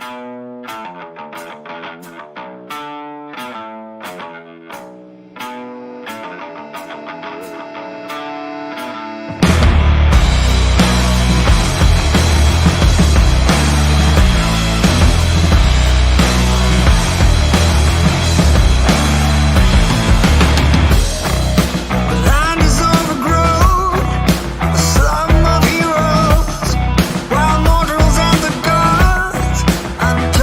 Land is overgrown, a slum of heroes, wild mortals and the gods, untouched.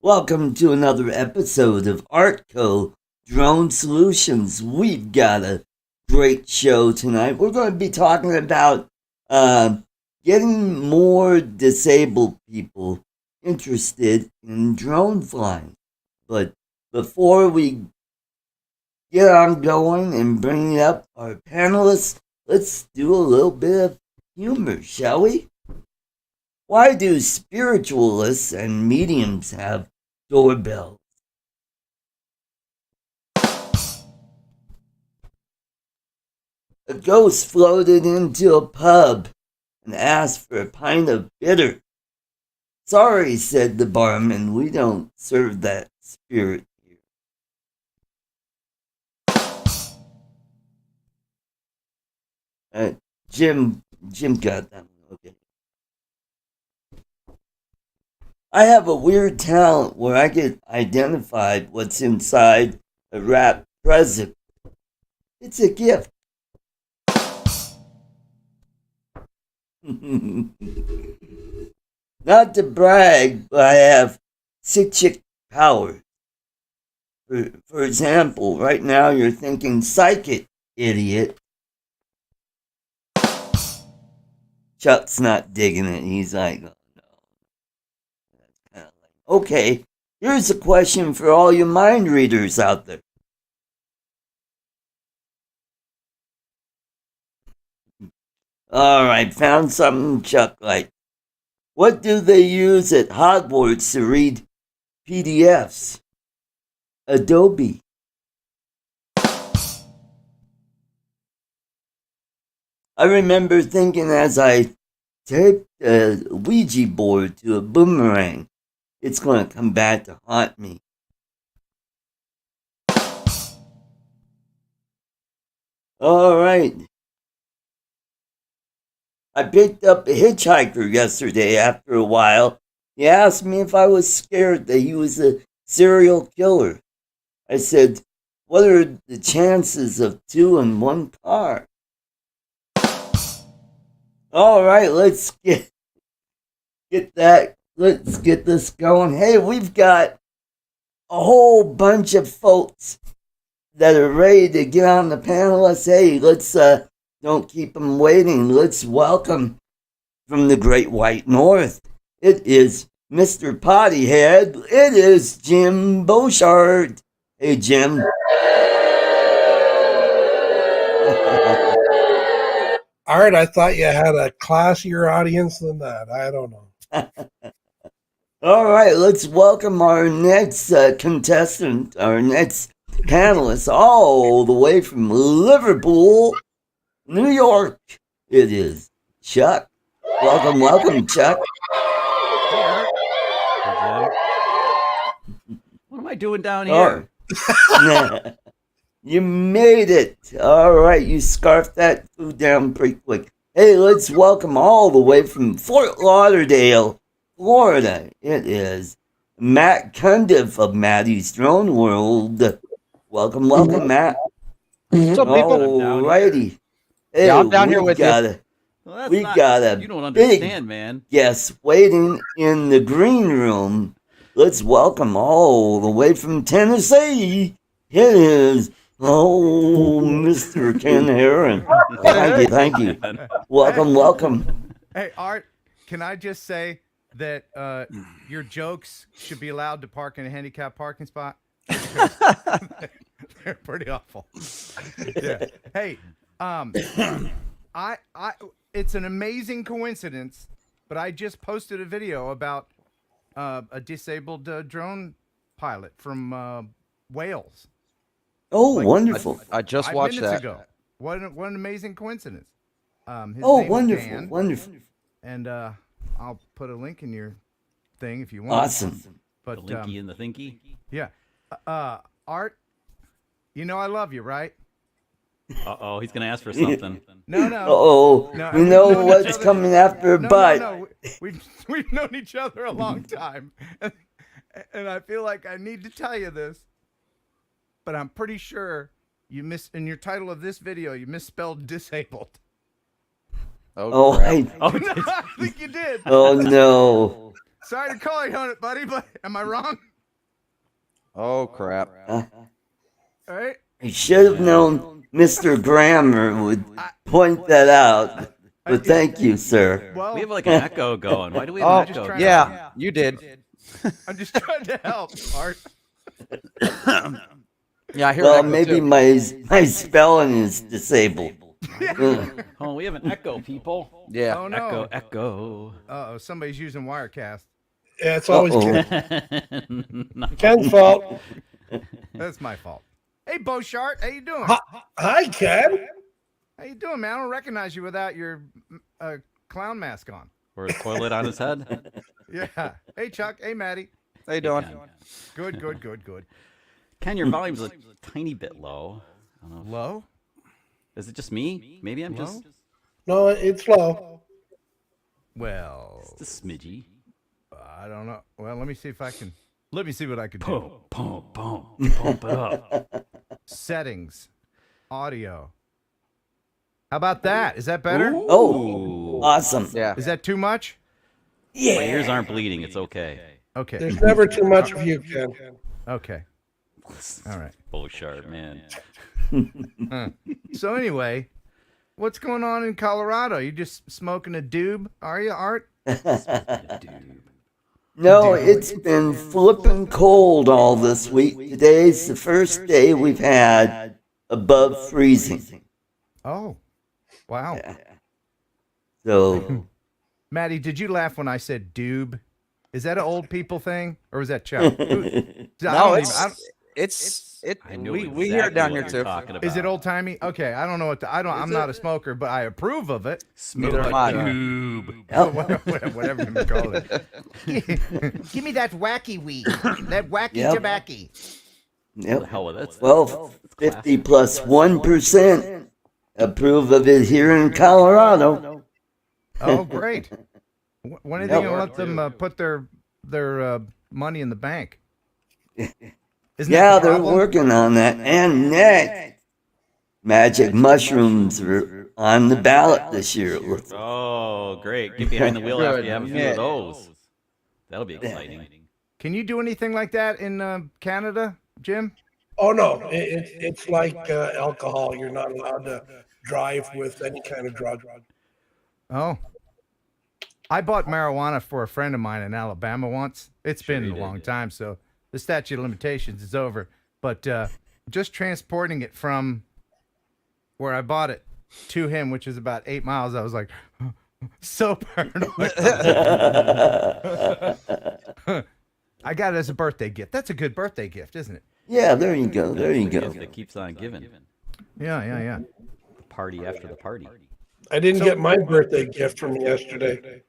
Welcome to another episode of ArtCo Drone Solutions. We've got a great show tonight. We're going to be talking about getting more disabled people interested in drone flying. But before we get on going and bring up our panelists, let's do a little bit of humor, shall we? Why do spiritualists and mediums have doorbells? A ghost floated into a pub and asked for a pint of bitter. Sorry, said the barman, we don't serve that spirit here. Jim got that one. Okay. I have a weird talent where I get identified what's inside a wrapped present. It's a gift. Not to brag, but I have psychic powers. For example, right now you're thinking psychic, idiot. Chuck's not digging it. He's like, oh no. That's kind of like, okay, here's a question for all you mind readers out there. All right, found something Chuck liked. What do they use at Hogwarts to read PDFs? Adobe. I remember thinking as I taped a Ouija board to a boomerang, it's going to come back to haunt me. All right. I picked up a hitchhiker yesterday after a while. He asked me if I was scared that he was a serial killer. I said, what are the chances of 2 in 1 car? All right, let's get this going. Hey, we've got a whole bunch of folks that are ready to get on the panelists. Hey, let's don't keep them waiting. Let's welcome from the Great White North. It is Mr. Pottyhead. It is Jim Beauchard. Hey, Jim. Art, I thought you had a classier audience than that. I don't know. All right, let's welcome our next contestant, our next panelist, all the way from Liverpool, New York. It is Chuck. Welcome, Chuck. What am I doing down here? You made it. All right, you scarfed that food down pretty quick. Hey, let's welcome all the way from Fort Lauderdale, Florida. It is Matt Cundiff of Maddie's Drone World. Welcome, Matt. What's up, people? All righty. Hey, I'm down here with you. We got a you don't understand, big man. guest waiting in the green room. Let's welcome all the way from Tennessee. It is Mr. Ken Heron. Thank you. Welcome. Hey, Art, can I just say that your jokes should be allowed to park in a handicapped parking spot? They're pretty awful. Yeah. Hey, I it's an amazing coincidence, but I just posted a video about a disabled drone pilot from Wales. Oh, wonderful. I just 5 watched minutes that. ago. What an amazing coincidence. His Oh, name is wonderful, Dan, wonderful. and I'll put a link in your thing if you want. Awesome. But The linky and the thinky. yeah, Art, you know I love you, right? Uh-oh, he's going to ask for something. No. Uh-oh. No, We know what's coming after, but... No. We've known each other a long time, and I feel like I need to tell you this, but I'm pretty sure you in your title of this video, you misspelled disabled. Oh, crap. I think you did. Oh, no. Sorry to call you on it, buddy, but am I wrong? Oh crap. All right. I should have known Mr. Grammer would point that out. But thank you, sir. Well, We have like an echo going. Why do we have Oh an echo? trying to- yeah, you did. I'm just trying to help, Art. Yeah, I hear Well, that maybe too. my spelling is disabled. Oh, we have an echo, people. Yeah. Oh no. Echo, echo. Uh-oh, somebody's using Wirecast. Yeah, it's always Uh-oh. Ken's fault. That's my fault. Hey, Beauchart, how you doing? Hi, Ken. How you doing, man? I don't recognize you without your clown mask on. Or a toilet on his head. Yeah. Hey, Chuck. Hey, Maddie. How you doing? Good, good, good, good. Ken, your volume's a tiny bit low. I don't know. Low? Is it just me? Maybe I'm Low? just No, it's low. Well, just a smidgy. I don't know. Well, let me see if I can. Let me see what I can do. Boom, boom, boom. Pump it up. Settings, audio. How about that? Is that better? Oh, awesome. Yeah. Is that too much? My Yeah. ears aren't bleeding. It's okay. Okay. There's never too much of you, Ken. Okay. All right. Bullshit, man. So anyway, what's going on in Colorado? You just smoking a doob? Are you, Art? Dude. No, it's been flipping cold all this week. Today's the first day we've had above freezing. Oh, wow. So, Maddie, did you laugh when I said doob? Is that an old people thing, or was that Chuck? No, it's I know we hear it down here what you're too. talking about. Is it old timey? Okay, I don't know what I'm not a smoker, but I approve of it. Smoke Neither am I. tube. Whatever you call it. Give me that wacky weed, that wacky Yep. tobacco. The yep. hell with it. Well, 50 plus 1% approve of it here in Colorado. Oh, great. When are they Yep. gonna let them put their money in the bank? Isn't Yeah, that the they're problem? working on that. And next, magic mushrooms are on the ballot this year. It looks like. Oh, great. Get behind the wheel after you have a few Yeah. of those. That'll be exciting. Can you do anything like that in Canada, Jim? Oh no, it's like alcohol. You're not allowed to drive with any kind of drug. Oh. I bought marijuana for a friend of mine in Alabama once. It's been a long time, so the statute of limitations is over. But just transporting it from where I bought it to him, which is about 8 miles, I was like, so paranoid. I got it as a birthday gift. That's a good birthday gift, isn't it? Yeah, there you go. There you go. That keeps on giving. Yeah. The party after the party. I didn't get my birthday gift from yesterday.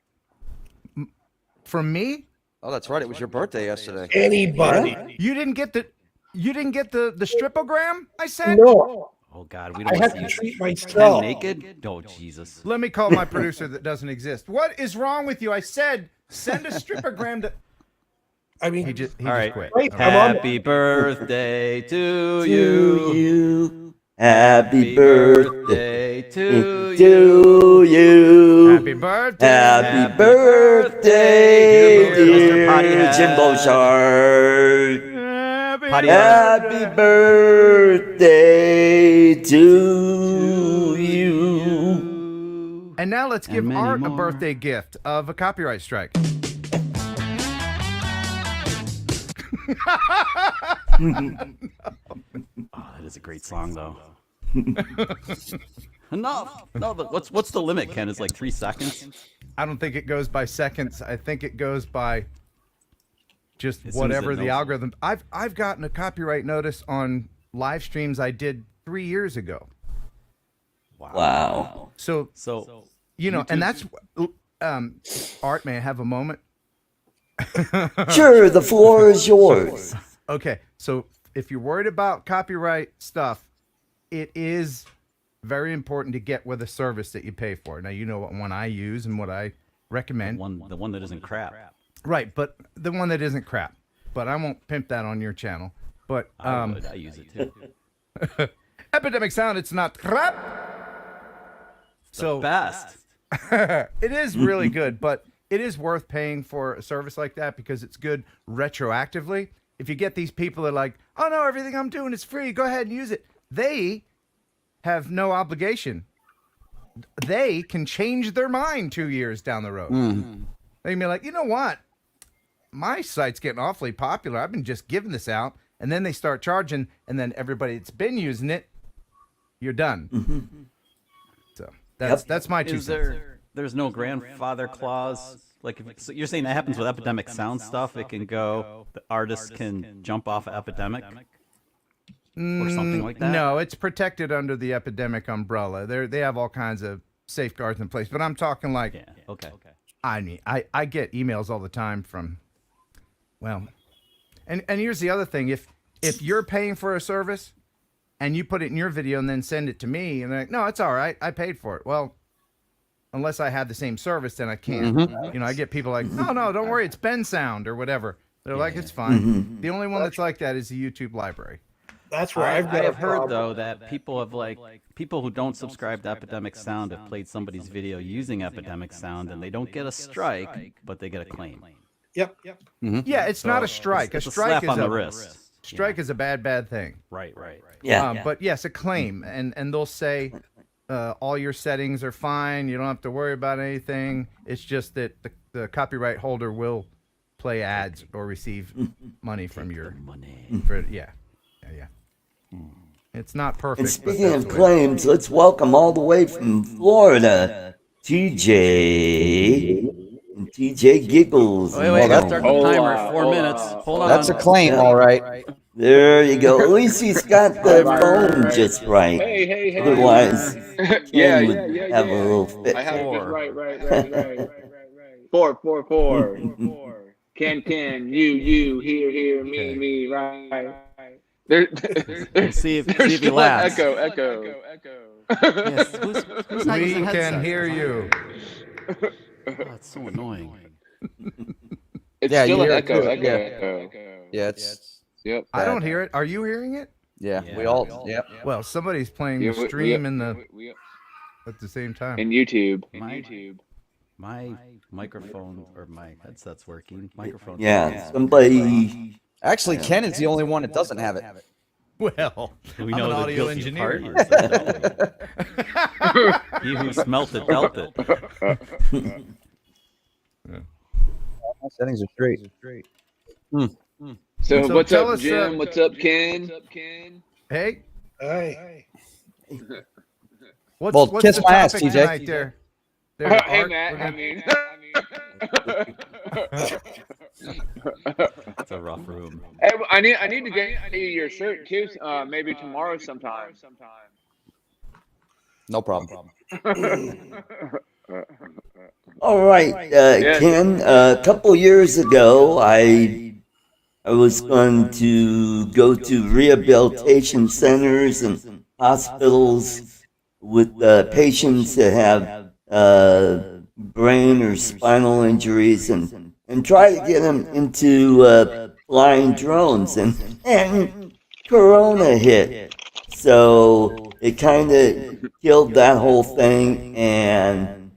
From me? Oh, that's right. It was your birthday yesterday. Anybody? You didn't get the stripogram I sent? No, Oh, God. We I don't have want to to see treat Ken myself. naked? Oh, Jesus. Let me call my producer that doesn't exist. What is wrong with you? I said send a stripogram to. I mean, He just All right. quit. Wait, I'm on- Happy birthday to To you. you. Happy birthday to you. to you. Happy birthday. Happy birthday, Dear Mr. dear Pottyhead. Jim Beauchard. Happy Potty- Happy birthday to you. And now let's give many Art a more. birthday gift of a copyright strike. Oh, that is a great song, though. Enough. No, but what's the limit, Ken? It's like 3 seconds. I don't think it goes by seconds. I think it goes by just As soon as whatever it the knows. algorithm. I've gotten a copyright notice on live streams I did 3 years ago. Wow. So So you know, and that's Art. May I have a moment? Sure, the floor is yours. Okay, so if you're worried about copyright stuff, it is very important to get with a service that you pay for. Now you know what one I use and what I recommend. the one that isn't crap. Right, but the one that isn't crap. But I won't pimp that on your channel. But I would. I use it too. Epidemic Sound, it's not crap. So Best. it is really good, but it is worth paying for a service like that because it's good retroactively. if you get these people that are like, oh no, everything I'm doing is free, go ahead and use it. They have no obligation. They can change their mind 2 years down the road. They can be like, you know what? My site's getting awfully popular. I've been just giving this out. And then they start charging, and then everybody that's been using it, you're done. So that's my 2 cents. There's no grandfather clause? Like, so you're saying that happens with Epidemic Sound stuff? It can go, the artists can jump off of Epidemic? Or something like that? No, it's protected under the Epidemic umbrella. They have all kinds of safeguards in place. But I'm talking like, Yeah, okay. I mean, I get emails all the time from, well, and here's the other thing. If you're paying for a service and you put it in your video and then send it to me, and they're like, no, it's all right, I paid for it. Well, unless I have the same service, then I can't. You know, I get people like, no, don't worry, it's Ben Sound or whatever. They're like, it's fine. The only one that's like that is the YouTube library. That's where I I've got a have heard problem. though that people have people who don't subscribe to Epidemic Sound have played somebody's video using Epidemic Sound and they don't get a strike, but they get a claim. Yep. Yeah, it's not a strike. It's a a strike slap is on the a wrist. strike is a bad thing. Right. Yeah. But yes, a claim, and they'll say all your settings are fine. You don't have to worry about anything. It's just that the copyright holder will play ads or receive money from your Money. yeah. It's not perfect. And but speaking that's of the way- claims, let's welcome all the way from Florida, TJ. And TJ giggles. Wait, and that's- start the timer. 4 minutes. Hold on. That's a claim, all right. There you go. At least he's got the phone just right. Hey. Otherwise, Yeah, Ken would yeah. have a little fit. I have it Four. right. 4. Can, you, here, me, right. There, See if there's he still an laughs. echo. Yes. Who's not We using can headsets? hear you. Oh, it's so annoying. It's Yeah, still you an hear it too. echo. Yeah, it's Yep. I don't hear it. Are you hearing it? yeah. Yeah. We all yeah. Well, somebody's playing Yeah, the stream in the we at the same time. in YouTube. My microphone or my headset's working. Microphone. Yeah, somebody. Actually, Ken is the only one that doesn't have it. Well, We I'm know an the audio guilty engineer. party is that, don't we? He who smelt it dealt it. My settings are straight. So So what's tell up, us, Jim? What's up, Ken? Hey, Hey. what's Well, what's kiss the my ass, topic TJ. tonight there? Hey, Art? Matt. We're I gonna- mean. It's a rough room. Hey, I need to get you your shirt too. Maybe tomorrow sometime. No problem. All right, Ken. A couple years ago, I was going to go to rehabilitation centers and hospitals with patients that have brain or spinal injuries and try to get them into flying drones. And Corona hit. So it kind of killed that whole thing. And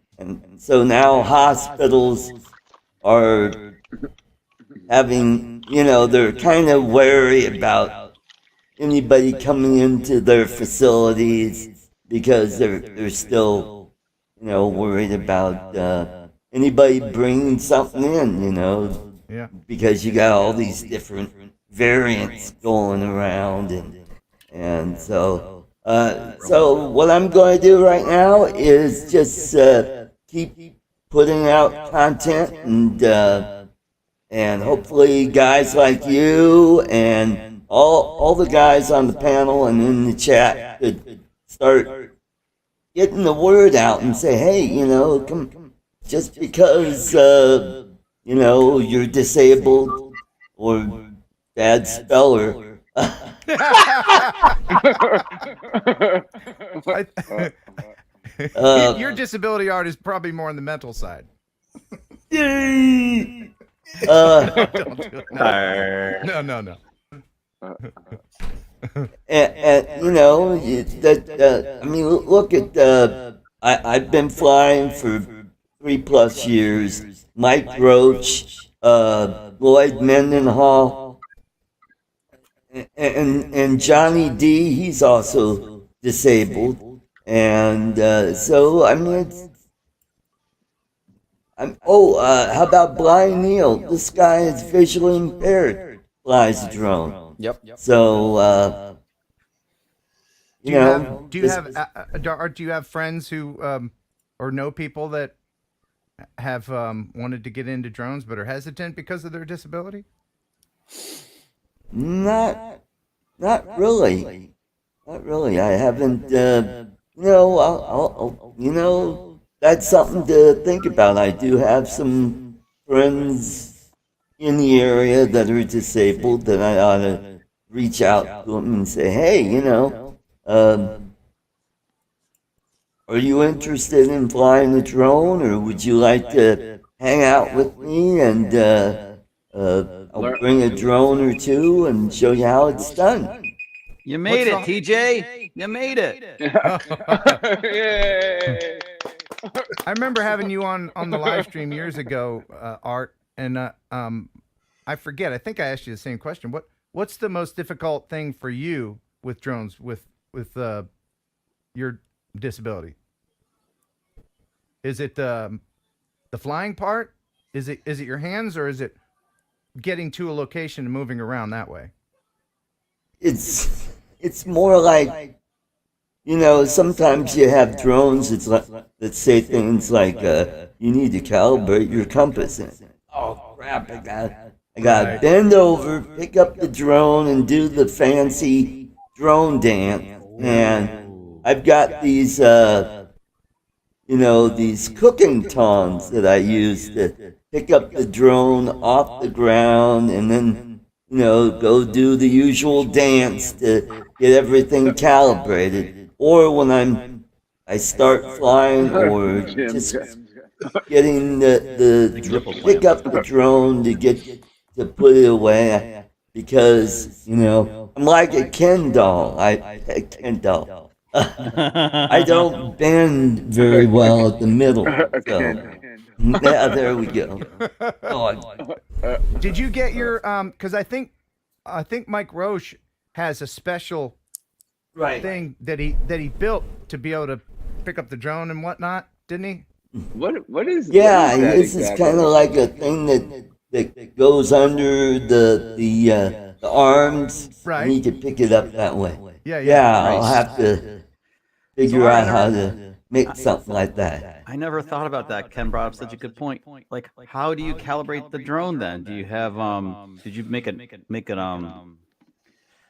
so now hospitals are having, they're kind of wary about anybody coming into their facilities because they're still, worried about anybody bringing something in, Yeah. because you got all these different variants going around, and so what I'm going to do right now is just keep putting out content, and hopefully guys like you and all the guys on the panel and in the chat could start getting the word out and say, hey, come, just because you're disabled or bad speller. Your disability art is probably more on the mental side. Yay! Don't do it. No. Look at I've been flying for 3+ years. Mike Roach, Lloyd Mendenhall, and Johnny D, he's also disabled, and so I mean, how about Blind Neil? This guy is visually impaired, flies a drone. Yep. So Do you you know, have do you this- have Art, do you have friends who or know people that have wanted to get into drones but are hesitant because of their disability? Not really. Not really. I haven't. I'll that's something to think about. I do have some friends in the area that are disabled that I ought to reach out to them and say, hey, are you interested in flying a drone, or would you like to hang out with me and I'll bring a drone or two and show you how it's done. You made What's it, TJ. You made it. Yay! I remember having you on the live stream years ago, Art, and I forget. I think I asked you the same question. What's the most difficult thing for you with drones with your disability? Is it the flying part? Is it your hands, or is it getting to a location and moving around that way? It's more like, sometimes you have drones that say things like, you need to calibrate your compass. And, oh crap! I got bend over, pick up the drone, and do the fancy drone dance. And I've got these these cooking tongs that I use to pick up the drone off the ground and then, go do the usual dance to get everything calibrated. Or when I start flying or just getting pick up the drone to put it away because, I'm like a Ken doll. Ken doll. I don't bend very well at the middle. So, yeah, there we go. Did you get your because I think Mike Roche has a special thing that he built to be able to pick up the drone and whatnot, didn't he? What is? Yeah, what is that this is exactly? kind of like a thing that goes under the arms. Right. And you can pick it up that way. Yeah. Yeah, I'll have to figure out how to make something like that. I never thought about that. Ken brought up such a good point. Like, how do you calibrate the drone then? Do you have did you make it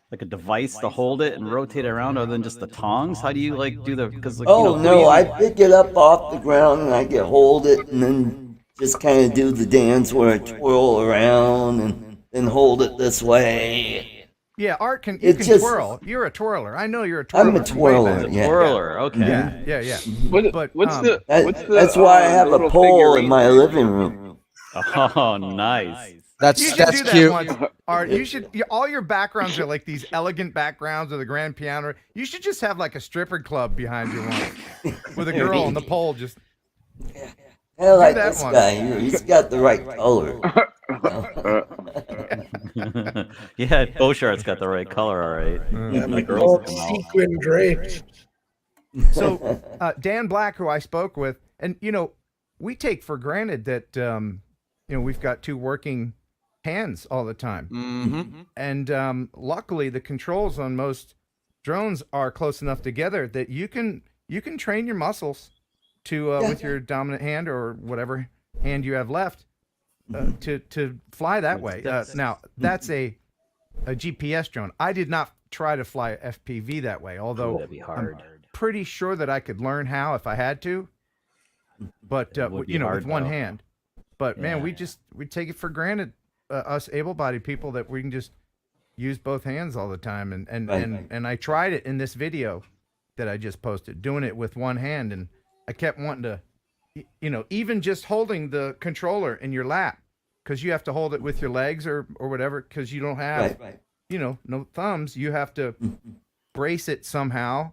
like a device to hold it and rotate it around other than just the tongs? How do you do the because I pick it up off the ground and I can hold it and then just kind of do the dance where I twirl around and then hold it this way. Yeah, Art can It's twirl. You're a twirler. I know you're a twirler. I'm a twirler, Way back. yeah. twirler? Okay. Yeah. But That's why I have a little pole in figurine my there? living room. Oh, nice. you That's should do that cute. once, Art. You should. All your backgrounds are like these elegant backgrounds with a grand piano. You should just have like a stripper club behind you once, with a girl on the pole. Just I like that this one. guy here. He's got the right color. Yeah, Beauchart's got the right color, all right. Yeah, The like girls all come out. sequin drapes. so. Dan Black, who I spoke with, and we take for granted that we've got two working hands all the time. Mm-hmm. And luckily, the controls on most drones are close enough together that you can train your muscles to with your dominant hand or whatever hand you have left to fly that way. Now that's a GPS drone. I did not try to fly a FPV that way, although That'd be hard. I'm pretty sure that I could learn how if I had to. But would be hard, with one though. hand. But man, we take it for granted, us able-bodied people, that we can just use both hands all the time. And I tried it in this video that I just posted, doing it with one hand, and I kept wanting to, even just holding the controller in your lap, because you have to hold it with your legs or whatever, because you don't have, no thumbs. You have to brace it somehow.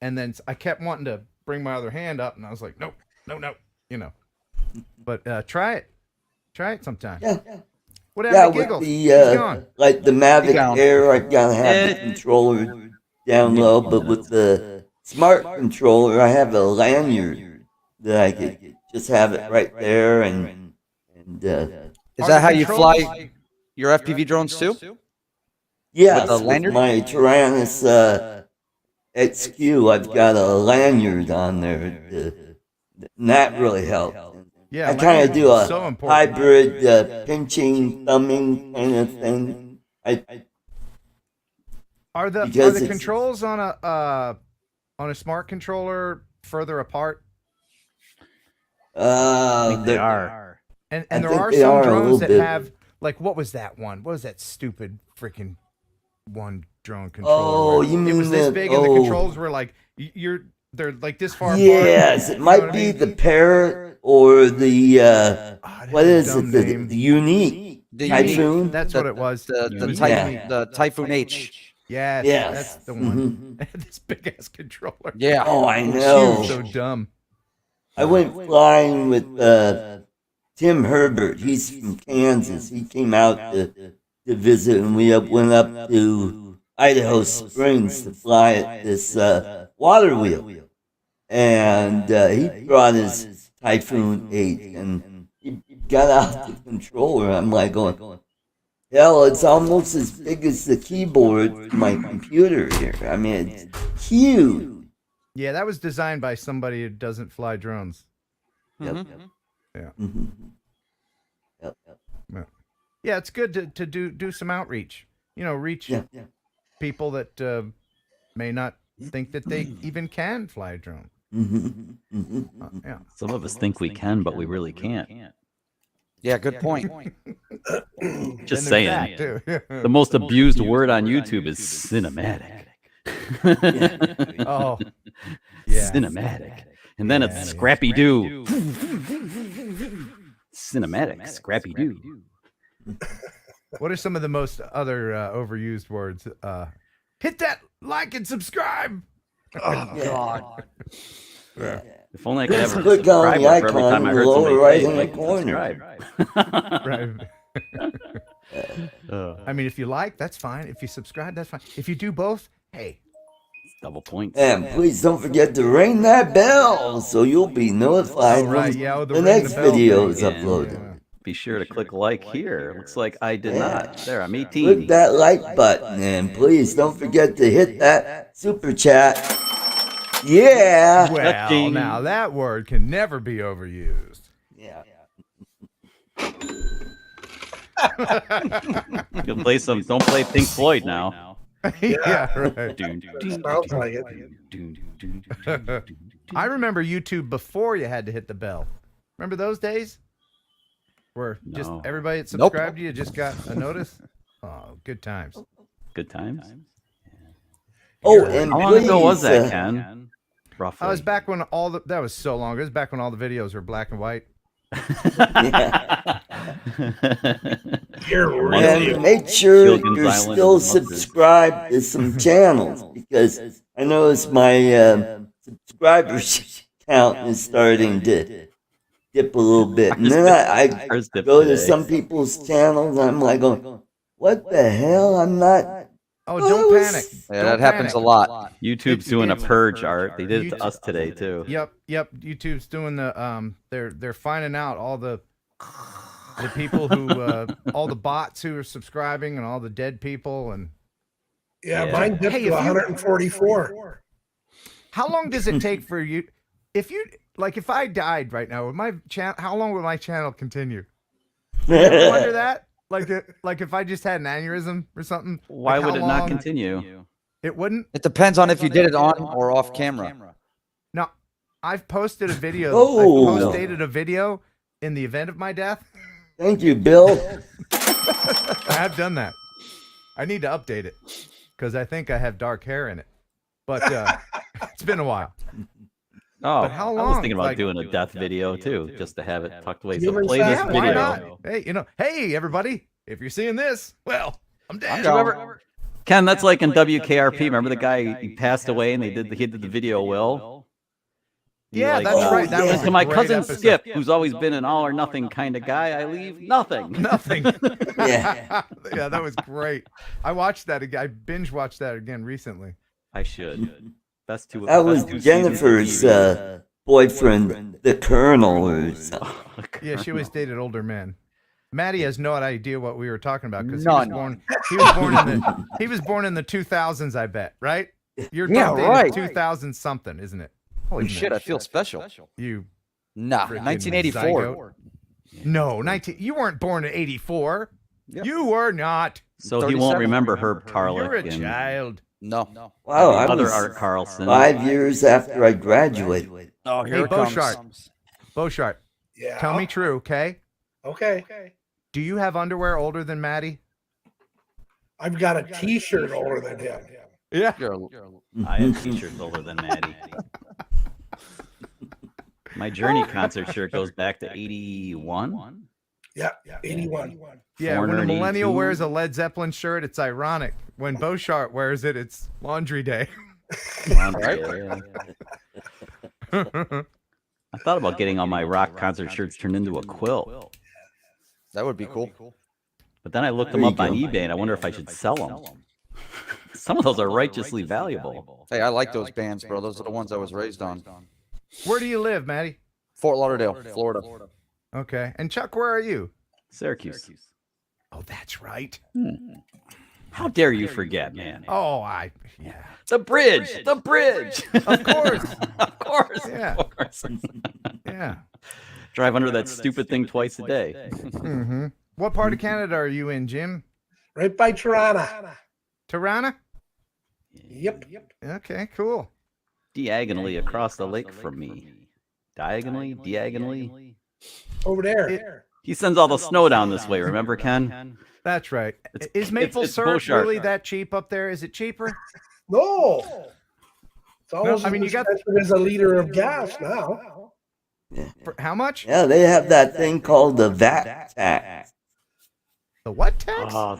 And then I kept wanting to bring my other hand up, and I was like, no. But try it sometime. Yeah. What Yeah, happened to with Giggles? the He's gone. like the Mavic down. Air, I gotta have the controller down low, but with the smart controller, I have a lanyard that I could just have it right there, and Is Are that the how you controls- fly your FPV drones too? yes, With a with lanyard? my Tyrannus XQ, I've got a lanyard on there, and that really helped. Yeah, I kind of lanyards do are a so important. hybrid pinching, thumbing kind of thing. Are the because it's- controls on a smart controller further apart? I think they There- are. And I there think are they some are a drones little that bit. have, like, what was that one? What was that stupid freaking one drone controller? Oh, where you it was mean this the- big, and the oh. controls were like they're like this far apart. Yes, it You know might what I be mean? the Parrot or the Oh, it what had a is it? dumb The name. Unique The Typhoon. That's what it was. The Unique. Typhoon H. Yes, Yes. that's the one. Mhm. This big ass controller. Yeah. Oh, I It was know. huge, so dumb. I went flying with Tim Herbert. He's from Kansas. He came out to visit, and we went up to Idaho Springs to fly at this water wheel. And he brought his Typhoon 8, and he got out the controller. I'm like going, hell, it's almost as big as the keyboard to my computer here. I mean, it's huge. Yeah, that was designed by somebody who doesn't fly drones. Yep. Yeah. Mhm. Yep. Yeah, it's good to do some outreach. You know, reach Yeah. people that may not think that they even can fly a drone. Mhm. Mhm. Yeah. Some of us think we can, but we really can't. Yeah, good point. Just And they're saying. fat, too. The most abused word on YouTube is cinematic. Oh, yeah. Cinematic. And then Yeah. it's Scrappy Doo. Cinematic, Scrappy Doo. What are some of the most other overused words? Hit that like and subscribe. Oh God. Yeah. If only I could have a Click on subscribe the button for every icon time I in the heard somebody lower say, right-hand like, corner. subscribe. Right. I mean, if you like, that's fine. If you subscribe, that's fine. If you do both, hey. Double points. And please don't forget to ring that bell so you'll be notified Oh, right. when Yeah, the ring next the bell video is thing. uploaded. Yeah. Be sure to click like here. Looks like I did not. There, I'm 18. Click that like button, and please don't forget to hit that super chat. Yeah. Well, Touching. now that word can never be overused. Yeah. You can play some. Don't play Pink Floyd now. Yeah, right. Dun, dun, Sounds like it. dun, dun, dun, dun, I remember YouTube before you had to hit the bell. Remember those days? Where just No. everybody that Nope. subscribed to you just got a notice? Oh, good times. Good times. Oh, and How long please, ago was that, Ken? Roughly. I was back when that was so long. It was back when all the videos were black and white. You're And really make sure Gilligan's you're Island still and mustard. subscribed to some channels, because I noticed my subscribers count is starting to dip a little bit. And then I Ours dipped go to today. some people's channels, and I'm like going, what the hell? I'm not. Oh, don't Oh, panic. Yeah, Don't that happens panic. a lot. YouTube's doing a purge, Art. They did it to us today too. Yep. YouTube's doing the they're finding out all the people who all the bots who are subscribing and all the dead people. And yeah, Yeah. mine dipped Hey, to if you- 144. how long does it take for you if I died right now, would my channel, how long would my channel continue? You ever wonder that? Like if I just had an aneurysm or something? Why like, how would it not long- continue? It wouldn't. It depends on if you did it on or off camera. No, I've posted a video. Oh. I've postdated a video in the event of my death. Thank you, Bill. I have done that. I need to update it because I think I have dark hair in it. But it's been a while. Oh, But how I was long? thinking about Like- doing a death video too, just to have it tucked away. So Human play this size? Why video. not? Hey, everybody! If you're seeing this, well, I'm dead. Ken, that's like in WKRP. Remember the guy he passed away and he did the video will? Yeah, that's right. That yeah. was To a my great cousin episode. Skip, who's always been an all or nothing kind of guy, I leave nothing. Nothing. Yeah. Yeah, that was great. I watched that again. I binge watched that again recently. I should. Best two. That was best 2 Jennifer's seasons of TV. boyfriend, the Colonel, or something. Yeah, she always dated older men. Maddie has no idea what we were talking about because None. he was born in the 2000s, I bet, right? Your Yeah, birthday right. is 2000 something, isn't it? Holy shit, I feel special. You Nah, freaking 1984. zygote. No, 19. You weren't born in 84. You were not. So he won't 37. remember Herb Tarlick. You're a and child. No. Wow, I other was Art Carlson. 5 years after I graduated. Oh, Hey, here it comes. Beauchart, Yeah. tell me true, okay? Okay. Do you have underwear older than Maddie? I've got a T-shirt older than him. Yeah. I have t-shirts older than Maddie. My Journey concert shirt goes back to 81. Yeah. 81. Yeah, when a 482. millennial wears a Led Zeppelin shirt, it's ironic. When Beauchart wears it, it's laundry day. Right? I thought about getting all my rock concert shirts turned into a quilt, That would be cool. but then I looked them up on eBay and I wonder if I should sell them. Some of those are righteously valuable. Hey, I like those bands, bro. Those are the ones I was raised on. Where do you live, Maddie? Fort Lauderdale, Florida. Okay. And Chuck, where are you? Syracuse. Oh, that's right. How dare you forget, man? Oh, yeah. The bridge! The bridge! Of course. Of course. Yeah. Of course. Yeah. Drive under that stupid thing twice a day. Mm-hmm. What part of Canada are you in, Jim? Right by Toronto. Tirana? Yep. Okay, cool. Diagonally across the lake from me. Diagonally. Over there. He sends all the snow down this way, remember, Ken? That's right. It's- Is maple it's syrup Beauchart. really that cheap up there? Is it cheaper? No. It's almost I mean, you got- as a liter of gas now. For how much? Yeah, they have that thing called the VAT tax, The what tax? Oh,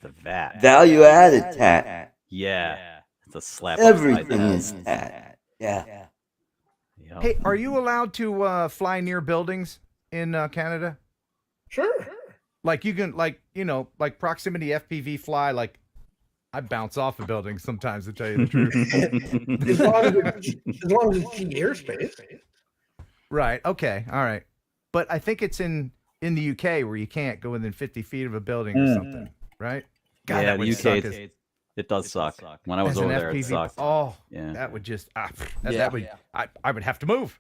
the VAT. value added tax. Yeah. It's a slap. upside Everything the is head. taxed. Yeah. Yep. Hey, are you allowed to fly near buildings in Canada? Sure. Like you can, like proximity FPV fly. Like I bounce off a building sometimes, to tell you the truth. As long as it's the airspace. Right. Okay. All right. But I think it's in the UK where you can't go within 50 feet of a building or something. Right? God, Yeah, that the would UK, suck as- it does suck. When I was as an over there, it FPV. sucked. Oh, Yeah. that would just Yeah. that would I would have to move.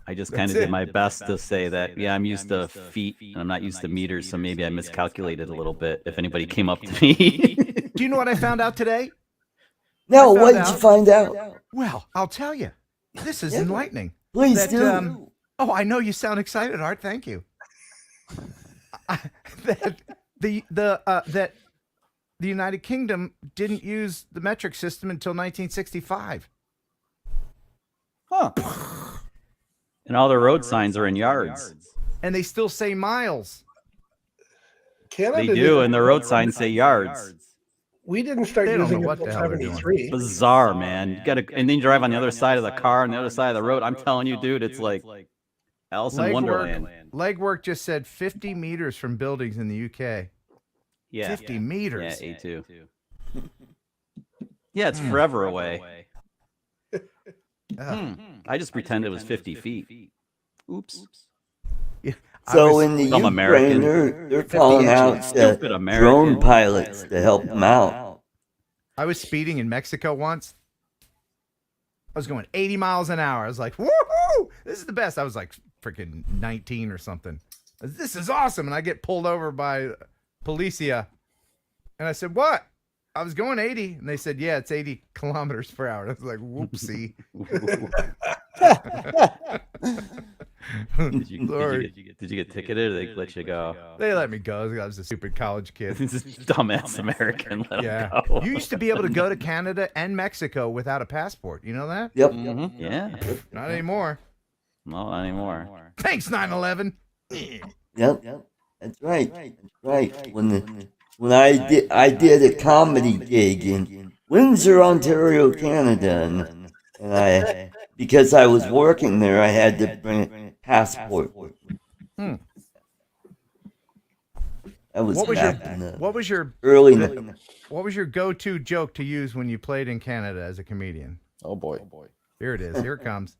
I just kind of did my best to say that, yeah, I'm used to feet and I'm not used to meters, so maybe I miscalculated a little bit if anybody came up to me. Do you know what I found out today? No, I what found did you out- find out? Well, I'll tell you. This is enlightening. Please That, do. Oh, I know you sound excited, Art. Thank you. That that the United Kingdom didn't use the metric system until 1965. Huh. And all the road signs are in yards. And they still say miles. Canada They do, didn't- and the road signs say yards. We didn't start They don't know using it what the until hell they're doing. 73. Bizarre, man. You gotta, and then you drive on the other side of the car, on the other side of the road. I'm telling you, dude, it's like Alice in Wonderland. Legwork just said 50 meters from buildings in the UK. Yeah. 50 meters. Yeah, A2. Yeah, it's forever away. Ugh. I just pretend it was 50 feet. Oops. Yeah, I So was- in the I'm Ukraine, American. they're calling out Stupid drone American. pilots to help them out. I was speeding in Mexico once. I was going 80 miles an hour. I was like, woohoo! This is the best. I was like freaking 19 or something. This is awesome. And I get pulled over by Policia. And I said, what? I was going 80. And they said, yeah, it's 80 kilometers per hour. I was like, whoopsie. Did you Sorry. get ticketed or they let you go? They let me go. I was a stupid college kid. This is dumbass American. Let 'em Yeah. go. You used to be able to go to Canada and Mexico without a passport. You know that? Yep. Yeah. Not anymore. No, not anymore. Thanks, 9/11. Yep. That's right. That's right. When I did a comedy gig in Windsor, Ontario, Canada, and I because I was working there, I had to bring a passport. Hmm. That was What was back in the What was your early. What was your go-to joke to use when you played in Canada as a comedian? Oh boy. Here it is. Here it comes.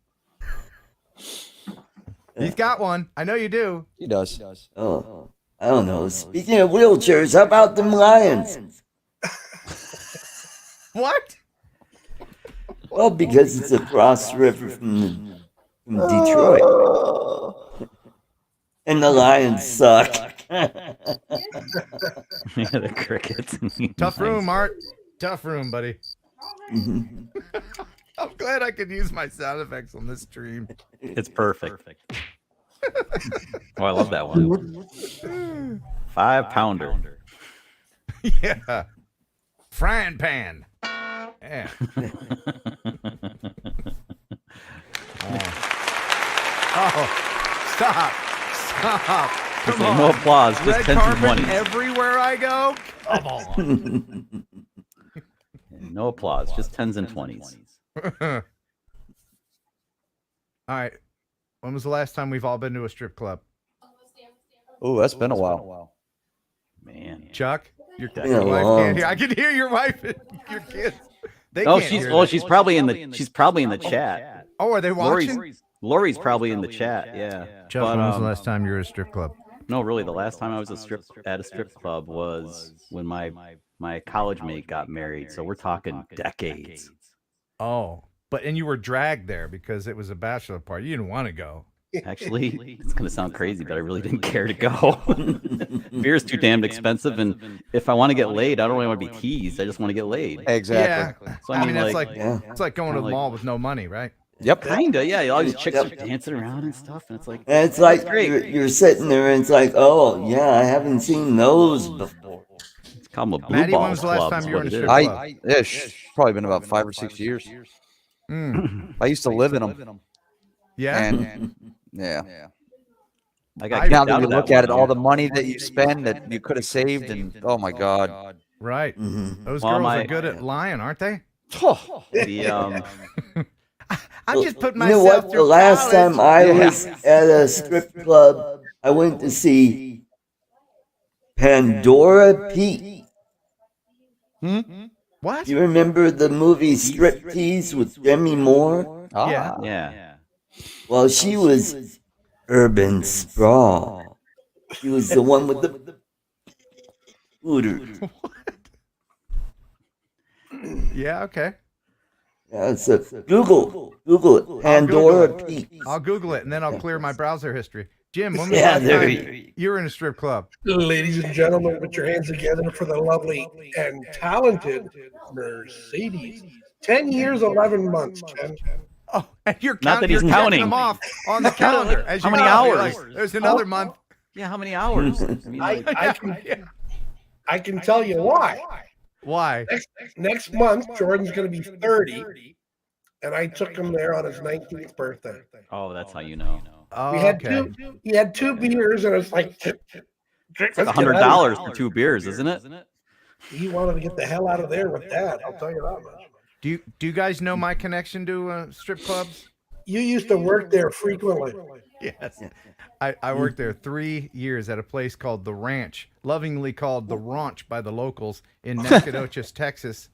He's got one. I know you do. He does. Oh, I don't know. Speaking of wheelchairs, how about them Lions? What? Well, because it's across the river from Detroit. And the Lions suck. Yeah, the crickets. Tough room, Art. Tough room, buddy. Mhm. I'm glad I could use my sound effects on this stream. It's perfect. Oh, I love that one. 5-pounder. Yeah. Frying pan. Yeah. Oh, stop. Stop. Come Say on. no applause, just Red 10s and carpet 20s. everywhere I go? Come on. No applause, just 10s and 20s. All right. When was the last time we've all been to a strip club? Oh, that's been a while. Man. Chuck, your been a wife long can't hear. I can hear your wife and your kids. They Oh, can't she's hear well, that. she's probably in the chat. Oh, are they watching? Lori's probably in the chat, yeah. Chuck, But, when was the last time you were at a strip club? No, really, the last time I was at a strip club was when my college mate got married. So we're talking decades. Oh, and you were dragged there because it was a bachelor party. You didn't want to go. Actually, it's gonna sound crazy, but I really didn't care to go. Beer's too damn expensive, and if I want to get laid, I don't really want to be teased. I just want to get laid. Exactly. Yeah. So I mean, it's like, like Yeah. it's like going to the Kinda mall like- with no money, right? Yep. kinda, yeah. All these chicks Yep. are dancing around and stuff, and it's like, And it's like you're sitting there and it's like, oh, yeah, I haven't seen those before. it's called a blue Maddie, when balls was the last club. time is you were what in a it strip is. club? Probably been about 5 or 6 years. Mm. I used to live in them. Yeah. And yeah. I got Now kicked that out you of that look at it, one, all though. the money that you spend that you could have saved, and oh my god. Right. Mhm. Those Well, girls my- are good at lying, aren't they? The I just put You know myself what? The through last college. time I was at a strip club, I went to see Pandora Pete. What? You remember the movie Striptease with Demi Moore? Yeah. yeah. Well, she was Urban Sprawl. She was the one with the hooters. Yeah. Okay. Yeah, so Google it. Pandora Pete. I'll Google it and then I'll clear my browser history. Jim, when was the Yeah, last there time you you were in a strip club? Ladies and gentlemen, put your hands together for the lovely and talented Mercedes. 10 years, 11 months, Ken. Oh, and you're Not that you're he's checking counting. them off on the calendar. As How you many go. You're hours? like, there's another month. Yeah, how many hours? I mean, like, I can tell you why. Why? Next month, Jordan's going to be 30, and I took him there on his 19th birthday. oh, that's how you know. Oh, We had okay. he had 2 beers, and it's like, It's like $100 for 2 beers, isn't it? He wanted to get the hell out of there with that. I'll tell you that much. Do you guys know my connection to strip clubs? You used to work there frequently. Yes. I worked there 3 years at a place called The Ranch, lovingly called The Ranch by the locals in Nacogdoches, Texas.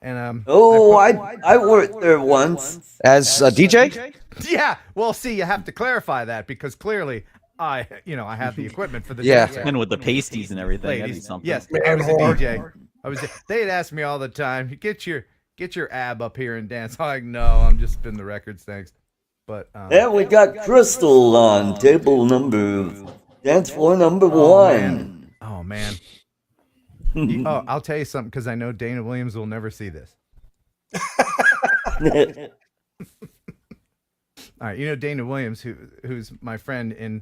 And Oh, I worked there once. As a DJ? yeah, well, see, you have to clarify that because clearly I have the equipment for the Yeah. dance. And with the pasties and everything, that'd be Ladies, something. yes, Man, I was a whore. DJ. They'd ask me all the time, get your ab up here and dance. I'm like, no, I'm just spinning the records, thanks. But Yeah, we got Crystal on dance floor number one. oh man. I'll tell you something because I know Dana Williams will never see this. All right, you know Dana Williams, who's my friend in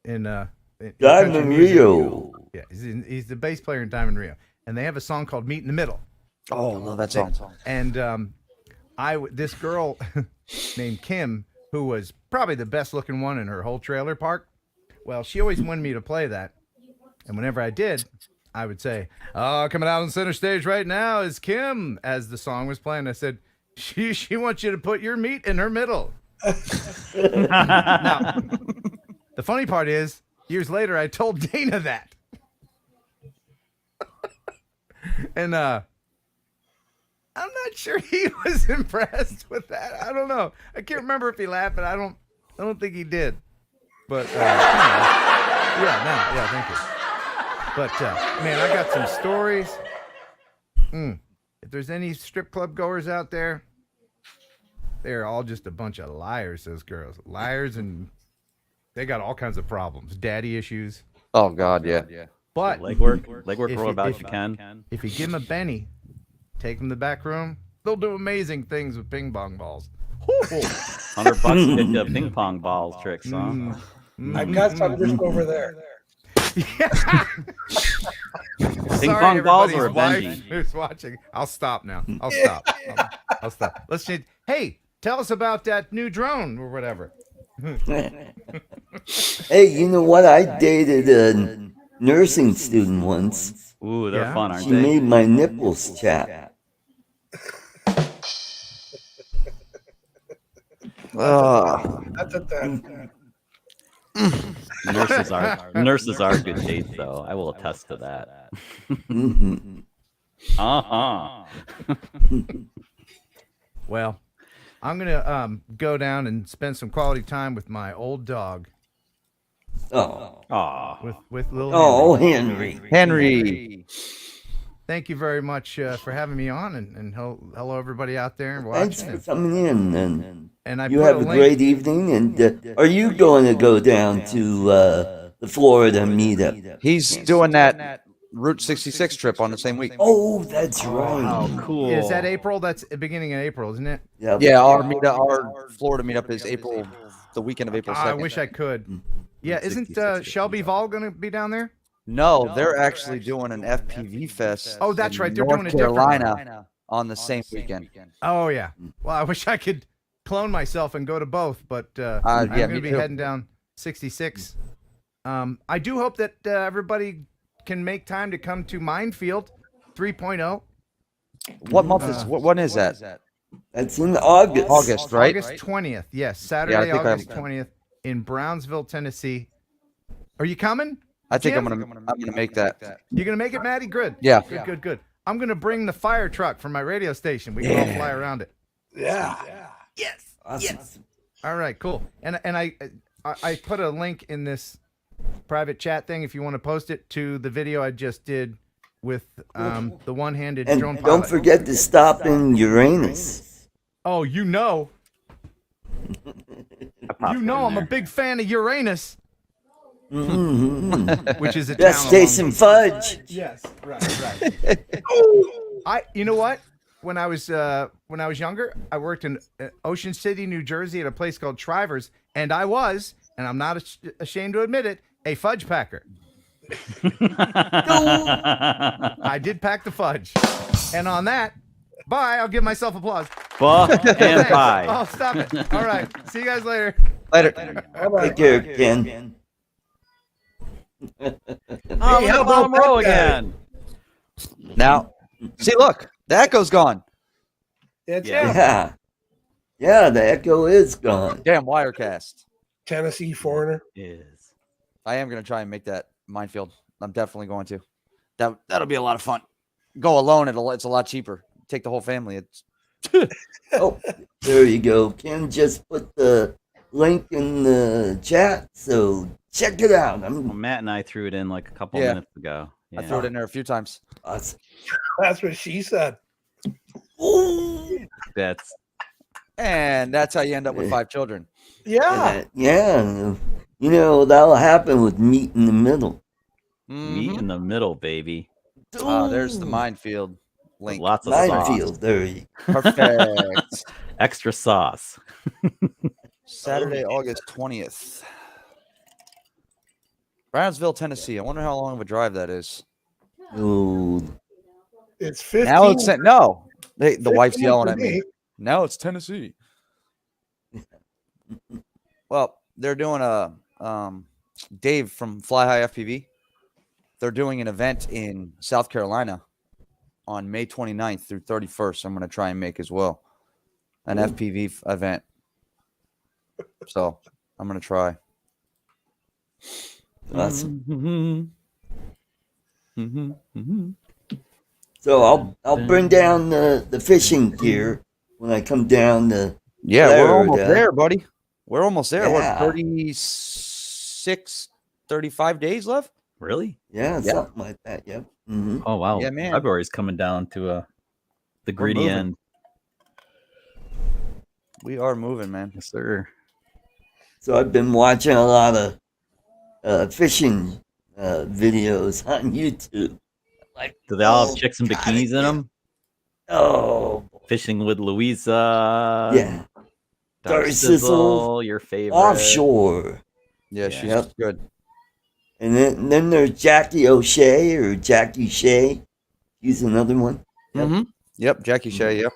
country Diamond music. Rio. Yeah, he's the bass player in Diamond Rio, and they have a song called "Meet in the Middle." Oh, love that song. And this girl named Kim, who was probably the best looking one in her whole trailer park. Well, she always wanted me to play that, and whenever I did, I would say, "Oh, coming out on center stage right now is Kim," as the song was playing. I said, She wants you to put your meat in her middle. Now, the funny part is, years later, I told Dana that. And I'm not sure he was impressed with that. I don't know. I can't remember if he laughed, but I don't think he did. But yeah, thank you. But man, I got some stories. If there's any strip club goers out there, they're all just a bunch of liars, those girls. Liars, and they got all kinds of problems. Daddy issues. Oh God, yeah. But Legwork if roll about if you can. If you give them a Benny, take them to the back room, they'll do amazing things with ping pong balls. $100 to get the ping pong balls tricks, huh? I've got some just over there. Ping pong balls or a wife Benji? who's watching. I'll stop now. I'll stop. I'll stop. Let's change. Hey, tell us about that new drone or whatever. Hey, you know what? I dated a nursing student once. Ooh, they're Yeah? fun, aren't She they? made my nipples chat. That's a 10. Nurses are good dates, though. I will attest to that. Well, I'm gonna go down and spend some quality time with my old dog, Oh, with little. oh, Henry. Henry. Henry. Thank you very much for having me on, and hello everybody out there Thanks watching. for coming in, and And I you put have a a link. great evening. And are you going to go down to the Florida meetup? He's doing that Route 66 trip on the same week. Oh, that's right. Oh, cool. Is that April? That's the beginning of April, isn't it? Yep. Yeah, our Florida meetup is April, the weekend of April 2nd. I wish I could. Yeah, isn't Shelby Vol going to be down there? No, they're actually doing an FPV fest. Oh, that's in right. They're North doing a different one. Carolina on the same weekend. Oh yeah. Well, I wish I could clone myself and go to both, but I'm yeah, going to me be too. heading down 66. I do hope that everybody can make time to come to Minefield 3.0. What month is? When is that? That's in August. August, right? August 20th. Yes, Saturday, think August 20th in Brownsville, Tennessee. Are you coming? I think Jim? I'm gonna make that. You gonna make it, Maddie? Good. Yeah. Good. I'm gonna bring the fire truck from my radio station. We can all fly around it. Yeah. Awesome. All right, cool. And I put a link in this private chat thing if you want to post it to the video I just did with the one-handed And drone pilot. don't forget to stop in Uranus. Oh, you know I'm a big fan of Uranus, which is a That's town Jason Fudge. Yes, right. You know what? When I was younger, I worked in Ocean City, New Jersey, at a place called Shrivers, and I was, and I'm not ashamed to admit it, a fudge packer. I did pack the fudge, and on that, bye. I'll give myself applause. Buh and Thanks. bye. Oh, stop it. All right. See you guys later. Later. Take care, Ken. Oh, how look at about Bottom Row that guy? again. Now, see, look, the echo's gone. It's Yeah. Yeah, the echo is gone. Damn Wirecast. Tennessee foreigner. Is. I am gonna try and make that minefield. I'm definitely going to. That'll be a lot of fun. Go alone, it's a lot cheaper. Take the whole family. It's Oh, there you go. Ken just put the link in the chat, so check it out. Well, Matt and I threw it in like a couple Yeah. minutes ago. I threw it in there a few times. Awesome. That's what she said. That's And that's how you end up with 5 children. Yeah. Yeah, you know, that'll happen with meat in the middle. meat in the middle, baby. There's the minefield link. Lots of sauce. Minefield, there you Perfect. Extra sauce. Saturday, August 20th. Brownsville, Tennessee. I wonder how long of a drive that is. Oh, It's 15. Now it's no. The wife's 15 yelling for at me. Now it's Tennessee. Well, they're doing a Dave from Fly High FPV. They're doing an event in South Carolina on May 29th through 31st. I'm going to try and make as well. an FPV event. So I'm gonna try. Awesome. So I'll bring down the fishing gear when I come down to Yeah, we're almost Florida. there, buddy. We're almost there. Yeah. We're 36, 35 days left. Really? Yeah, Yeah. something like that. Yep. Mm-hmm. Oh wow. Yeah, man. February's coming down to the greedy moving. end. We are moving, man. Yes, sir. So I've been watching a lot of fishing videos on YouTube. Like, Do they all have oh, chicks and God, bikinis in them? Oh, Fishing with Louisa. yeah. Dark Sizzle, Sizzle, your favorite. offshore. Yeah, she's Yep. good. And then there's Jackie O'Shea or Jackie Shea. He's another one. Yep. Mm-hmm. Yep, Jackie Shea. Yep.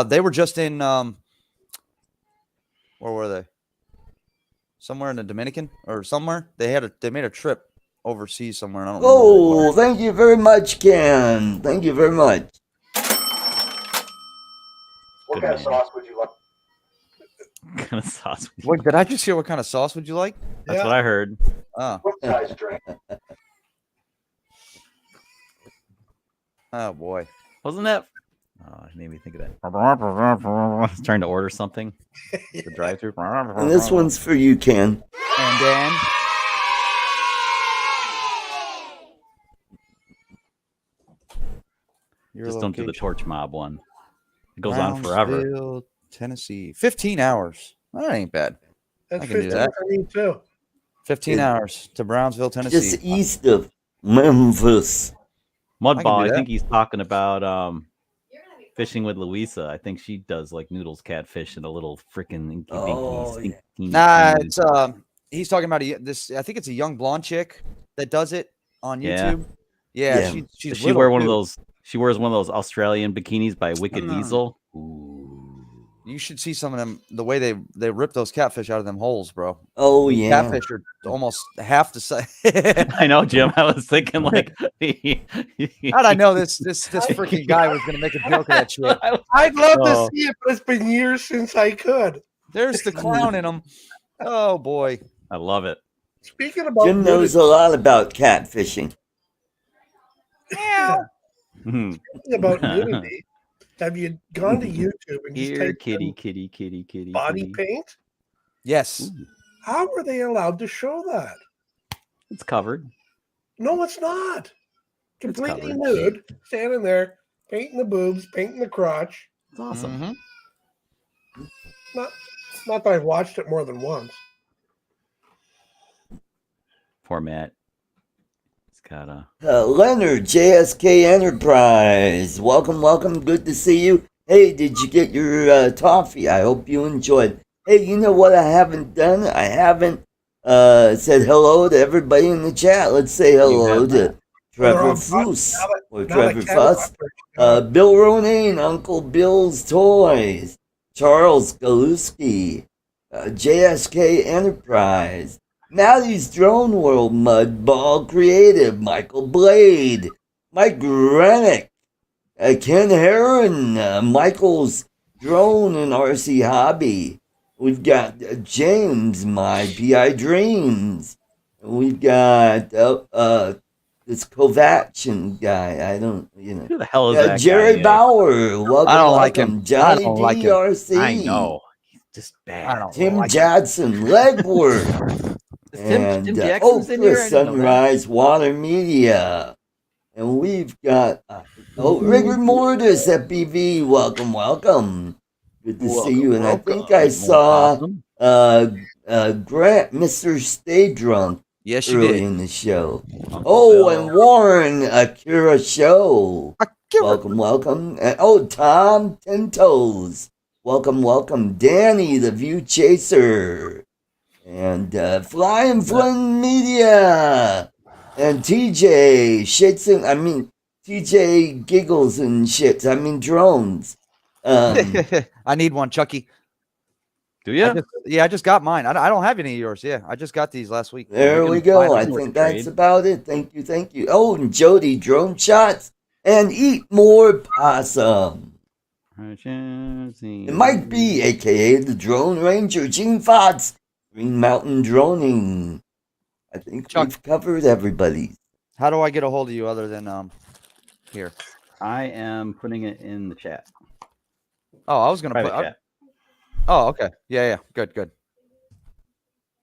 They were just in where were they? Somewhere in the Dominican or somewhere. They made a trip overseas somewhere. And I don't remember where it was. Oh, thank you very much, Ken. Thank you very much. What kind of sauce would you like? What kind of sauce? What did I just hear? What kind of sauce would you like? That's what I heard. Oh. Oh boy. Wasn't that? Oh, it made me think of that. I was trying to order something. The drive-through. And this one's for you, Ken. And then Just don't do the torch mob one. It goes on forever. Brownsville, Tennessee. 15 hours. That ain't bad. That's I can do 15 that. for me too. 15 Yeah. hours to Brownsville, Tennessee. Just east of Memphis. Mudball, do I that. think he's talking about fishing with Louisa. I think she does like noodles catfish in a little freaking Oh, yeah. Nah, it's he's talking about this. I think it's a young blonde chick that does it on Yeah. YouTube. Yeah, Yeah. she's Does she little, wear one of too. those? She wears one of those Australian bikinis by Wicked Diesel. You should see some of them. The way they rip those catfish out of them holes, bro. Oh, yeah. Catfish are almost half the size. I know, Jim. I was thinking like, How'd I know this freaking guy was gonna make a joke of that shit? I'd love Oh. to see it, but it's been years since I could. There's the clown in them. Oh boy. I love it. Speaking about Jim knows a lot about catfishing. Mhm. nudity, about nudity, have you gone to YouTube and just Here, typed kitty, in kitty, kitty, kitty. body kitty. paint? Yes. How are they allowed to show that? It's covered. No, it's not. Completely covered. nude, standing there, painting the boobs, painting the crotch. It's awesome. Mhm. Not that I've watched it more than once. Poor Matt. He's got a. Leonard, JSK Enterprise. Welcome, welcome. Good to see you. Hey, did you get your toffee? I hope you enjoyed. Hey, you know what I haven't done? I haven't said hello to everybody in the chat. Let's say hello have to not. Trevor Well, Foose or Now Trevor that Ken Fuss. left, Bill Ronayne, Uncle Bill's Toys, Charles Galuski, JSK Enterprise, Maddie's Drone World, Mudball Creative, Michael Blade, Mike Rennick, Ken Heron, Michael's Drone and RC Hobby. We've got James, My PI Dreams. We've got this Kovacian guy. I don't, Who the hell is that Jerry guy? Bauer. Welcome, I don't like welcome. him. Johnny I don't like him. DRC. I know. He's just bad. I don't Tim like Jadson, Legwork. Tim Jackson's in here? I Chris didn't know that. Sunrise Water Media. And we've got Rigor Mortis at BV. Welcome, welcome. Good to see you. And I think I saw Grant, Mr. Stay Drunk, Yes, you early did. in the show. Uncle Oh, Bill. and Warren Akira Show. Akira. Welcome, welcome. And, Tom Ten Toes. Welcome, welcome. Danny, the View Chaser. And Flying Flynn Media. And TJ Shits TJ Giggles and Shits. Drones. I need one, Chucky. Do you? I just got mine. I don't have any of yours. Yeah, I just got these last week. There we we can go. find I them think to that's trade. about it. Thank you. Oh, and Jody Drone Shots and Eat More Possum. It might be, aka the Drone Ranger, Gene Fox, Green Mountain Droning. I think Chuck. we've covered everybody. How do I get a hold of you other than here? I am putting it in the chat. Oh, I was gonna Private put. chat. Oh, okay. Yeah. Good.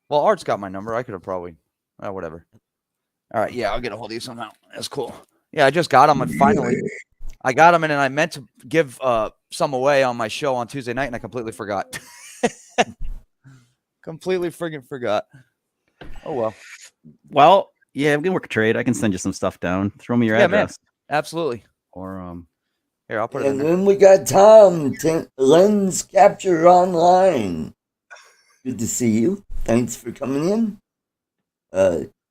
Well, Art's got my number. I could have probably. Whatever. All right. Yeah, I'll get a hold of you somehow. That's cool. Yeah, I just got them, and finally, I got them, and then I meant to give some away on my show on Tuesday night, and I completely forgot. Completely friggin' forgot. Oh well. Well, yeah, we can work a trade. I can send you some stuff down. Throw me your Yeah, man. address. Absolutely. Or Here, I'll put it in And there. then we got Tom, Lens Capture Online. Good to see you. Thanks for coming in.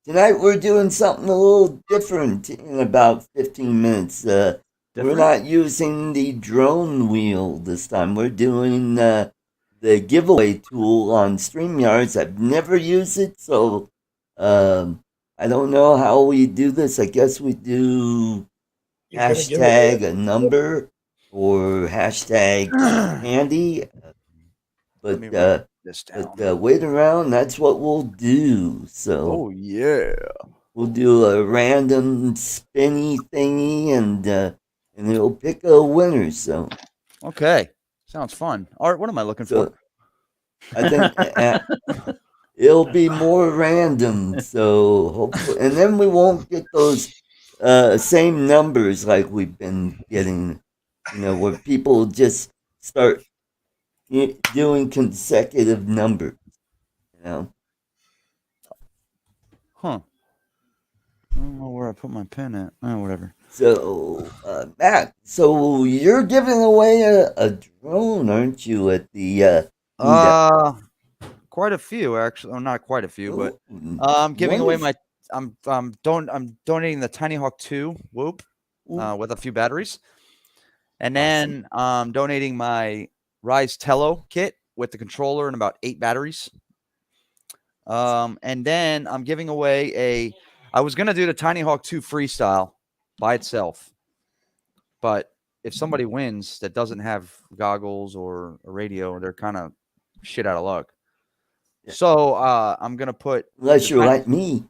Tonight we're doing something a little different in about 15 minutes. We're not using the drone wheel this time. We're doing the giveaway tool on StreamYards. I've never used it, so I don't know how we do this. I guess we do hashtag a number or hashtag handy. Let me But write this down. wait around, that's what we'll do. So Oh yeah. we'll do a random spinny thingy and it'll pick a winner. So Okay. Sounds fun. Art, what am I looking for? I think it'll be more random. So hopefully, and then we won't get those same numbers like we've been getting. Where people just start doing consecutive numbers. Huh. I don't know where I put my pen at. Oh, whatever. So, Matt, so you're giving away a drone, aren't you, at the Quite a few actually. Well, not quite a few, but Oh, I'm giving away wonderful. I'm donating the Tiny Hawk 2 Whoop with a few batteries. And then donating my Rise Tello kit with the controller and about 8 batteries. And then I'm giving away I was going to do the Tiny Hawk 2 freestyle by itself. But if somebody wins that doesn't have goggles or a radio, they're kind of shit out of luck. Yeah. So I'm going to put... Unless you're like me.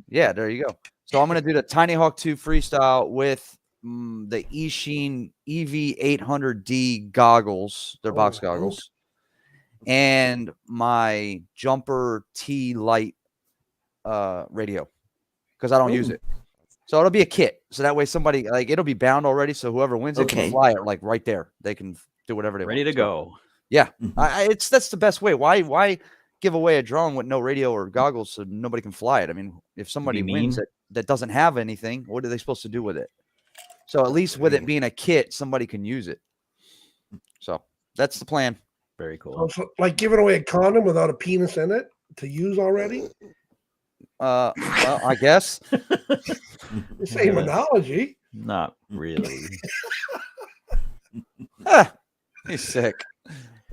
Yeah, there you go. So I'm going to do the Tiny Hawk 2 freestyle with the Eachine EV800D goggles. They're box goggles. And my Jumper T Lite radio because I don't use it. So it'll be a kit. So that way somebody it'll be bound already. So whoever wins it can fly it right there. They can do whatever they want. ready to go. Yeah, that's the best way. Why give away a drone with no radio or goggles so nobody can fly it? I mean, if somebody wins that doesn't have anything, what are they supposed to do with it? So at least with it being a kit, somebody can use it. So that's the plan. Very cool. So, like giving away a condom without a penis in it to use already. Well, I guess. The same analogy. Not really. He's sick.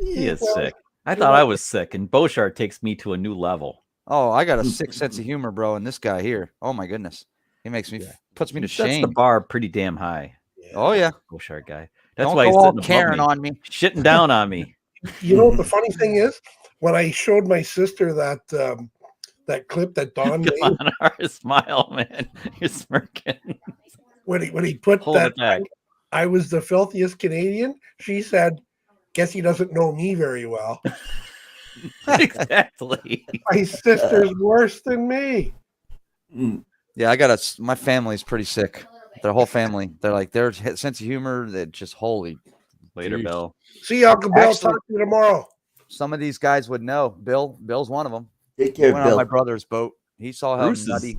He is sick. I thought I was sick, and Beauchard takes me to a new level. Oh, I got a sick sense of humor, bro. And this guy here, oh my goodness, he makes me puts me to Sets shame. the bar pretty damn high. Oh yeah, Beauchard guy. That's don't why he's go all sitting above Karen me, on me, shitting down on me. You know what the funny thing is? When I showed my sister that that clip that Don Come made, on, our smile, man. You're smirking. when he put Hold that it back. I was the filthiest Canadian, she said, "Guess he doesn't know me very well." Exactly. My sister's worse than me. Yeah, I got my family's pretty sick. Their whole family, they're like their sense of humor. They're just holy. Later, Jeez. Bill. See you, Uncle Bill. Actually- Talk to you tomorrow. Some of these guys would know. Bill's one of them. Take He care, went on Bill. my brother's boat. He saw how Bruce is- nutty.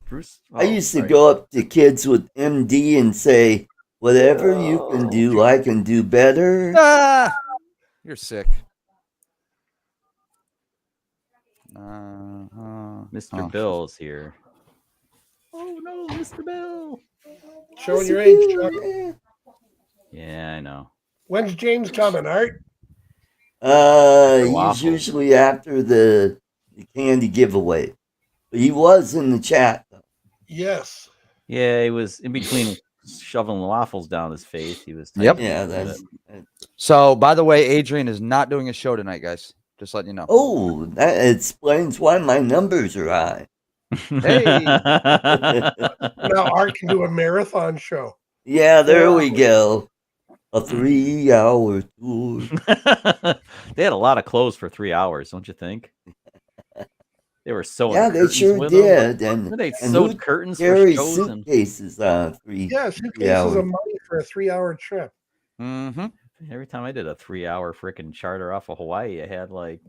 Bruce. I used to go up to kids with MD and say, "Whatever you can do, I can do better." Ah, you're sick. Mr. Bill's here. Oh no, Mr. Bill. Showing your age, Chuck. Yeah, I know. When's James coming, Art? He's Waffles. usually after the candy giveaway. But he was in the chat. Yes. Yeah, he was in between shoveling waffles down his face. He was. Yep. typing Yeah, into that's. it. So, by the way, Adrian is not doing a show tonight, guys. Just letting you know. Oh, that explains why my numbers are high. Hey. Now Art can do a marathon show. Yeah, there we go. A 3-hour tour. They had a lot of clothes for 3 hours, don't you think? They were sewing. Yeah, they curtains sure with them. did. And They and sewed who curtains for carries shows and suitcases on 3 Yeah, 3 suitcases hours? of money for a 3-hour trip. Mm-hmm. every time I did a 3-hour freaking charter off of Hawaii, I had like,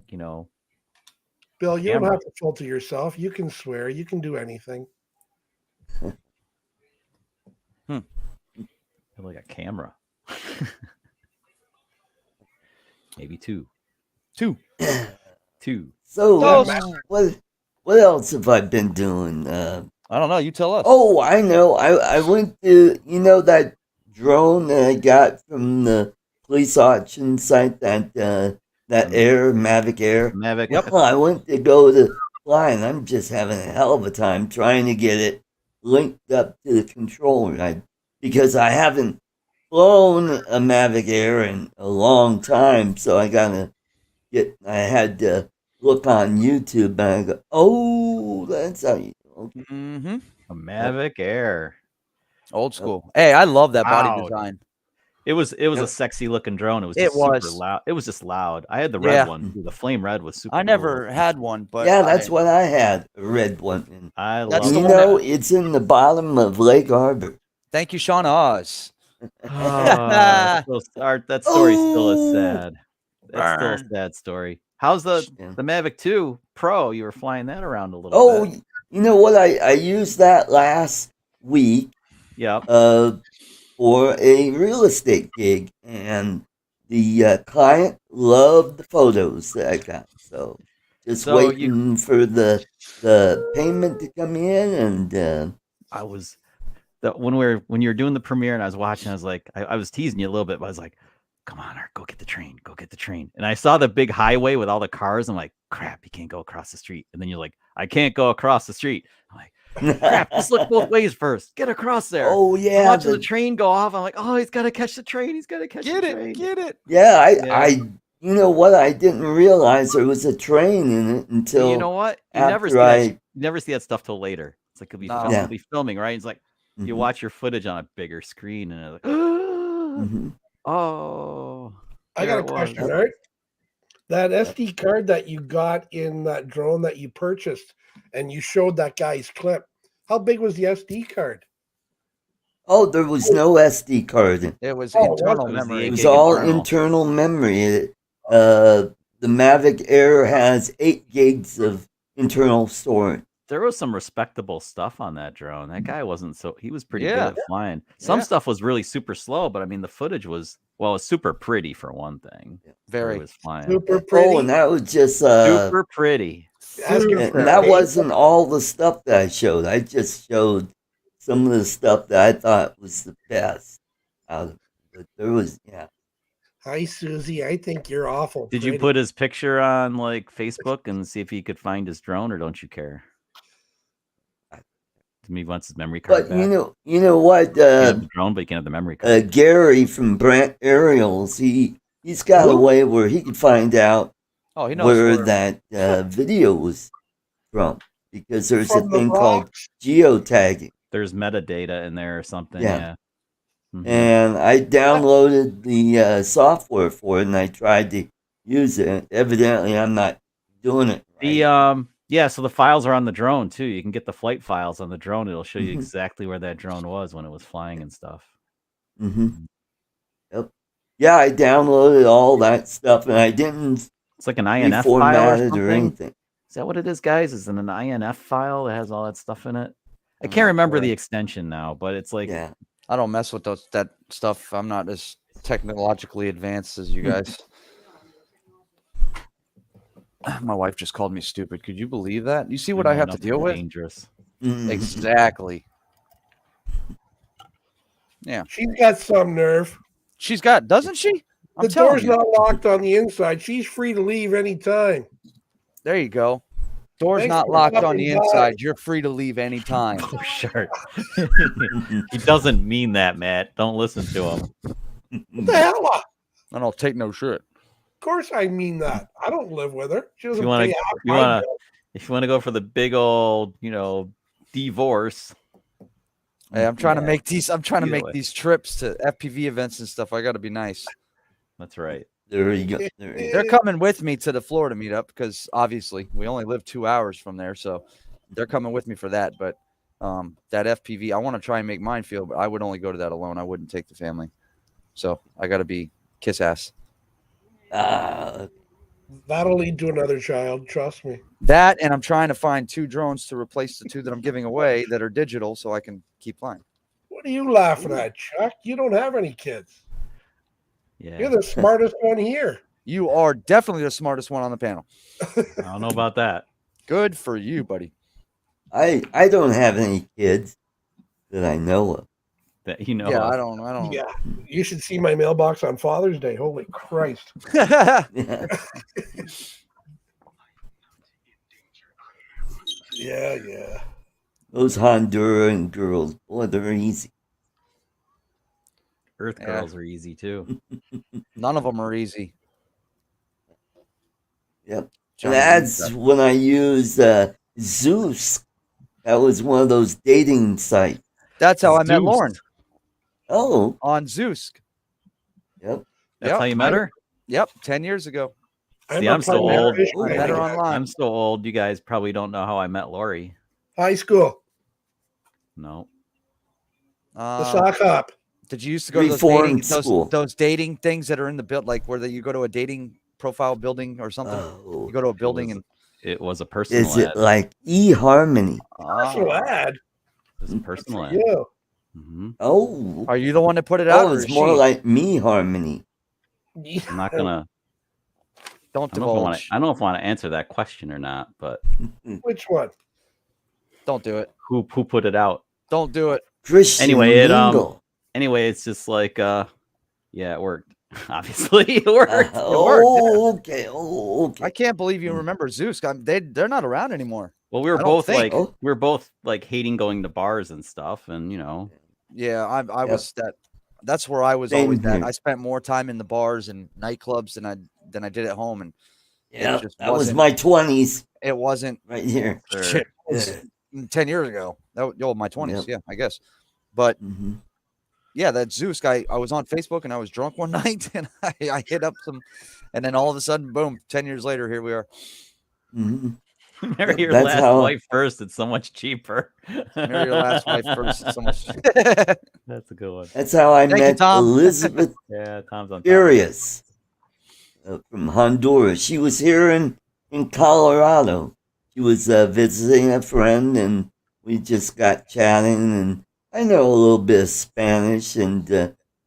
Bill, you don't Camera. have to filter yourself. You can swear. You can do anything. like a camera. Maybe two. Two. So Toast. what else have I been doing? I don't know. You tell us. Oh, I know. I went to that drone that I got from the police auction site, that Mavic Air. Mavic. Well, I went to go to fly, and I'm just having a hell of a time trying to get it linked up to the controller. Because I haven't flown a Mavic Air in a long time, so I had to look on YouTube, and I go, oh, that's how you do it. Mm-hmm. A Mavic Air. Old school. Hey, I love that body Wow. design. It was a sexy looking drone. It was just super loud. It was just loud. I had the red one. The flame red was super. I never cool. had one, but Yeah, that's what I had, a red one. And I That's love the you one know, it's in the bottom of Lake Harbor. Thank you, Sean Oz. that story still is Oh. sad. That's still a sad story. How's the Yeah. Mavic 2 Pro? You were flying that around a little Oh, bit. you know what? I used that last week Yep. for a real estate gig, and the client loved the photos that I got. So just So waiting for the payment to come in, and I was when you were doing the premiere and I was watching, I was like, I was teasing you a little bit, but I was like, come on, Art, go get the train. And I saw the big highway with all the cars. I'm like, crap, you can't go across the street. And then you're like, I can't go across the street. I'm like, crap, just look both ways first. Get across there. oh I'm yeah, watching the train go off. I'm like, oh, he's got to catch the train. He's got to catch the train. Get it. yeah. Yeah. I you know what? I didn't realize there was a train in it until You know what? You never see that stuff till later. It's like you'll be filming, right? It's like you Mhm. watch your footage on a bigger screen and it's like, Mhm. oh. I got there a it was. question, Art. That SD card that you got in that drone that you purchased and you showed that guy's clip, how big was the SD card? Oh, there was no SD card in it. It was Oh, internal it was the memory. It was 8 gig all internal. internal memory. The Mavic Air has 8 gigs of internal storage. There was some respectable stuff on that drone. That guy he was pretty Yeah. good at flying. Some Yeah. stuff was really super slow, but I mean, the footage was super pretty for one thing. Where Very. he was flying. Super pretty. Oh, and that was just Super pretty. Asking and for that a- wasn't all the stuff that I showed. I just showed some of the stuff that I thought was the best out of it. But there was, yeah. Hi, Susie. I think you're awful. Did you pretty. put his picture on like Facebook and see if he could find his drone, or don't you care? To me, wants his memory card But back. you know what? You can have the drone, but you can have the memory card. Gary from Brant Aerials, he's got a way where he could find out Oh, he knows where where. that video was from, because there's From a the thing called rocks? geotagging. There's metadata in there or something. Yeah. Yeah. Mhm. And I downloaded the software for it, and I tried to use it. Evidently, I'm not doing it right. So the files are on the drone too. You can get the flight files on the drone. It'll show you Mhm. exactly where that drone was when it was flying and stuff. Mm-hmm. Yep. Yeah, I downloaded all that stuff, and I didn't It's like an INF file or reformat it or something. anything. Is that what it is, guys? Is it an INF file that has all that stuff in it? I I'm can't not remember sure. the extension now, but it's like Yeah. I don't mess with that stuff. I'm not as technologically advanced as you guys. My wife just called me stupid. Could you believe that? You see what I have to nothing deal with? dangerous. Mhm. Exactly. Yeah. She's got some nerve. She's got, doesn't she? I'm The telling door's you. not locked on the inside. She's free to leave anytime. There you go. Door's Thanks not for locked on stopping the by. inside. You're free to leave anytime. Oh, sure. He doesn't mean that, Matt. Don't listen to him. What the hell? I don't take no shit. Of course I mean that. I don't live with her. She If doesn't you want pay to, half my bill. if you want to go for the big old, divorce. Hey, I'm trying to Yeah, make these. I'm trying to either make way. these trips to FPV events and stuff. I got to be nice. That's right. There you go. There you go. They're coming with me to the Florida meetup because obviously we only live 2 hours from there, so they're coming with me for that. But that FPV, I want to try and make mine feel, but I would only go to that alone. I wouldn't take the family. So I got to be kiss ass. That'll lead to another child. Trust me. That, and I'm trying to find 2 drones to replace the 2 that I'm giving away that are digital, so I can keep flying. What are you laughing at, Chuck? You don't have any kids. Yeah. You're the smartest one here. You are definitely the smartest one on the panel. I don't know about that. Good for you, buddy. I don't have any kids that I know of. That you know. Yeah, of. I don't. Yeah. You should see my mailbox on Father's Day. Holy Christ. Yeah. Yeah. Those Honduran girls, boy, they're easy. Earth Yeah. girls are easy too. None of them are easy. Yep. Johnny And that's Depp. when I used Zeus. That was one of those dating sites. That's how I met Zeus. Lauren Oh, on Zeus. yep. That's Yep. how you met her. Yep, 10 years ago. See, I'm so primary old. fish I guy. met her online. I'm so old. You guys probably don't know how I met Lori. High school. No. The sock hop. Did you used to go to Reformed school. those dating things that are in the build, like where you go to a dating profile building or something? Oh, You go to a building was- and It was a personal is it ad. like eHarmony? Personal ad. It was a personal ad. Yeah. hmm Oh, are you the one that put it out? oh, or it's is more she? like Me Harmony. I'm not gonna. Don't I don't know if I want divulge. to. I don't know if I want to answer that question or not. But Which one? Don't do it. who put it out? Don't do it. Christian Anyway, it, Mingle. Anyway, it's just like yeah, it worked. Obviously, it worked. It worked. Oh, okay. Oh, okay. I can't believe you remember Zeus. They're not around anymore. Well, we were I don't both think- like we were both like hating going to bars and stuff, and Yeah, I Yep. was that. That's where I was Same always at. here. I spent more time in the bars and nightclubs than I did at home, and Yeah, just that was wasn't- my 20s it wasn't right here. Sure. shit, it was 10 years ago. My 20s, Yep. yeah, I guess. But Mhm. yeah, that Zeus guy, I was on Facebook and I was drunk one night and I hit up some, and then all of a sudden, boom, 10 years later, here we are. Mhm. marry Yep, your that's last how- wife first. It's so much cheaper. Marry your last wife first. So much. That's a good one. That's how I Thank you, met Tom. Elizabeth Yeah, Tom's on. top. Furious from Honduras. She was here in Colorado. She was visiting a friend, and we just got chatting. And I know a little bit of Spanish, and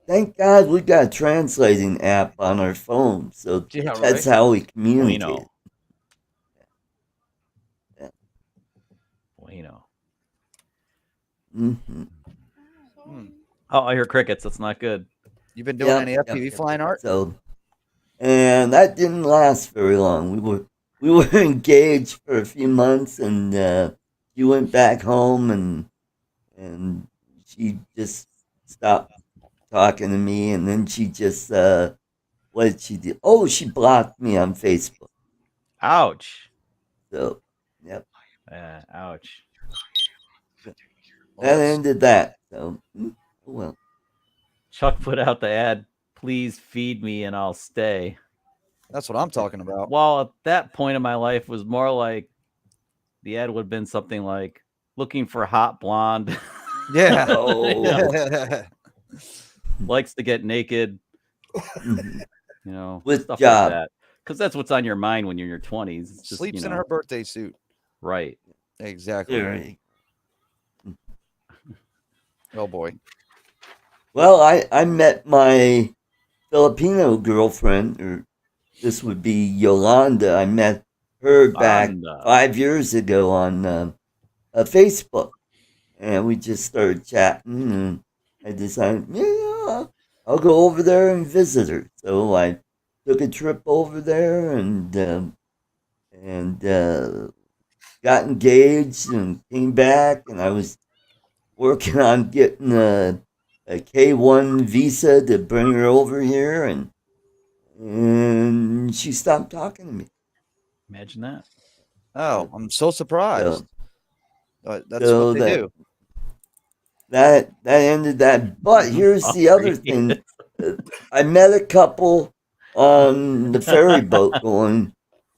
thank God we got a translating app on our phone. So Yeah, that's right. how we communicate. Bueno. hmm Hmm. Oh, I hear crickets. That's not good. You've been doing any FPV flying art? So, and that didn't last very long. We were engaged for a few months, and she went back home, and she just stopped talking to me, and then she just what did she do? Oh, she blocked me on Facebook. Ouch. So, yep, Ouch. that ended that. So, well, Chuck put out the ad. Please feed me and I'll stay. That's what I'm talking about. Well, at that point in my life was more like the ad would have been something like looking for hot blonde, Yeah. oh, likes to get naked, mhm. With stuff job. like that. Because that's what's on your mind when you're in your 20s. It's just, Sleeps in her birthday suit. right. Exactly. Right. Oh boy. Well, I met my Filipino girlfriend, or this would be Yolanda. I met her back Yolanda. 5 years ago on Facebook, and we just started chatting, and I decided, yeah, I'll go over there and visit her. So I took a trip over there, and got engaged and came back, and I was working on getting a K1 visa to bring her over here, and she stopped talking to me. Imagine that. Oh, I'm so surprised. That's so what they do. That ended that. But here's the other thing. I met a couple on the ferry boat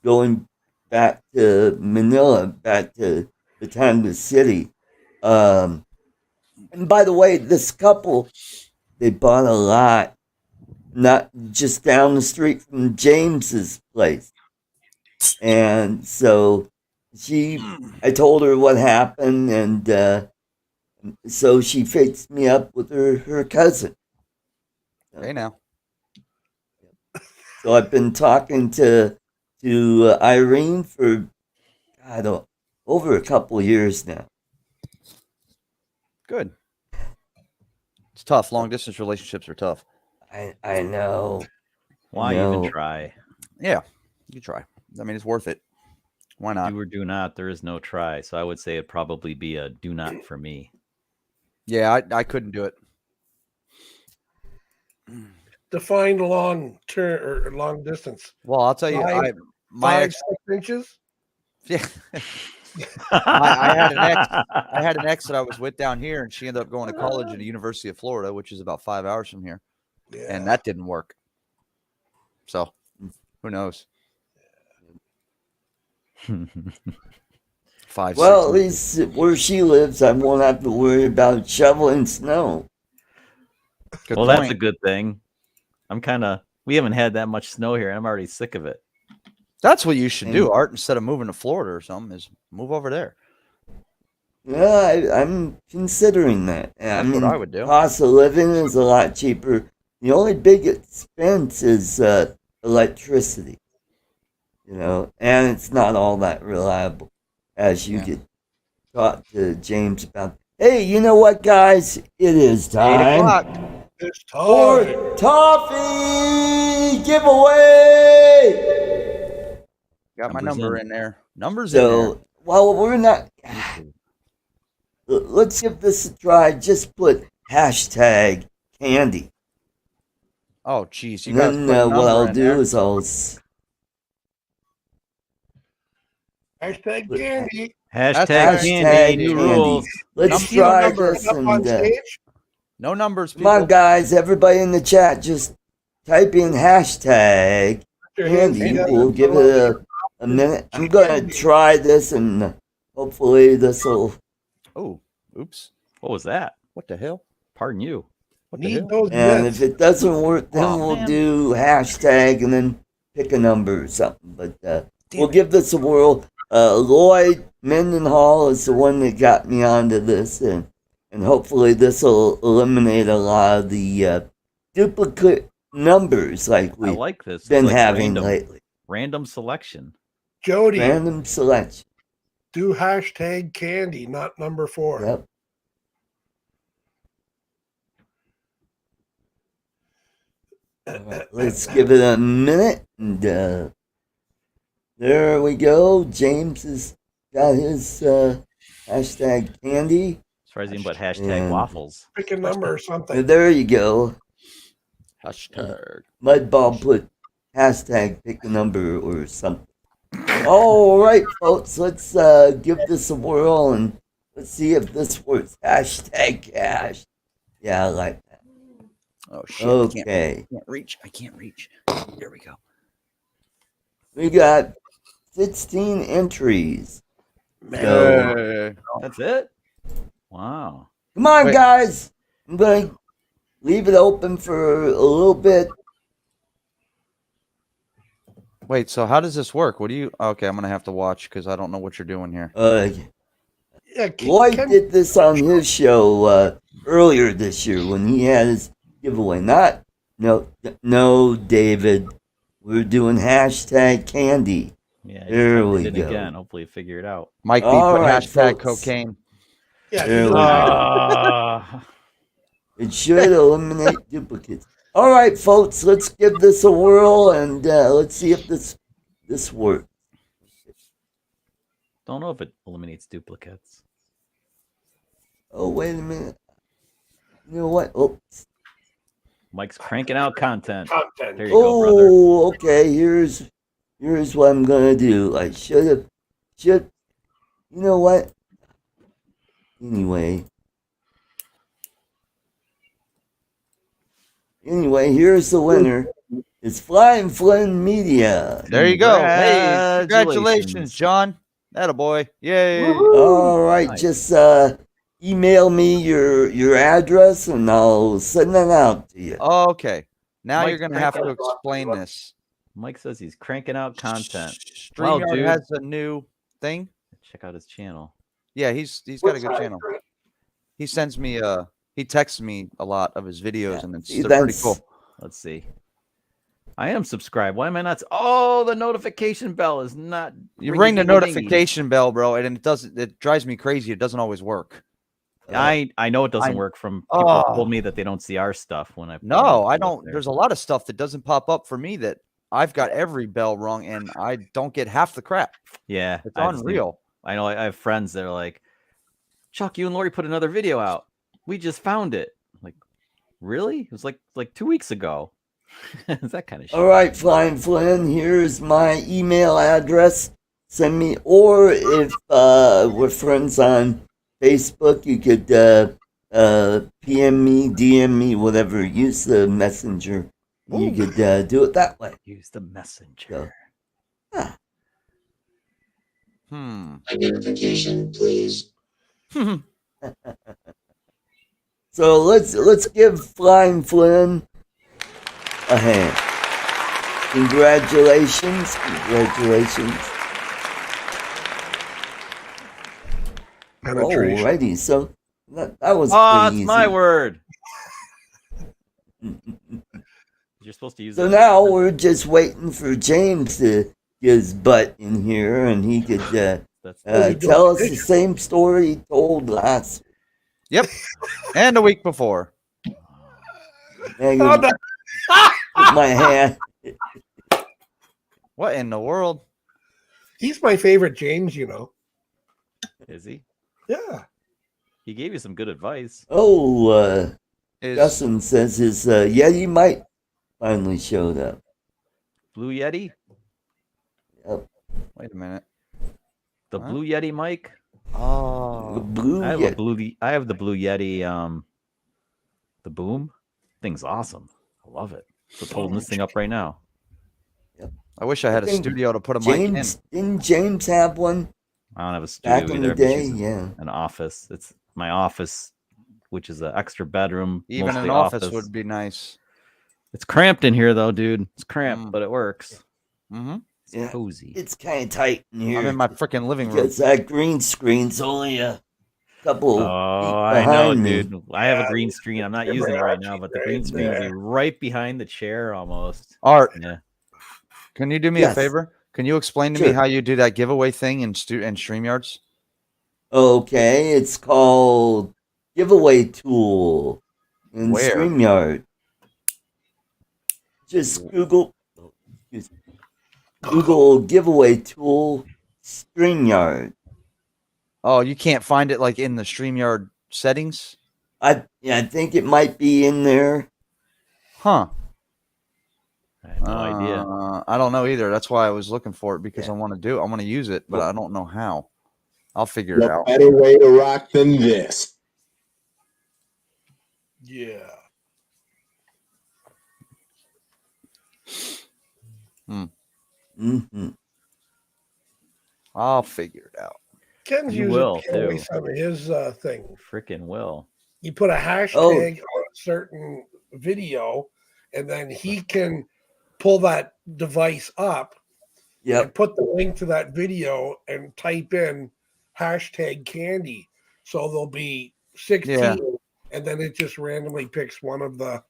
going back to Manila, back to the Batangas City. And by the way, this couple, they bought a lot, not just down the street from James's place. And so I told her what happened, and so she fixed me up with her cousin. Hey now. So I've been talking to Irene for over a couple of years now. Good. It's tough. Long distance relationships are tough. I know. Why even try? Yeah, you try. I mean, it's worth it. Why not? Do or do not. There is no try. So I would say it'd probably be a do not for me. Yeah, I couldn't do it. Define long term or long distance. Well, I'll tell you, my 6 inches. Yeah. I had an ex that I was with down here, and she ended up going to college at the University of Florida, which is about 5 hours from here. Yeah. And that didn't work. So who knows? 5. Well, at least where she lives, I won't have to worry about shoveling snow. Good well, point. that's a good thing. We haven't had that much snow here. I'm already sick of it. That's what you should do, Art, instead of moving to Florida or something, is move over there. Yeah, I'm considering that. I mean, what I would do. Cost of living is a lot cheaper. The only big expense is electricity. And it's not all that reliable, as you could talk to James about. Hey, you know what, guys? It is time. 8 o'clock. It's For time. toffee giveaway. Got my Numbers number in. in there. Numbers in there. So, well, we're not. Let's give this a try. Just put hashtag candy. Oh, geez. You And guys then what I'll do is I'll. Hashtag candy. Hashtag candy. New rules. Let's Number- try number this. Up on And, stage. No numbers, come on, people. guys. Everybody in the chat, just type in hashtag Your hands candy. together. We'll give it a minute. I'm going to try this, and hopefully this will. Oh, oops. What was that? What the hell? Pardon you. What the Need hell? those And bits. if it doesn't work, then Oh, we'll man. do hashtag and then pick a number or something. But we'll it. give this a whirl. Lloyd Mendenhall is the one that got me onto this, and hopefully this will eliminate a lot of the duplicate numbers like I we've like this. It's been like having lately. Random selection. Jody, Random selection. do hashtag candy, not number 4. Yep. All right, let's give it a minute, and there we go. James has got his hashtag candy. Surprising, but hashtag And- waffles. Pick a number or something. There you go. Hashtag. Mudball put hashtag pick a number or something. All right, folks, let's give this a whirl and let's see if this works. Hashtag cash. Yeah, I like that. Oh, shit. Okay. I can't reach. There we go. We got 16 entries. So, That's it? Wow. come on, Wait. guys. I'm going to leave it open for a little bit. Wait, so how does this work? What do you... Okay, I'm going to have to watch because I don't know what you're doing here. Yeah, Lloyd did this on his show earlier this year when he had his giveaway. No, David. We're doing hashtag candy. Yeah. There just we did it go. again. Hopefully figure it out. Mike B All put right, hashtag folks. cocaine. Yeah, There we go. Ah. It should eliminate duplicates. All right, folks, let's give this a whirl and let's see if this works. Don't know if it eliminates duplicates. Oh, wait a minute. You know what? Oh, Mike's cranking out content. Content. There you go, brother. oh, okay. Here's what I'm gonna do. I should. You know what? Anyway, here's the winner. It's Flying Flynn Media. There you go. Hey, Congratulations. congratulations, John. Attaboy. Yay. All right, Nice. just email me your address and I'll send that out to you. Okay. Now Mike, you're going to crank have to out. explain this. Mike says he's cranking out content. StreamYard dude. has a new thing. Check out his channel. Yeah, he's got a good channel. He sends me he texts me a lot of his videos, Yeah, and it's see, they're pretty that's- cool. Let's see. I am subscribed. Why am I not? Oh, the notification bell is not. You ring the ringy-dingy. notification bell, bro, and it drives me crazy. It doesn't always work. I know it doesn't I- work. From people who Oh. told me that they don't see our stuff when I. put No, it I up don't. there. There's a lot of stuff that doesn't pop up for me that I've got every bell rung, and I don't get half the crap. Yeah, It's I've seen- unreal. I know. I have friends that are like, "Chuck, you and Lori put another video out. We just found it." I'm like, really? It was like 2 weeks ago. It's that kind of shit. All right, Flying Flynn, here's my email address. Send me, or if we're friends on Facebook, you could PM me, DM me, whatever. Use the messenger. You could do it that way. Use the messenger. Identification, please. So let's give Flying Flynn a hand. Congratulations. Penetration. Alrighty, so that was Oh, pretty it's my easy. word. You're supposed to use So it. now we're just waiting for James to get his butt in here, and he could That's tell us the same story he told last. Yep. And a week before. Man, Oh, no. with my hand. What in the world? He's my favorite James, you know. Is he? Yeah. He gave you some good advice. Oh, Is Justin says his Yeti might finally showed up. Blue Yeti? wait a minute. The Huh? Blue Yeti mic? The Oh, blue I have Yeti. I have the Blue Yeti the boom. Thing's awesome. I love it. Just holding this thing up right now. I wish I had a think studio to put a mic in. Didn't James have one I don't have a studio back in either. the I'm just day? using Yeah. an office. It's my office, which is an extra bedroom. Even mostly an office would be nice. It's cramped in here though, dude. It's cramped, Mm. but it works. Mm-hmm. It's Yeah. cozy. It's kind of tight in here. I'm in my freaking living room. because that green screen's only a couple feet Oh, I know, behind me. dude. I have a Yeah, green screen. I'm not give using it her right a now, but the right green screen will be there. right behind the chair almost. Art, Yeah. can you do me Yes. a favor? Can you explain to me Sure. how you do that giveaway thing in StreamYards? Okay, it's called Giveaway Tool in Where? StreamYard. Just Google Giveaway Tool StreamYard. Oh, you can't find it like in the StreamYard settings? I think it might be in there. Huh. I have no idea. I don't know either. That's why I was looking for it because Yeah. I want to do it. I want to use it, but I don't know how. I'll figure it No out. better way to rock than this. Yeah. Mm-hmm. I'll figure it out. Ken's You using will, giveaway too. some of his thing. Freaking will. You put a hashtag Oh. on a certain video, and then he can pull that device up Yep. and put the link to that video and type in hashtag candy. So there'll be 16, Yeah. and then it just randomly picks one of the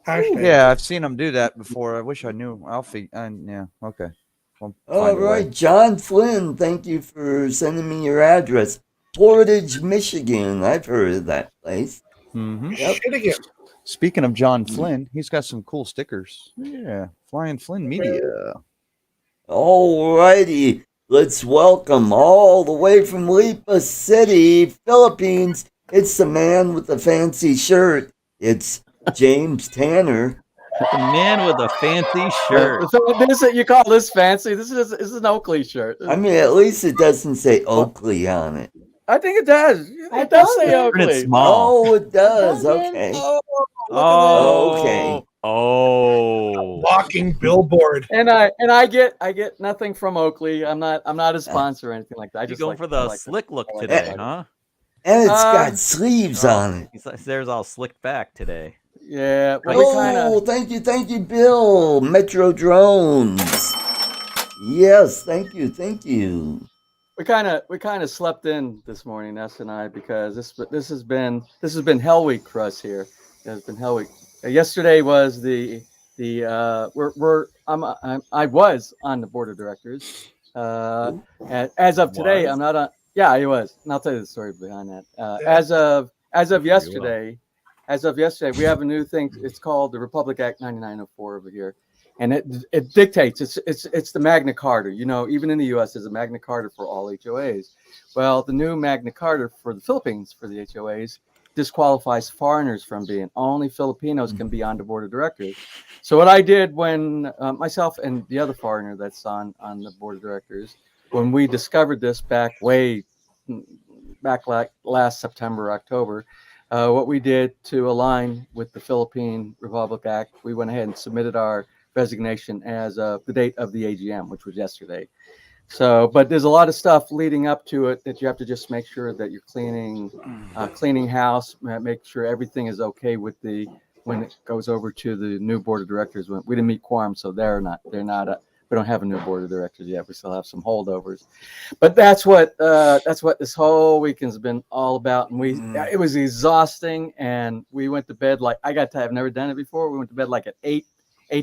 hashtags. Yeah, I've seen them do that before. I wish I knew. I'll figure. Yeah. Okay. I'll All find a way. right, John Flynn, thank you for sending me your address. Portage, Michigan. I've heard of that place. Mm-hmm. Yep. Shit again. Speaking of John Flynn, he's got some cool stickers. Yeah, Flying Flynn Media. All righty. Let's welcome all the way from Lipa City, Philippines. It's the man with the fancy shirt. It's James Tanner. The man with a fancy shirt. You call this fancy? This is an Oakley shirt. I mean, at least it doesn't say Oakley on it. I think it does. It does say Print it Oakley. small. Oh, it does. Okay. Oh, Okay. Oh. Walking billboard. And I get nothing from Oakley. I'm not a sponsor or anything like that. I You just going like, for I the like slick look I like today, it. huh? And it's got sleeves on it. He's like, there's all slicked back today. Yeah, well, we kind Oh, of. thank you, Bill. Metro Drones. Yes, thank you. We kind of slept in this morning, Ness and I, because this has been Hell Week for us here. It's been Hell Week. Yesterday was I was on the board of directors. As of today, I'm not on. Yeah, he was, and I'll tell you the story behind that. As of yesterday, we have a new thing. It's called the Republic Act 9904 over here. And it dictates, it's the Magna Carta. You know, even in the U.S., there's a Magna Carta for all HOAs. Well, the new Magna Carta for the Philippines, for the HOAs, disqualifies foreigners from being. Only Filipinos can be on the board of directors. So what I did when myself and the other foreigner that's on the board of directors, when we discovered this back like last September, October, what we did to align with the Philippine Republic Act, we went ahead and submitted our resignation as of the date of the AGM, which was yesterday. So, but there's a lot of stuff leading up to it that you have to just make sure that you're cleaning house, make sure everything is okay with when it goes over to the new board of directors. We didn't meet quorum, so we don't have a new board of directors yet. We still have some holdovers, but that's what this whole weekend's been all about. And it was exhausting, and we went to bed I've never done it before. We went to bed like at 8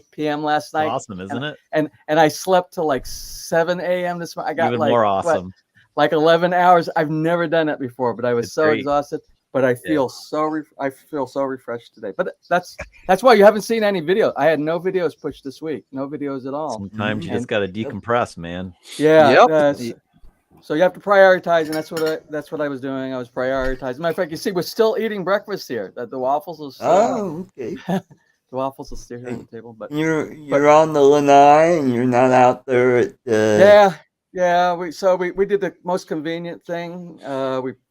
p.m. last night. Awesome, isn't it? And I slept till like 7 a.m. this morning. I got Even more awesome. Like 11 hours. I've never done it before, but I was so great. exhausted. But I feel so refreshed today. But that's why you haven't seen any videos. I had no videos pushed this week. No videos at all. Sometimes you just got to decompress, man. Yeah. Yep. So you have to prioritize, and that's what I was doing. I was prioritizing. Matter of fact, you see, we're still eating breakfast here. The waffles are still. Oh, okay. The waffles are still here on the table, but You're on the lanai and you're not out there at yeah. We did the most convenient thing.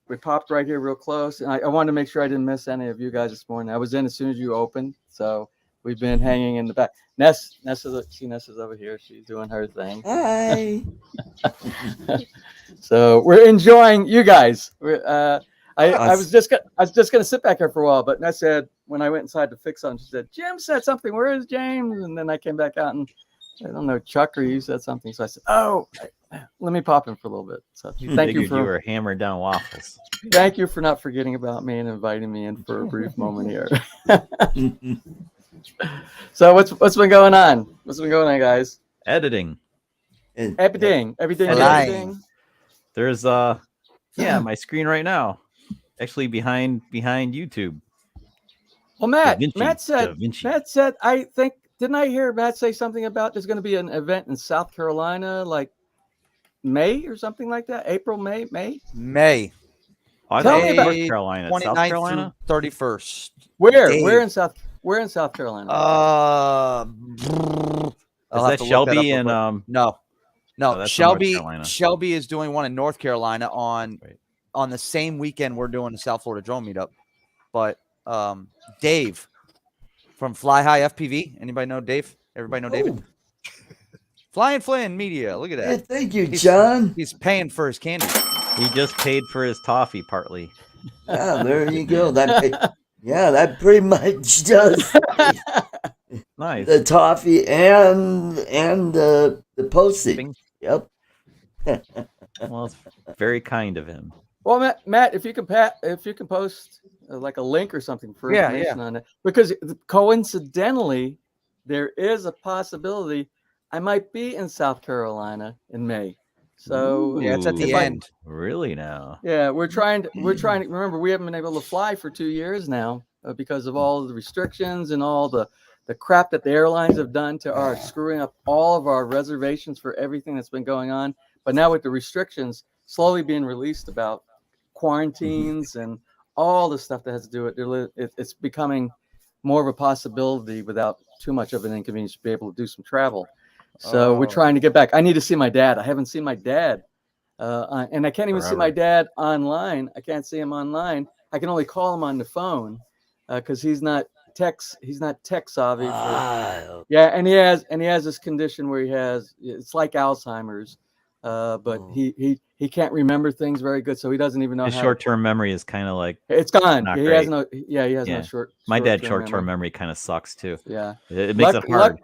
We popped right here real close, and I wanted to make sure I didn't miss any of you guys this morning. I was in as soon as you opened, so we've been hanging in the back. Ness is over here. She's doing her thing. Hi. So we're enjoying you guys. I was just gonna sit back here for a while, but Ness said when I went inside to fix something, she said, "Jim said something. Where is James?" And then I came back out, and I don't know, Chuck or you said something. So I said, "Oh, let me pop in for a little bit." So thank you You were hammering down waffles. Thank you for not forgetting about me and inviting me in for a brief moment here. So what's been going on? What's been going on, guys? Editing. Everything. There's my screen right now. Actually behind YouTube. Well, Matt Da said, I think, didn't I hear Matt say something about there's going to be an event in South Carolina, like May or something like that? April, May? May. I Tell thought me it was about- North Carolina. South 29th Carolina? through 31st. Where? Dave. Where in South Carolina? I'll Is have that to look Shelby up real and quick. No, No, that's in North Shelby. Carolina. Shelby is doing one in North Carolina on Right. the same weekend we're doing the South Florida Drone Meetup. But Dave from Fly High FPV. Anybody know Dave? Everybody know David? Flying Flynn Media. Look at Hey, that. thank you, John. He's paying for his candy. He just paid for his toffee partly. Yeah, there you go. That pretty much does Nice. the toffee and the posting. Yep. Well, it's very kind of him. Well, Matt, if you can post like a link or something for information on it, because coincidentally, there is a possibility I might be in South Carolina in May. So Yeah, it's at the Ooh, end. Really now? yeah, we're trying to remember we haven't been able to fly for 2 years now because of all the restrictions and all the crap that the airlines have done to our screwing up all of our reservations for everything that's been going on. But now with the restrictions slowly being released about quarantines and all the stuff that has to do with it's becoming more of a possibility without too much of an inconvenience to be able to do some travel. So we're trying to get back. I need to see my dad. I haven't seen my dad. And I can't even see my dad online. I can't see him online. I can only call him on the phone because he's not tech savvy. And he has this condition where it's like Alzheimer's, but he can't remember things very good, so he doesn't even know His how short-term memory is kind of like it's gone. not He great. has no no short. My dad's short-term memory kind of sucks too. Yeah, it makes it hard.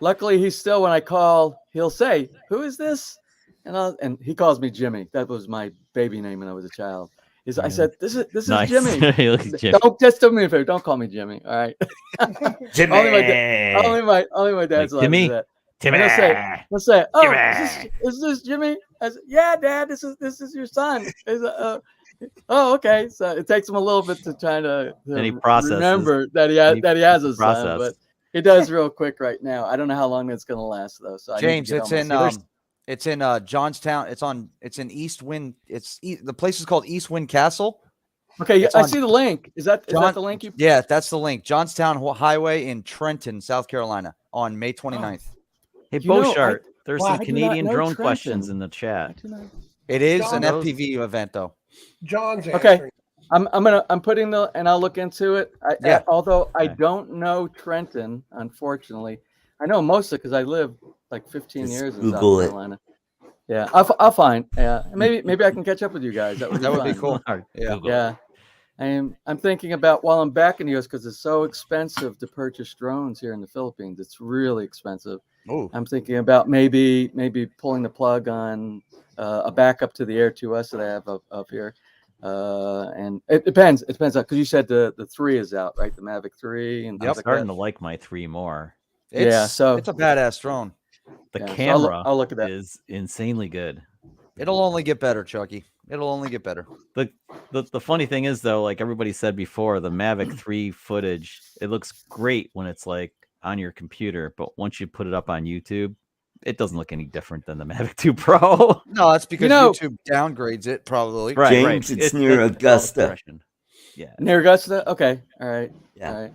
Luckily, he's still, when I call, he'll say, "Who is this?" And he calls me Jimmy. That was my baby name when I was a child. I said, "This is Nice. Jimmy." Jimmy. Just do me a favor. Don't call me Jimmy. All right. Jimmy. only my dad's allowed to do that. Timmy. They'll say, "Oh, is this Jimmy?" I said, "Yeah, Dad. This is your son." Oh, okay. So it takes him a little bit to try to remember that he has a son, but he does real quick right now. I don't know how long that's going to last though. So James, it's in Johnstown. It's in East Wind. The place is called East Wind Castle. Okay, I see the link. Is that the link you? Yeah, that's the link. Johnstown Highway in Trenton, South Carolina, on May 29th. Hey, Beauchart, there's some Canadian drone questions in the chat. It is an FPV event though. John's okay. I'm putting and I'll look into it. Although I don't know Trenton, unfortunately, I know mostly because I lived like 15 years in South Carolina. Yeah, I'll find. Yeah, maybe I can catch up with you guys. That would be cool. Yeah. I'm thinking about while I'm back in the US, because it's so expensive to purchase drones here in the Philippines. It's really expensive. Ooh. I'm thinking about maybe pulling the plug on a backup to the Air 2S that I have up here. And it depends. It depends on, because you said the 3 is out, right? The Mavic 3. And I'm starting to like my 3 more. So it's a badass drone. The camera I'll look at that. is insanely good. It'll only get better, Chucky. It'll only get better. The funny thing is though, like everybody said before, the Mavic 3 footage, it looks great when it's like on your computer, but once you put it up on YouTube, it doesn't look any different than the Mavic 2 Pro. No, that's because YouTube downgrades it probably. Right, James, it's near Augusta. Yeah. Near Augusta? Okay. All right. Yeah. All right.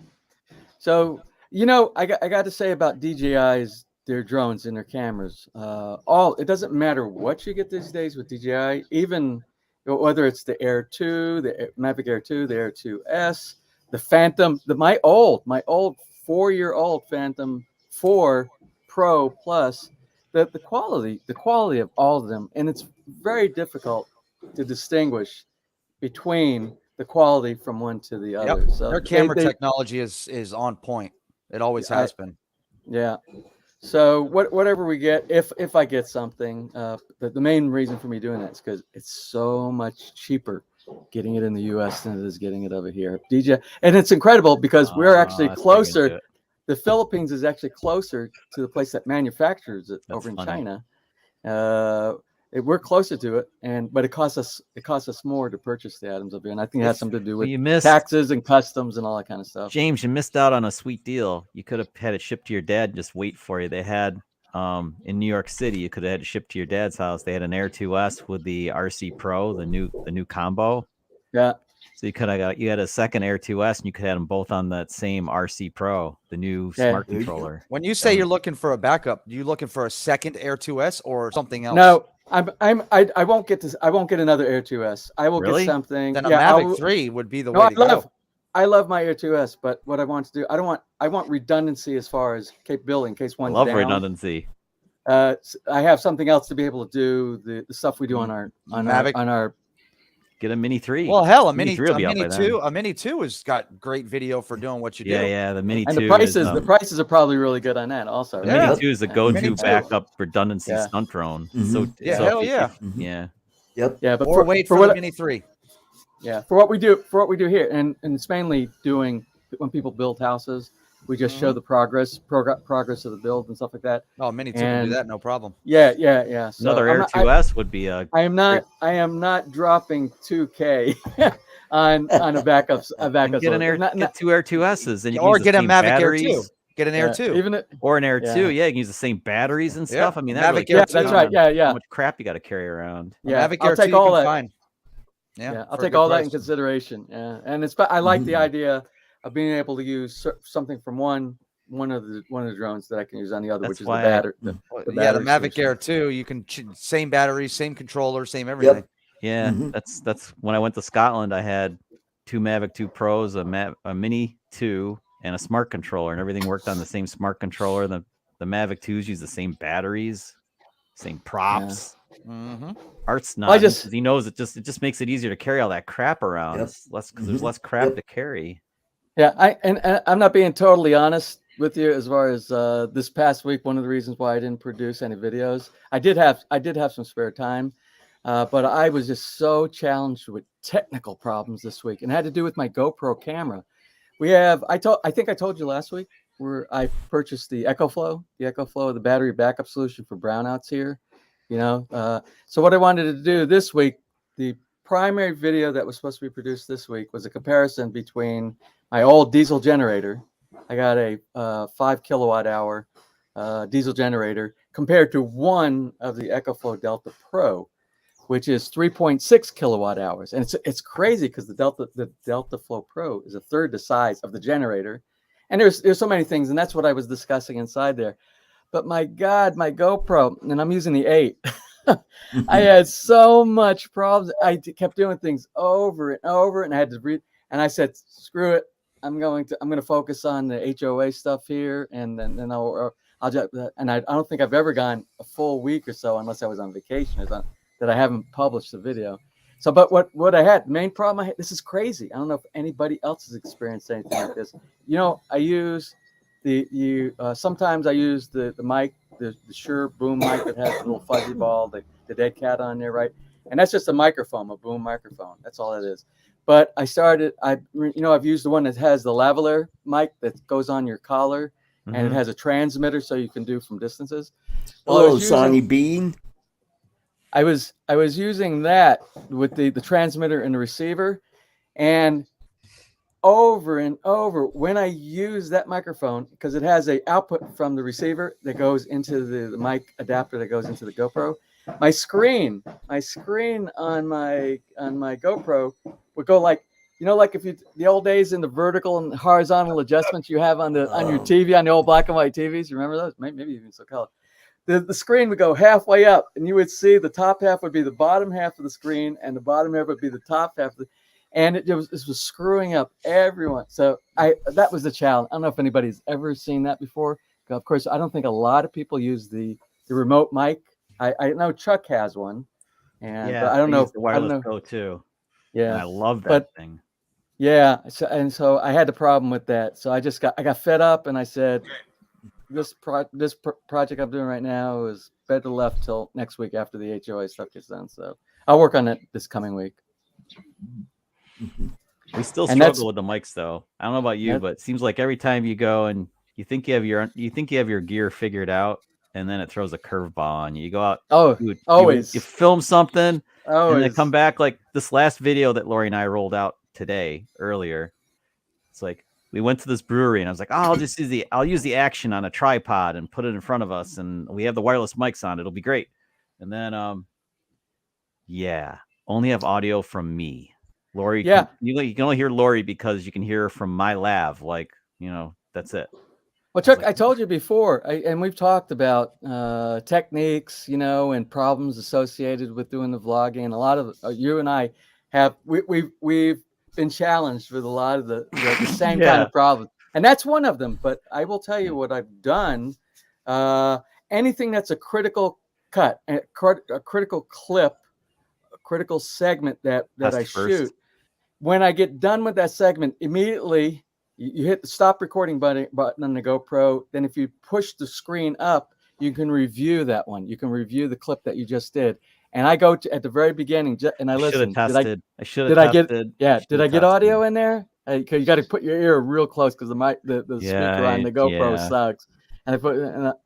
So, I got to say about DJI's, their drones and their cameras. It doesn't matter what you get these days with DJI, even whether it's the Air 2, the Mavic Air 2, the Air 2S, the Phantom, my old 4-year-old Phantom 4 Pro Plus, the quality of all of them, and it's very difficult to distinguish between the quality from one to the other. So their camera technology is on point. It always has been. Yeah. So whatever we get, if I get something, the main reason for me doing that is because it's so much cheaper getting it in the U.S. than it is getting it over here. And it's incredible because we're actually closer. The Philippines is actually closer to the place that manufactures it over in China. We're closer to it, but it costs us more to purchase the items over here, and I think it has something to do with taxes and customs and all that kind of stuff. James, you missed out on a sweet deal. You could have had it shipped to your dad. Just wait for you. They had in New York City. You could have had it shipped to your dad's house. They had an Air 2S with the RC Pro, the new combo. Yeah. So you had a second Air 2S, and you could have them both on that same RC Pro, the new smart controller. When you say you're looking for a backup, are you looking for a second Air 2S or something else? No, I won't get this. I won't get another Air 2S. I will get something. Then a Mavic 3 would be the way to go. I love my Air 2S, but what I want to do, I want redundancy as far as capability in case one's down. Redundancy. I have something else to be able to do the stuff we do on our Mavic. Get a Mini 3. Well, hell, a Mini 2 has got great video for doing what you do. Yeah, the Mini 2. And the prices are probably really good on that also. The Mini 2 is a go-to backup redundancy stunt drone. Mm-hmm. Yeah. Yep. Yeah, but wait for the Mini 3. Yeah, for what we do here, and it's mainly doing when people build houses. We just show the progress of the build and stuff like that. Oh, Mini 2 can do that, no problem. Yeah. So another Air 2S would be a. I am not dropping 2K on a backup. Get an Air, get 2 Air 2Ss, and you or get a Mavic Air 2. Get an Air 2. Even it, Or an Air Yeah. 2. Yeah, you can use the same batteries and Yeah, stuff. I mean, that Mavic really Air yeah, cuts 2. that's down right. on Yeah, how yeah, much crap you got to carry around. yeah. Mavic I'll Air 2 take you all can that. find. Yeah, I'll for a take good all that price. in consideration. Yeah, and I like the Mhm. idea of being able to use something from one of the drones that I can use on the other, That's which is the why battery. Well, The yeah, the battery Mavic solution. Air 2, you can same batteries, same controller, same everything. Yeah, Mhm. that's when I went to Scotland. I had 2 Mavic 2 Pros, a Mini 2, and a smart controller, and everything worked on the same smart controller. The Mavic 2s use the same batteries, same props. Mm-hmm. Art's I not just- because he knows it just makes it easier to carry all that crap around. Yep. It's less because there's Mhm. less crap Yep. to carry. Yeah, and I'm not being totally honest with you as far as this past week. One of the reasons why I didn't produce any videos, I did have some spare time, but I was just so challenged with technical problems this week, and it had to do with my GoPro camera. I think I told you last week where I purchased the EcoFlow, the battery backup solution for brownouts here. So what I wanted to do this week, the primary video that was supposed to be produced this week was a comparison between my old diesel generator. I got a 5 kilowatt hour diesel generator compared to one of the EcoFlow Delta Pro, which is 3.6 kilowatt hours. And it's crazy because the Delta Flow Pro is a third the size of the generator. And there's so many things, and that's what I was discussing inside there. But my God, my GoPro, and I'm using the 8. I had so much problems. I kept doing things over and over, and I had to read. And I said, "Screw it! I'm going to focus on the HOA stuff here, and then I'll just." And I don't think I've ever gone a full week or so, unless I was on vacation, that I haven't published the video. So, but what I had, the main problem I had, this is crazy. I don't know if anybody else has experienced anything like this. I use sometimes I use the mic, the Shure boom mic that has a little fuzzy ball, the dead cat on there, right? And that's just a microphone, a boom microphone. That's all it is. But I've used the one that has the lavalier mic that goes on your collar, and it has a transmitter so you can do from distances. Hello, Sonny Bean. I was using that with the transmitter and the receiver, and over and over when I use that microphone, because it has a output from the receiver that goes into the mic adapter that goes into the GoPro. My screen on my GoPro would go like if the old days in the vertical and horizontal adjustments you have on your TV, on the old black and white TVs. Remember those? Maybe even so color. The screen would go halfway up, and you would see the top half would be the bottom half of the screen, and the bottom half would be the top half of and it was screwing up everyone. So that was the challenge. I don't know if anybody's ever seen that before. Of course, I don't think a lot of people use the remote mic. I know Chuck has one, but I don't know. The wireless Go too. Yeah, and I love that thing. Yeah, so I had the problem with that. So I got fed up, and I said, this project I'm doing right now is better left till next week after the HOA stuff gets done. So I'll work on it this coming week. We still struggle with the mics, though. I don't know about you, but it seems like every time you go and you think you have your gear figured out, and then it throws a curveball on you. You go out, always you film something, always. And then come back like this last video that Lori and I rolled out earlier. It's like we went to this brewery, and I was like, "Oh, I'll use the action on a tripod and put it in front of us, and we have the wireless mics on. It'll be great." And then, only have audio from me. Lori, you can only hear Lori because you can hear her from my lav. Like, that's it. Well, Chuck, I told you before, and we've talked about techniques, and problems associated with doing the vlogging. And a lot of you and I have we've been challenged with a lot of the same kind of problems, and that's one of them. But I will tell you what I've done. Anything that's a critical cut, a critical clip, a critical segment that I shoot. When I get done with that segment, immediately you hit the stop recording button on the GoPro. Then if you push the screen up, you can review that one. You can review the clip that you just did. And I go to at the very beginning and I listen. Did I get audio in there? You got to put your ear real close because the speaker on the GoPro sucks. And I put,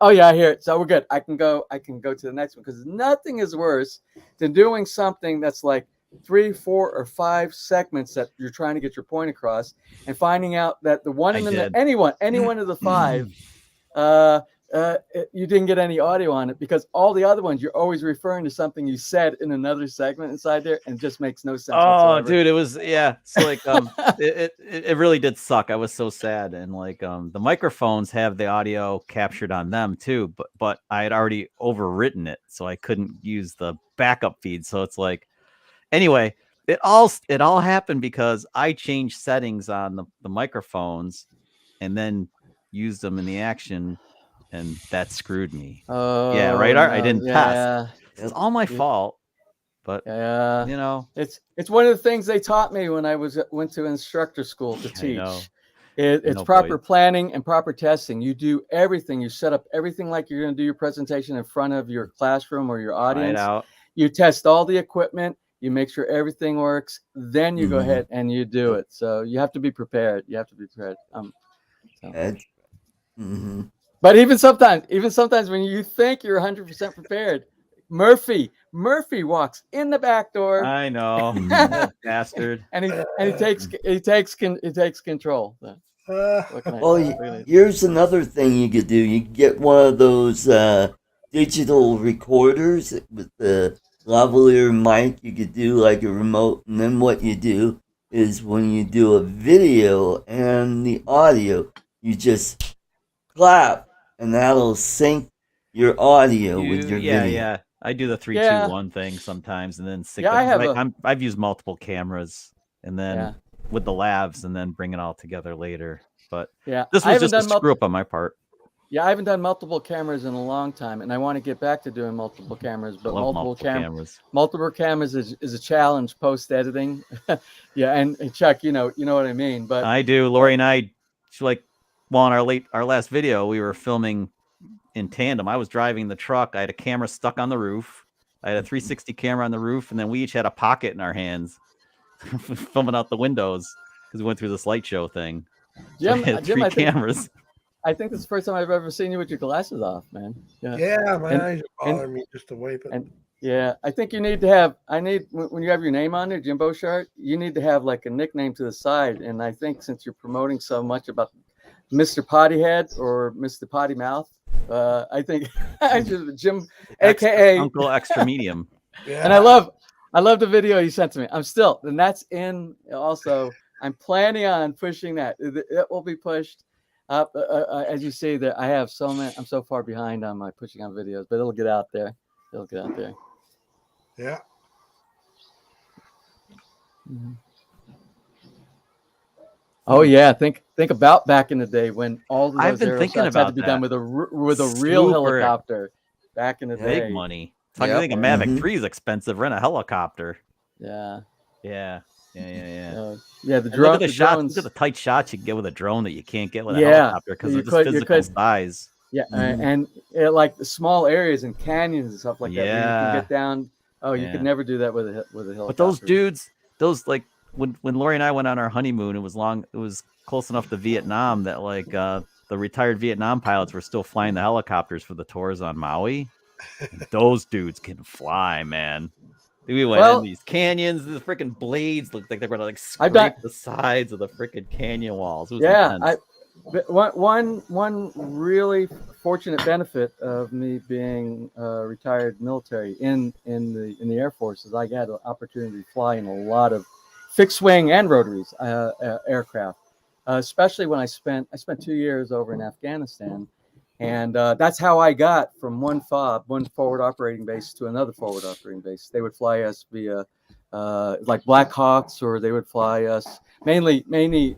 I hear it. So we're good. I can go to the next one because nothing is worse than doing something that's like 3, 4, or 5 segments that you're trying to get your point across, and finding out that the one in the any one of the 5, you didn't get any audio on it, because all the other ones you're always referring to something you said in another segment inside there, and it just makes no sense. Oh, whatsoever. dude, it was So like it really did suck. I was so sad, and like the microphones have the audio captured on them too, but I had already overwritten it, so I couldn't use the backup feed. So it's like, anyway, it all happened because I changed settings on the microphones and then used them in the action, and that screwed me. Yeah, right, Art? I didn't test. It's all my fault. But it's one of the things they taught me when I went to instructor school to teach. It's proper planning and proper testing. You do everything. You set up everything like you're going to do your presentation in front of your classroom or your audience. You test all the equipment. You make sure everything works. Then you go ahead and you do it. So you have to be prepared. But even sometimes when you think you're 100% prepared, Murphy walks in the back door. I know, that bastard, and he takes control. Here's another thing you could do. You could get one of those digital recorders with the lavalier mic. You could do like a remote, and then what you do is when you do a video and the audio, you just clap, and that'll sync your audio with your video. Yeah. I do the 3, 2, 1 thing sometimes, and then sync. I've used multiple cameras, and then with the lavs, and then bring it all together later. But this was just a screw up on my part. Yeah, I haven't done multiple cameras in a long time, and I want to get back to doing multiple cameras. But multiple cameras is a challenge post editing. And Chuck, you know what I mean. But I do. Lori and I, on our last video, we were filming in tandem. I was driving the truck. I had a camera stuck on the roof. I had a 360 camera on the roof, and then we each had a pocket in our hands, filming out the windows because we went through this light show thing. So Jim, I had 3 cameras. I think this is the first time I've ever seen you with your glasses off, man. Yeah, my eyes are bothering me just to wipe it. And I think you need to have. When you have your name on there, Jimbo Shart, you need to have like a nickname to the side. And I think since you're promoting so much about Mr. Pottyhead or Mr. Potty Mouth, I think Jim, aka Uncle Extra Medium. And I love the video you sent to me. And that's in also. I'm planning on pushing that. It will be pushed up. As you see, that I have so many. I'm so far behind on my pushing on videos, but it'll get out there. Yeah. Mm-hmm. Oh yeah, think about back in the day when all those I've been thinking about had to be done with a real helicopter. Back in the day, big money. I think a Mavic 3 is expensive. Rent a helicopter. Yeah. The drone. Look at the tight shots you can get with a drone that you can't get with a helicopter because of just physical size. Yeah, and like the small areas and canyons and stuff like that. Where you can get down. Oh, you could never do that with a helicopter. But those dudes, when Lori and I went on our honeymoon, it was close enough to Vietnam that like the retired Vietnam pilots were still flying the helicopters for the tours on Maui. Those dudes can fly, man. We went in these canyons. The freaking blades looked like they were like scrape the sides of the freaking canyon walls. It was intense. One really fortunate benefit of me being retired military in the Air Force is I got an opportunity to fly in a lot of fixed wing and rotaries aircraft, especially when I spent 2 years over in Afghanistan. And that's how I got from one forward operating base to another forward operating base. They would fly us via like Black Hawks, or they would fly us mainly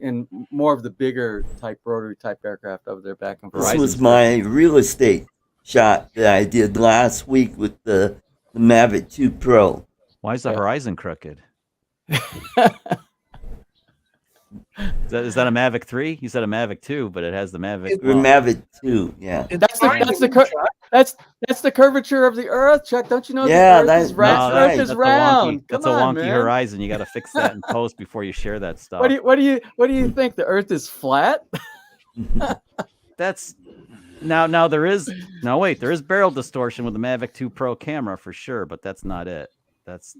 in more of the bigger type rotary type aircraft over there back in Verizon. This was my real estate shot that I did last week with the Mavic 2 Pro. Why is the horizon crooked? Is that a Mavic 3? You said a Mavic 2, but it has the Mavic. The Mavic 2, yeah. That's the curvature of the Earth, Chuck. Don't you know? Yeah, the Earth is round. The Earth is round. That's a wonky horizon. You got to fix that in post before you share that stuff. What do you think? The Earth is flat? That's now there is barrel distortion with the Mavic 2 Pro camera for sure, but that's not it. That's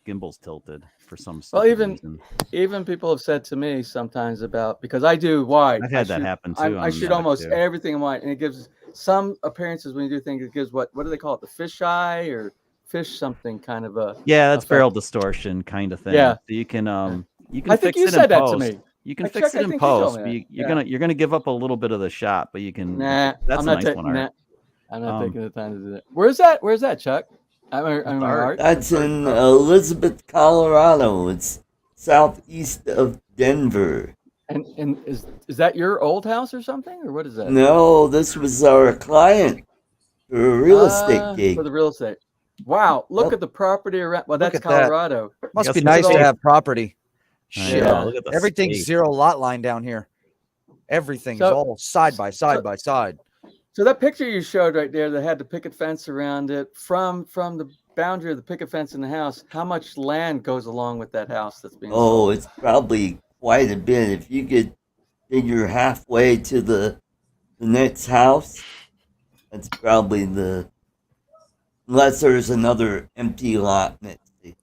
gimbal's tilted for some Well, stupid reason. even people have said to me sometimes about, because I do wide. I've had that happen too. I shoot almost everything in wide, and it gives some appearances when you do things. It gives what do they call it? The fish eye or fish something kind of a. Yeah, that's effect. barrel distortion kind of thing. Yeah. So you can I think fix you it said in that post. to me. You can I fix think it in you told post. me But that. you're gonna give up a little bit of the shot, but you can. Nah, That's I'm a not nice one, Art. I'm not taking the time to do that. Where's that, Chuck? I'm Art. That's in Elizabeth, Colorado. It's southeast of Denver. And is that your old house or something, or what is that? No, this was our client for a real estate gig. For the real estate. Wow, look Yep. at the property around. Well, Look that's at that. Colorado. Must Guess be what nice they- to have property. I Shit. know, look at the Everything's space. 0 lot line down here. Everything's So- all side by side by side. So that picture you showed right there that had the picket fence around it, from the boundary of the picket fence in the house, how much land goes along with that house that's being Oh, sold? it's probably quite a bit. If you could figure halfway to the next house, that's probably unless there's another empty lot next to.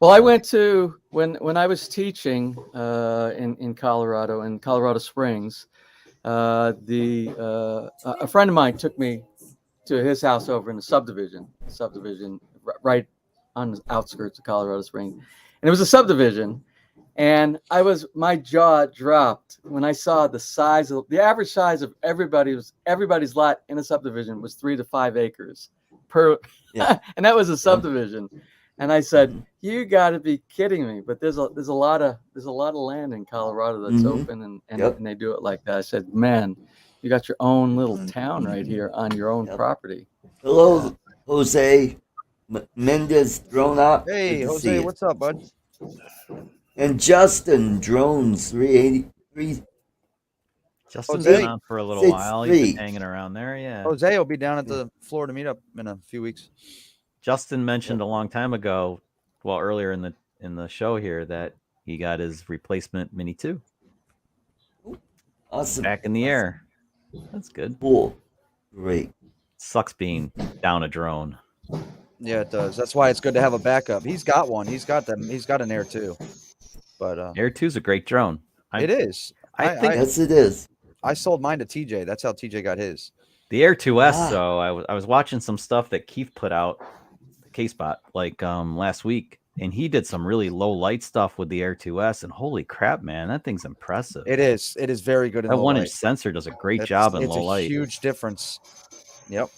Well, I went to when I was teaching in Colorado, in Colorado Springs. A friend of mine took me to his house over in the subdivision right on the outskirts of Colorado Springs, and it was a subdivision. And my jaw dropped when I saw the average size of everybody's lot in a subdivision was 3 to 5 acres per, Yeah. and that was a subdivision. And I said, "You got to be kidding me!" But there's a lot of land in Colorado that's Mhm. open, and Yep. and they do it like that. I said, "Man, you got your own little town right here on your own Yep. property." Hello, Jose Mendez Drone Up. Hey, Good to see Jose, you. what's up, bud? And Justin Drones 383. Justin's Jose. been on for a little 6'3". while. He's been hanging around there. Yeah. Jose will be down at the Florida meetup in a few weeks. Justin mentioned a long time ago, well, earlier in the show here, that he got his replacement Mini 2 Awesome. back in the air. That's good. Cool. Great. Sucks being down a drone. Yeah, it does. That's why it's good to have a backup. He's got one. He's got an Air 2. But Air 2 is a great drone. it is. I think Yes, it is. I sold mine to TJ. That's how TJ got his. the Air 2S, Ah. though, I was watching some stuff that Keith put out, the K-Spot, like last week, and he did some really low light stuff with the Air 2S, and holy crap, man, that thing's impressive. It is. It is very good in That low 1-inch light. sensor does a great job in it's low a light. huge difference. Yep.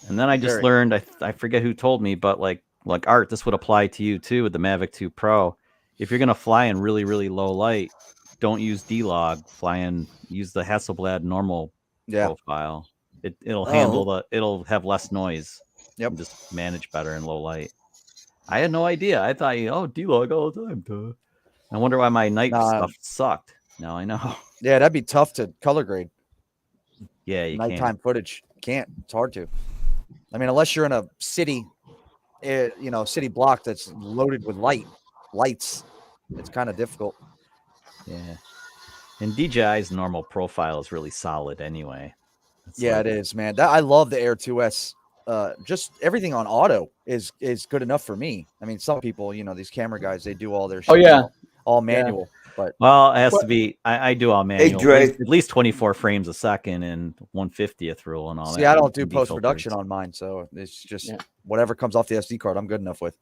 And then I just Very. learned, I forget who told me, but like Art, this would apply to you too with the Mavic 2 Pro. If you're gonna fly in really, really low light, don't use D-Log. Use the Hasselblad normal profile. It'll have less noise. Yep. And just manage better in low light. I had no idea. I thought D-Log all the time. Duh. I wonder why my night stuff sucked. Now I know. Yeah, that'd be tough to color grade. Yeah, you Nighttime can't. footage. Can't. It's hard to. I mean, unless you're in a city, city block that's loaded with lights, it's kind of difficult. Yeah. And DJI's normal profile is really solid anyway. It is, man. I love the Air 2S. Just everything on auto is good enough for me. I mean, some people, these camera guys, they do all their shit all manual. But well, it has to be. I do all manual. Drake. At least 24 frames a second and 1/50th rule and all that. see, I don't do and post production defilters. on mine, so it's just whatever comes off the SD card, I'm good enough with.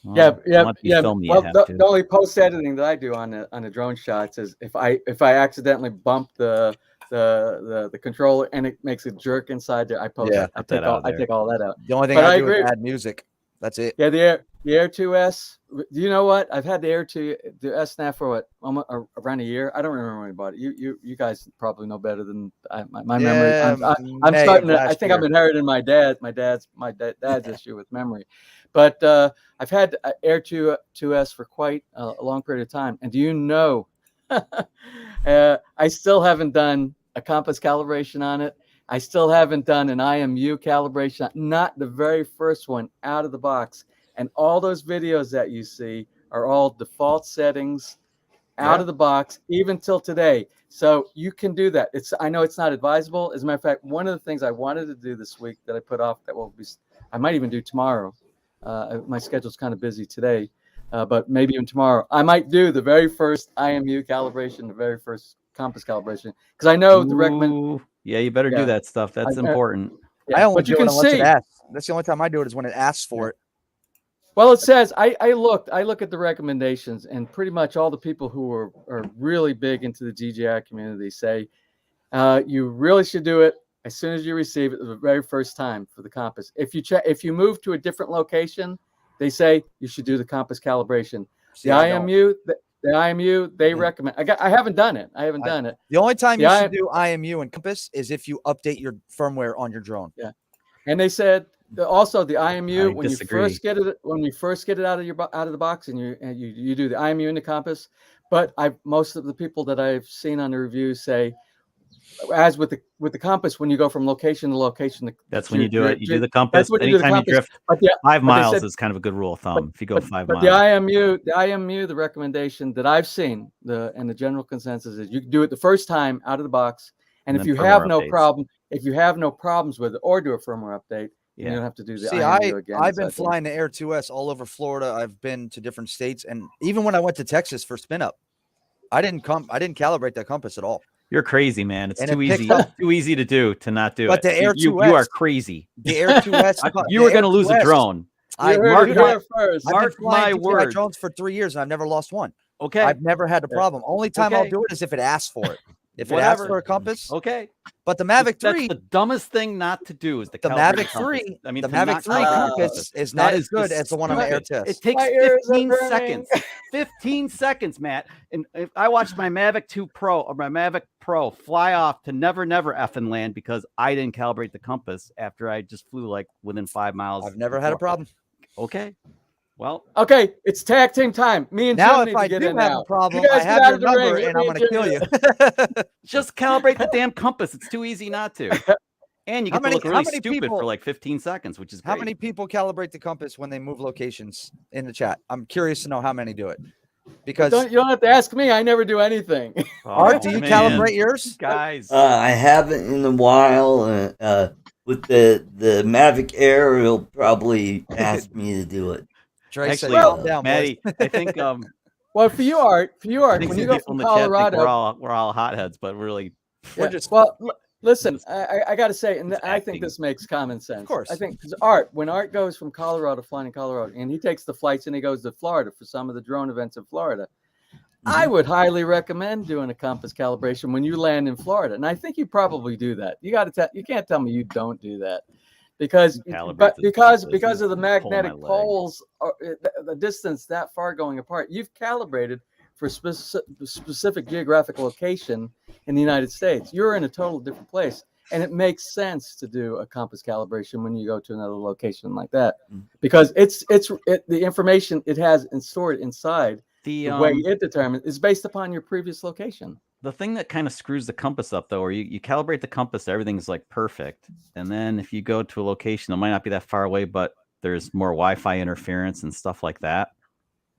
Well, unless you film, you Well, have the to. only post editing that I do on the drone shots is if I accidentally bump the controller and it makes a jerk inside there, I post. Yeah, I cut that out of there. take all that out. The only thing But I I do agree. is add music. That's it. Yeah, the Air 2S. Do you know what? I've had the Air 2S now for what, around a year. I don't remember when I bought it. You guys probably know better than my memory. I'm May starting of to. I last think I'm year. inheriting my dad's issue with memory. But I've had Air 2S for quite a long period of time. And do you know, I still haven't done a compass calibration on it. I still haven't done an IMU calibration, not the very first one out of the box. And all those videos that you see are all default settings out of the box, even till today. So you can do that. I know it's not advisable. As a matter of fact, one of the things I wanted to do this week that I put off, I might even do tomorrow. My schedule's kind of busy today. but maybe even tomorrow. I might do the very first IMU calibration, the very first compass calibration, because I know the recommend. Ooh, yeah, you better Yeah. do that stuff. That's important. I only but do you it can unless it see. asks. That's the only time I do it is when it asks for it. Well, it says I look at the recommendations, and pretty much all the people who are really big into the DJI community say you really should do it as soon as you receive it the very first time for the compass. If you move to a different location, they say you should do the compass calibration. See, The IMU, they recommend. I haven't done it. done it. The only time you should do IMU and compass is if you update your firmware on your drone. Yeah, and they said also the IMU I disagree. when you first get it out of the box and you do the IMU and the compass. But most of the people that I've seen on the reviews say, as with the compass, when you go from location to location, that's when you do it. You do the compass. That's when you do the Anytime compass. you drift But yeah, 5 miles said, is kind of a good rule of thumb. If you go 5 but miles. the IMU, the recommendation that I've seen, and the general consensus is you do it the first time out of the box, and if you have no problems with it, or do a firmware update, you don't have to do the IMU again. I've been flying the Air 2S all over Florida. I've been to different states, and even when I went to Texas for spin up, I didn't calibrate that compass at all. You're crazy, man. It's And too easy. Too easy to do to not do But it. the Air 2S, you are crazy. The Air 2S, you were going to lose a drone. Mark my word. drones for 3 years, and I've never lost one. Okay. I've never had a problem. Only time I'll do it is if it asks for it. If it asks for a compass, okay. But the Mavic 3, that's the dumbest thing not to do is the Mavic compass. 3. I mean, the Mavic 3 compass is not as good as the one on the Air test. It takes 15 seconds. 15 seconds, Matt. And if I watched my Mavic 2 Pro or my Mavic Pro fly off to never effing land because I didn't calibrate the compass after I just flew like within 5 miles. I've never had a problem. Okay. Well, okay, it's tag team time. Me and now, Jim if need I to get do in have now. a problem, You I guys have get out your of the number, ring. and I'm going to kill you. just calibrate the damn compass. It's too easy not to. And you get to look really stupid for like 15 seconds, which is great. How many people calibrate the compass when they move locations in the chat? I'm curious to know how many do it. Because you don't have to ask me. I never do anything. Art, do you calibrate yours? Guys. I haven't in a while. With the Mavic Air, he'll probably ask me to do it. Actually, calm down, Maddie, I think well, for you, Art, I think when you some go people from in the chat think Colorado, we're all hotheads, but really, listen, I got to say, and I think this makes common sense. Of course. I think because when Art goes from Colorado, flying in Colorado, and he takes the flights and he goes to Florida for some of the drone events in Florida, I would highly recommend doing a compass calibration when you land in Florida. And I think you probably do that. You can't tell me you don't do that. Because of the magnetic poles, the distance that far going apart, you've calibrated for a specific geographic location in the United States. You're in a total different place, and it makes sense to do a compass calibration when you go to another location like that, because the information it has stored inside the way it determines is based upon your previous location. The thing that kind of screws the compass up, though, or you calibrate the compass, everything's like perfect. And then if you go to a location that might not be that far away, but there's more Wi-Fi interference and stuff like that,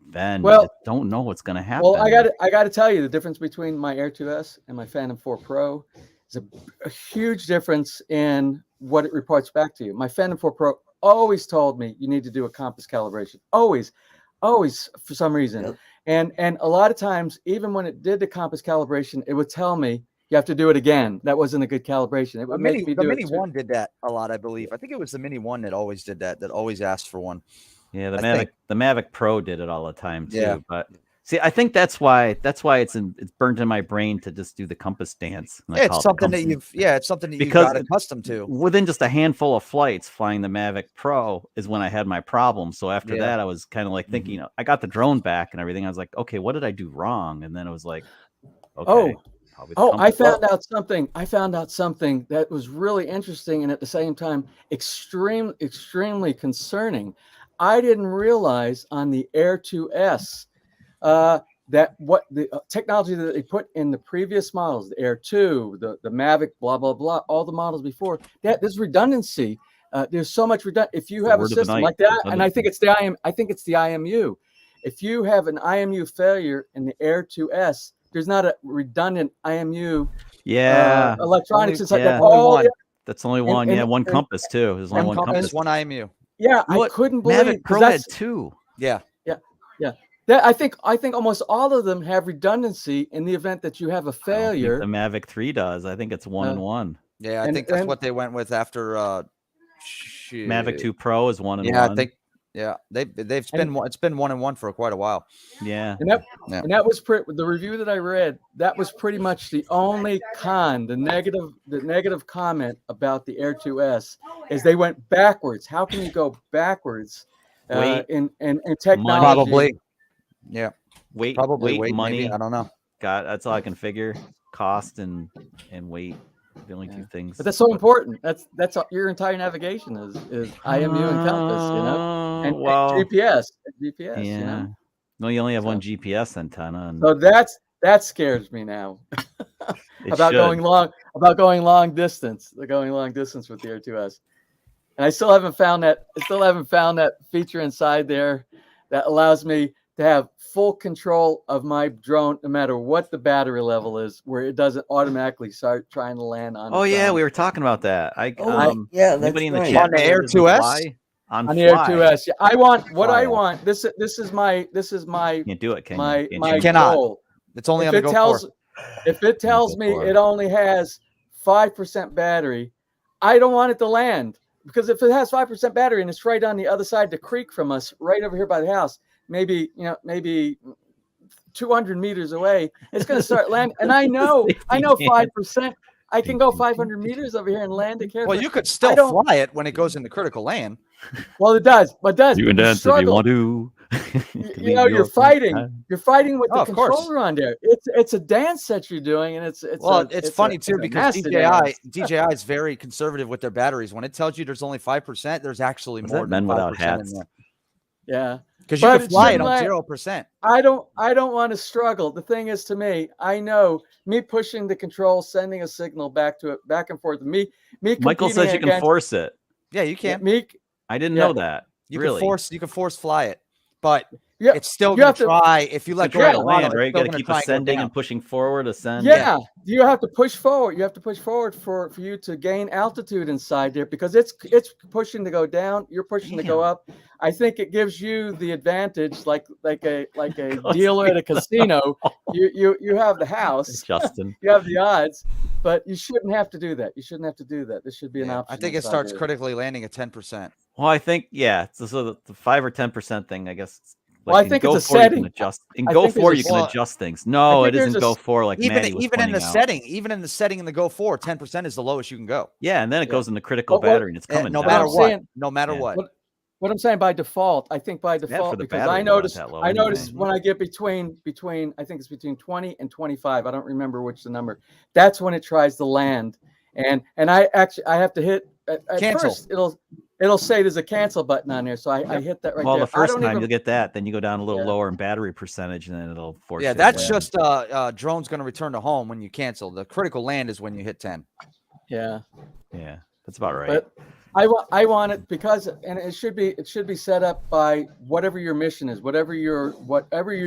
then you don't know what's going to happen. Well, I got to tell you, the difference between my Air 2S and my Phantom 4 Pro is a huge difference in what it reports back to you. My Phantom 4 Pro always told me you need to do a compass calibration. Always, for some reason. Yep. And a lot of times, even when it did the compass calibration, it would tell me you have to do it again. That wasn't a good calibration. It would make me do it. The Mini 1 did that a lot, I believe. I think it was the Mini 1 that always did that. That always asked for one. Yeah, the Mavic Pro did it all the time too. Yeah. But see, I think that's why it's burnt in my brain to just do the compass dance. Yeah, it's something that you've got accustomed to. Within just a handful of flights flying the Mavic Pro is when I had my problem. So after that, I was kind of like thinking, I got the drone back and everything. I was like, okay, what did I do wrong? And then it was like, okay. I found out something. I found out something that was really interesting and at the same time extremely concerning. I didn't realize on the Air 2S that what the technology that they put in the previous models, the Air 2, the Mavic, blah blah blah, all the models before, that there's redundancy. There's so much redundancy. If you have a system like that, and I think it's the IMU. If you have an IMU failure in the Air 2S, there's not a redundant IMU. Electronics. It's like that's only one. One compass too. There's only one compass, one IMU. Yeah, I couldn't believe Mavic Pro had two. Yeah. I think almost all of them have redundancy in the event that you have a I don't think failure. the Mavic 3 does. I think it's 1 and 1. Yeah, I And- think that's and- what they went with after Mavic 2 Pro is 1 and 1. Yeah, I think it's been 1 and 1 for quite a while. Yeah. And that was the review that I read. That was pretty much the only the negative comment about the Air 2S is they went backwards. How can you go backwards in technology? Probably. Yeah. Probably weight, money. maybe, I don't know. God, that's all I can figure. Cost and weight. The only two things. But that's so important. That's your entire navigation is IMU and compass, and GPS. Yeah. You know? No, you only have one GPS antenna. And so that scares me now. about going long distance. Going long distance with the Air 2S. And I still haven't found that feature inside there that allows me to have full control of my drone no matter what the battery level is, where it doesn't automatically start trying to land on. Oh yeah, we were talking about that. Yeah, that's anybody in the right. chat On the Air 2S? On the Air 2S. Yeah, I want this is my Can't do it, can my you? my cannot. goal. It's only If on the Go 4. If it tells me it only has 5% battery, I don't want it to land, because if it has 5% battery and it's right on the other side of the creek from us, right over here by the house, maybe 200 meters away, it's going to start landing. And I know 5%. I can go 500 meters over here and land it carefully. Well, you could still fly it when it goes into critical land. Well, it does. But does you can dance if you want to. You're fighting with the of course. controller on there. It's a dance that you're doing, and it's funny too, because DJI DJI is very conservative with their batteries. When it tells you there's only 5%, there's actually more than men 5% without in hats. there. Yeah. Because you can fly it on 0%. I don't want to struggle. The thing is, to me, I know me pushing the control, sending a signal back and forth. Me. Michael says you can force it. Yeah, you can. I didn't know that. You really? can force fly it, but it's still going to try. If you let go of the land, right? You got to keep ascending and pushing forward, ascend. Yeah, you have to push forward. You have to push forward for you to gain altitude inside there, because it's pushing to go down. You're pushing to go up. I think it gives you the advantage, like a dealer at a casino. You have the house, Justin. You have the odds, but you shouldn't have to do that. This should be an option. I think it starts critically landing at 10%. Well, I think so the 5 or 10% thing, I guess. Well, I think it's a setting. You can adjust. In Go 4, you can adjust things. No, it isn't Go 4 like Manny was even in the out. setting. Even in the setting in the Go 4, 10% is the lowest you can go. Yeah, and then it goes into critical battery, and it's coming no down. matter what. No matter what. What I'm saying by default, I think by default, because I noticed when I get between I think it's between 20 and 25. I don't remember which the number. That's when it tries to land, and I have to hit at cancel. First, it'll say there's a cancel button on there, so I hit that right there. Well, the first time you'll get that, then you go down a little lower in battery percentage, and then it'll force. Yeah, that's just drone's going to return to home when you cancel. The critical land is when you hit 10. Yeah, that's about right. But I want it because, and it should be set up by whatever your mission is, whatever you're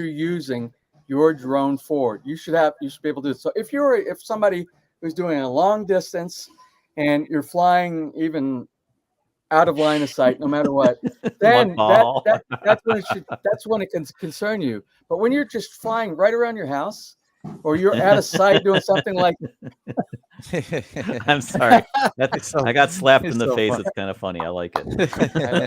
using your drone for. You should be able to do it. So if somebody who's doing a long distance and you're flying even out of line of sight, no matter what, then that's when it can concern you. But when you're just flying right around your house, or you're at a site doing something like I'm sorry. I got slapped in the face. Funny. It's kind of funny. I like it.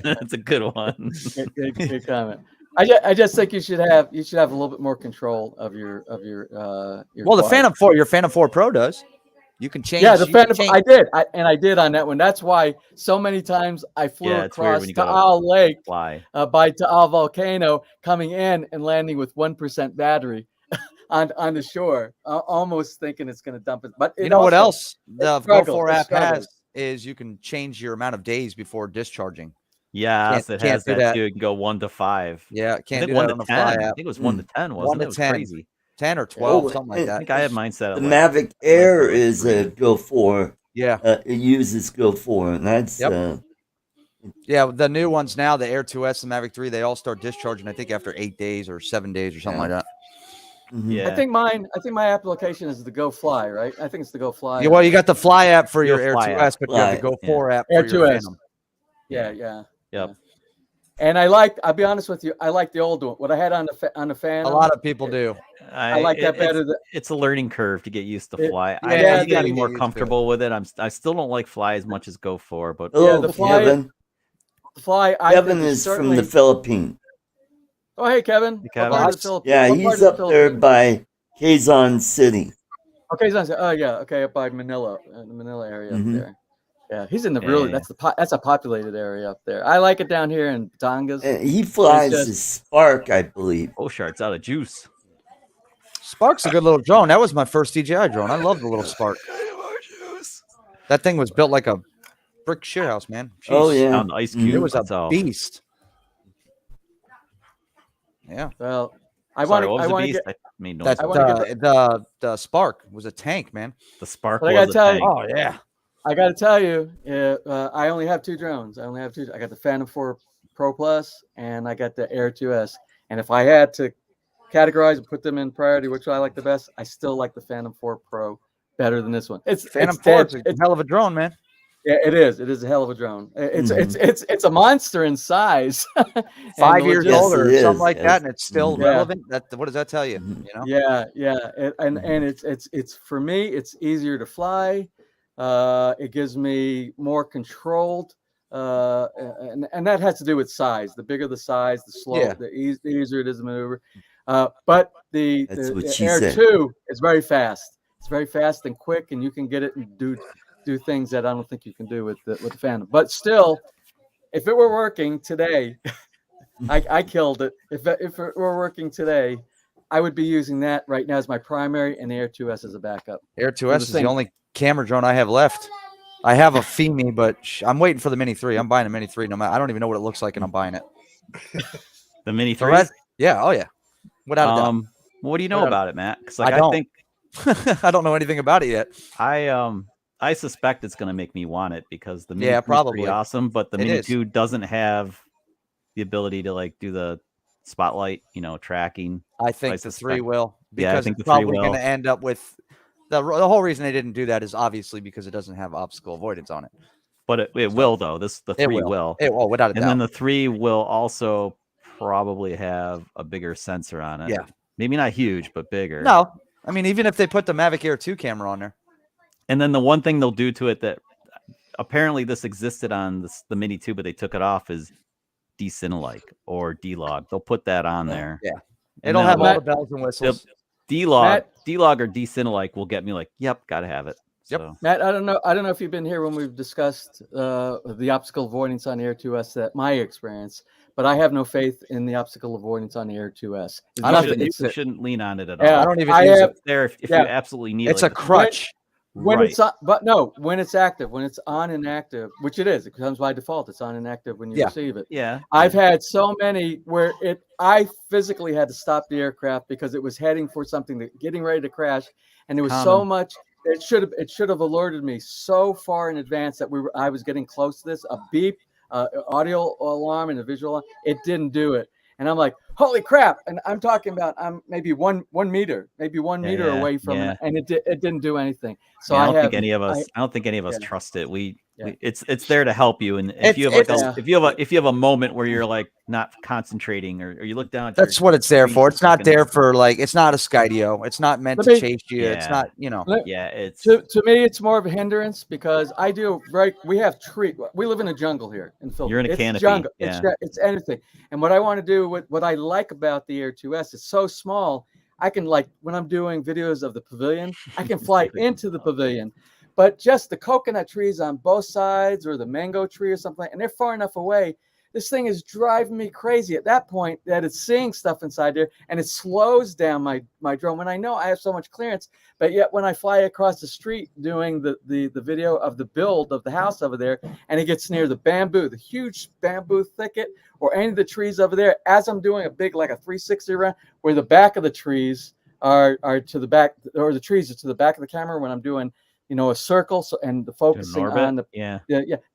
That's a good one. Good comment. I just think you should have a little bit more control of your well, the Phantom 4, your Phantom 4 Pro does. You can change. Yeah, the Phantom. I did on that one. That's why so many times I flew across Taal Lake by Taal Volcano, coming in and landing with 1% battery. On the shore, almost thinking it's going to dump it. But you know what else the Go 4 app has is you can change your amount of days before discharging. Yes, it has that too. You can go 1 to 5. Yeah, can't do 1 that on the fly app. I think it was 1 to 10. Wasn't 1 to 10. Crazy. 10 or 12, something like that. I think I have mine set up. The Mavic Air is a Go 4. Yeah, it uses Go 4, and that's yeah. The new ones now, the Air 2S and Mavic 3, they all start discharging. I think after 8 days or 7 days or something like that. Yeah, I think my application is the Go Fly, right? I think it's the Go Fly. Yeah, well, you got the Fly app for your Air 2S, but you have the Go 4 app for Air your 2S. Phantom. Yeah. Yep. And I'll be honest with you, I like the old one. What I had on the Phantom. A lot of people do. I like that better. It's a learning curve to get used to fly. yeah, I'm you getting get more used to comfortable with it. I still don't like fly as much as Go 4, but Hello, the fly- Kevin. The fly. Kevin is from the Philippines. Oh, hey, Kevin. Hey, Kevin. What part of the Philippines? Yeah, What part he's of the up there Philippines? by Quezon City. Okay, okay, up by Manila, the Manila area Mhm. up there. Yeah, he's in the really. Yeah. That's a populated area up there. I like it down here in Batangas. He flies just- a Spark, I believe. Oh, sure, it's out of juice. Spark's a good little drone. That was my first DJI drone. I love the little Spark. That thing was built like a brick shit house, man. Oh, Jeez. yeah. Down the ice cube. It was a that's all. beast. Yeah. Well, Sorry, what was I the want to beast? get. I made noise. That's I wanna the Spark was a tank, man. The Spark But I gotta was a tell you- tank. Oh yeah. I got to tell you, I only have 2 drones. I got the Phantom 4 Pro Plus and I got the Air 2S. And if I had to categorize and put them in priority, which I like the best, I still like the Phantom 4 Pro better than this one. Phantom it's 4 dead. is a hell of a drone, man. Yeah, it is. It is a hell of a drone. It's Mhm. it's a monster in size. And 5 years Yes, old or it something is, like yes. that, and it's still Yeah. relevant. What does that tell you? Mhm. You know? Yeah. And it's for me, it's easier to fly. It gives me more controlled, and that has to do with size. The bigger the size, the slower, Yeah. the easier it is to maneuver. But the That's what the she Air said. 2 is very fast. It's very fast and quick, and you can get it and do things that I don't think you can do with the Phantom. But still, if it were working today, I killed it. If it were working today, I would be using that right now as my primary and the Air 2S as a backup. Air 2S is the same- only camera drone I have left. I have a Femi, but I'm waiting for the Mini 3. I'm buying a Mini 3. No matter, I don't even know what it looks like, and I'm buying it. The Mini The 3. rest- yeah, oh yeah, without a doubt. What do you know Without- about it, Matt? Because I I don't. think I don't know anything about it yet. I suspect it's going to make me want it because the Mini Yeah, 3 is pretty probably. awesome, but the It Mini is. 2 doesn't have the ability to like do the spotlight, tracking. I think I the 3 suspect- will, Yeah, I because think it's the 3 probably going will. to end up with the whole reason they didn't do that is obviously because it doesn't have obstacle avoidance on it. But it will though. The 3 will. It will, without a And doubt. then the 3 will also probably have a bigger sensor on it. Yeah. Maybe not huge, but bigger. No, I mean, even if they put the Mavic Air 2 camera on there. And then the one thing they'll do to it that apparently this existed on the Mini 2, but they took it off is D-Cinelike or D-Log. They'll put that on there. Yeah. And It'll then have all Matt- the bells and whistles. D-Log or D-Cinelike will get me like, yep, gotta have it. Yep. So, Matt, I don't know if you've been here when we've discussed the obstacle avoidance on the Air 2S. That my experience, but I have no faith in the obstacle avoidance on the Air 2S. It's I don't nothing- think you shouldn't lean on it at Yeah, all. I don't even I use have- it. It's there if yeah. you absolutely need It's it. a crutch. when Right. it's on, but no, when it's active, when it's on and active, which it is, it comes by default. It's on and active when you Yeah. receive it. Yeah. I've had so many where I physically had to stop the aircraft because it was heading for something getting ready to crash, and there was so Common. much. It should have alerted me so far in advance that I was getting close to this. A beep, audio alarm, and a visual alarm. It didn't do it, and I'm like, holy crap! And I'm talking about I'm maybe one meter, meter Yeah, away from yeah. it, and it didn't do anything. So Yeah, I I don't have think any of us. I don't think any of us yeah. trust it. Yeah. It's there to help you, and if you have like if you have a moment where you're like not concentrating, or you look down. At That's your what it's there screen for. It's not looking at there something. for like, it's not a Skydio. It's not meant Let to me- chase you. It's Yeah. not, Yeah, it's To me, it's more of a hindrance because we have we live in a jungle here in Philly. You're in a it's canopy, jungle. yeah. It's anything. And what I want to do what I like about the Air 2S is so small. I can when I'm doing videos of the pavilion, I can fly into the pavilion. But just the coconut trees on both sides or the mango tree or something, and they're far enough away. This thing is driving me crazy at that point that it's seeing stuff inside there, and it slows down my drone when I know I have so much clearance. But yet when I fly across the street doing the video of the build of the house over there, and it gets near the huge bamboo thicket, or any of the trees over there, as I'm doing a big like a 360 around, where the back of the trees are to the back, or the trees are to the back of the camera when I'm doing a circle, and the focusing on the yeah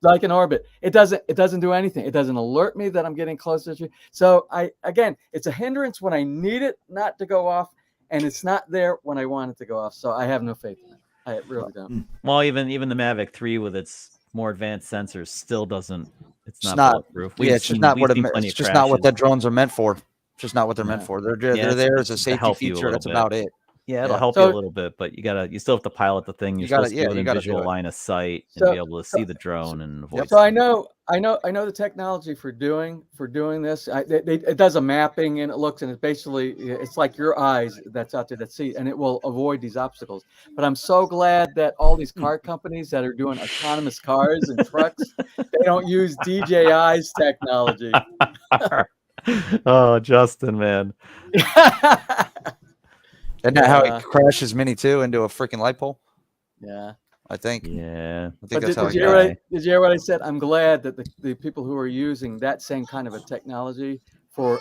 like an orbit. It doesn't do anything. It doesn't alert me that I'm getting closer to you. So it's a hindrance when I need it not to go off, and it's not there when I want it to go off. So I have no faith in it. I really don't. Well, even the Mavic 3 with its more advanced sensors still It's not bulletproof. Yeah, it's just not what it's just not what the drones are meant for. It's just not what they're meant for. They're there as a to safety help you a feature. little That's bit. about it. Yeah, it'll Yeah. help you a little bit, but you still have to pilot the thing. You're supposed to do it in you gotta visual do it. line of sight and So- be able to see the drone and avoid. So I know the technology for doing this. It does a mapping and it looks, and it's like your eyes that's out there that see, and it will avoid these obstacles. But I'm so glad that all these car companies that are doing autonomous cars and trucks, they don't use DJI's technology. Oh, Justin, man. Isn't that how it crashes Mini 2 into a freaking light pole? Yeah. I think. Yeah. I think But that's how did you hear what I said? I'm glad that the people who are using that same kind of a technology for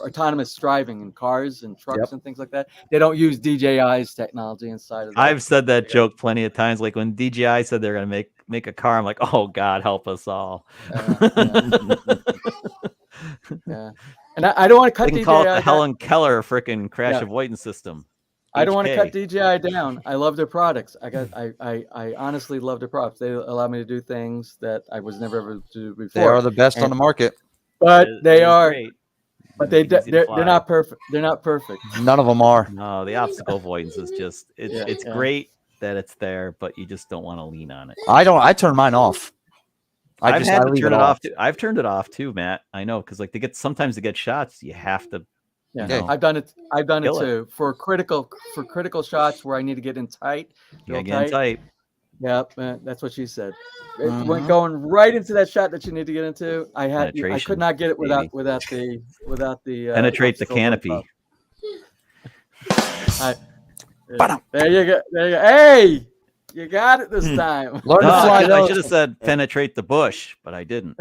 autonomous driving in cars and trucks and things like that, they don't use DJI's technology inside of that. I've said that joke plenty of times. Like when DJI said they're gonna make a car, I'm like, oh God, help us all. Yeah. And I don't want to cut They can DJI call it the down. Helen Keller freaking crash Yeah. avoidance system. I don't want to HK. cut DJI down. I love their products. I honestly love their products. They allow me to do things that I was never able to do before. They are the best on the market. But It they is are. great. But Make it easy to they're fly. not perfect. They're not perfect. None of them are. No, the obstacle avoidance is just it's Yeah. great that it's there, but you just don't want to lean on it. I turn mine off. I've had to leave turn it off too. I've turned it off too, Matt. I know, because like sometimes to get shots, you have to. Yeah, you know, I've done it. I've done it kill it. too for critical shots where I need to get in tight. you real gotta get in tight. Yep, that's what she said. It Mhm. went going right into that shot that you need to get into. I Penetration, could not get it baby. without the Penetrate the obstacle canopy. There you go. There you go. Hey, you got it this time. Learn No, to fly I those. should have said penetrate the bush, but I didn't.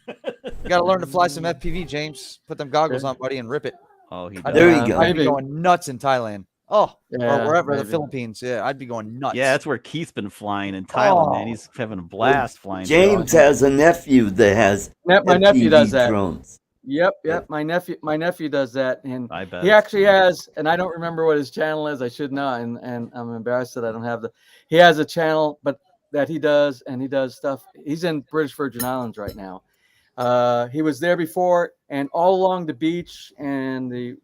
You got to learn to fly some FPV, James. Put them goggles on, buddy, and rip it. Oh, he I'd does. There be- you go. I'd be Maybe. going nuts in Thailand. Oh, Yeah, or wherever, the maybe. Philippines. Yeah, I'd be going nuts. Yeah, that's where Keith's been flying in Thailand, man. Oh. He's having a blast flying. James has a nephew that has My nephew does FPV that. drones. Yep. My nephew does that, and I bet he it's actually has, and I don't remember what his channel is. I should know, and I'm embarrassed that I don't have he has a channel, but that he does, and he does stuff. He's in British Virgin Islands right now. He was there before, and all along the beach and the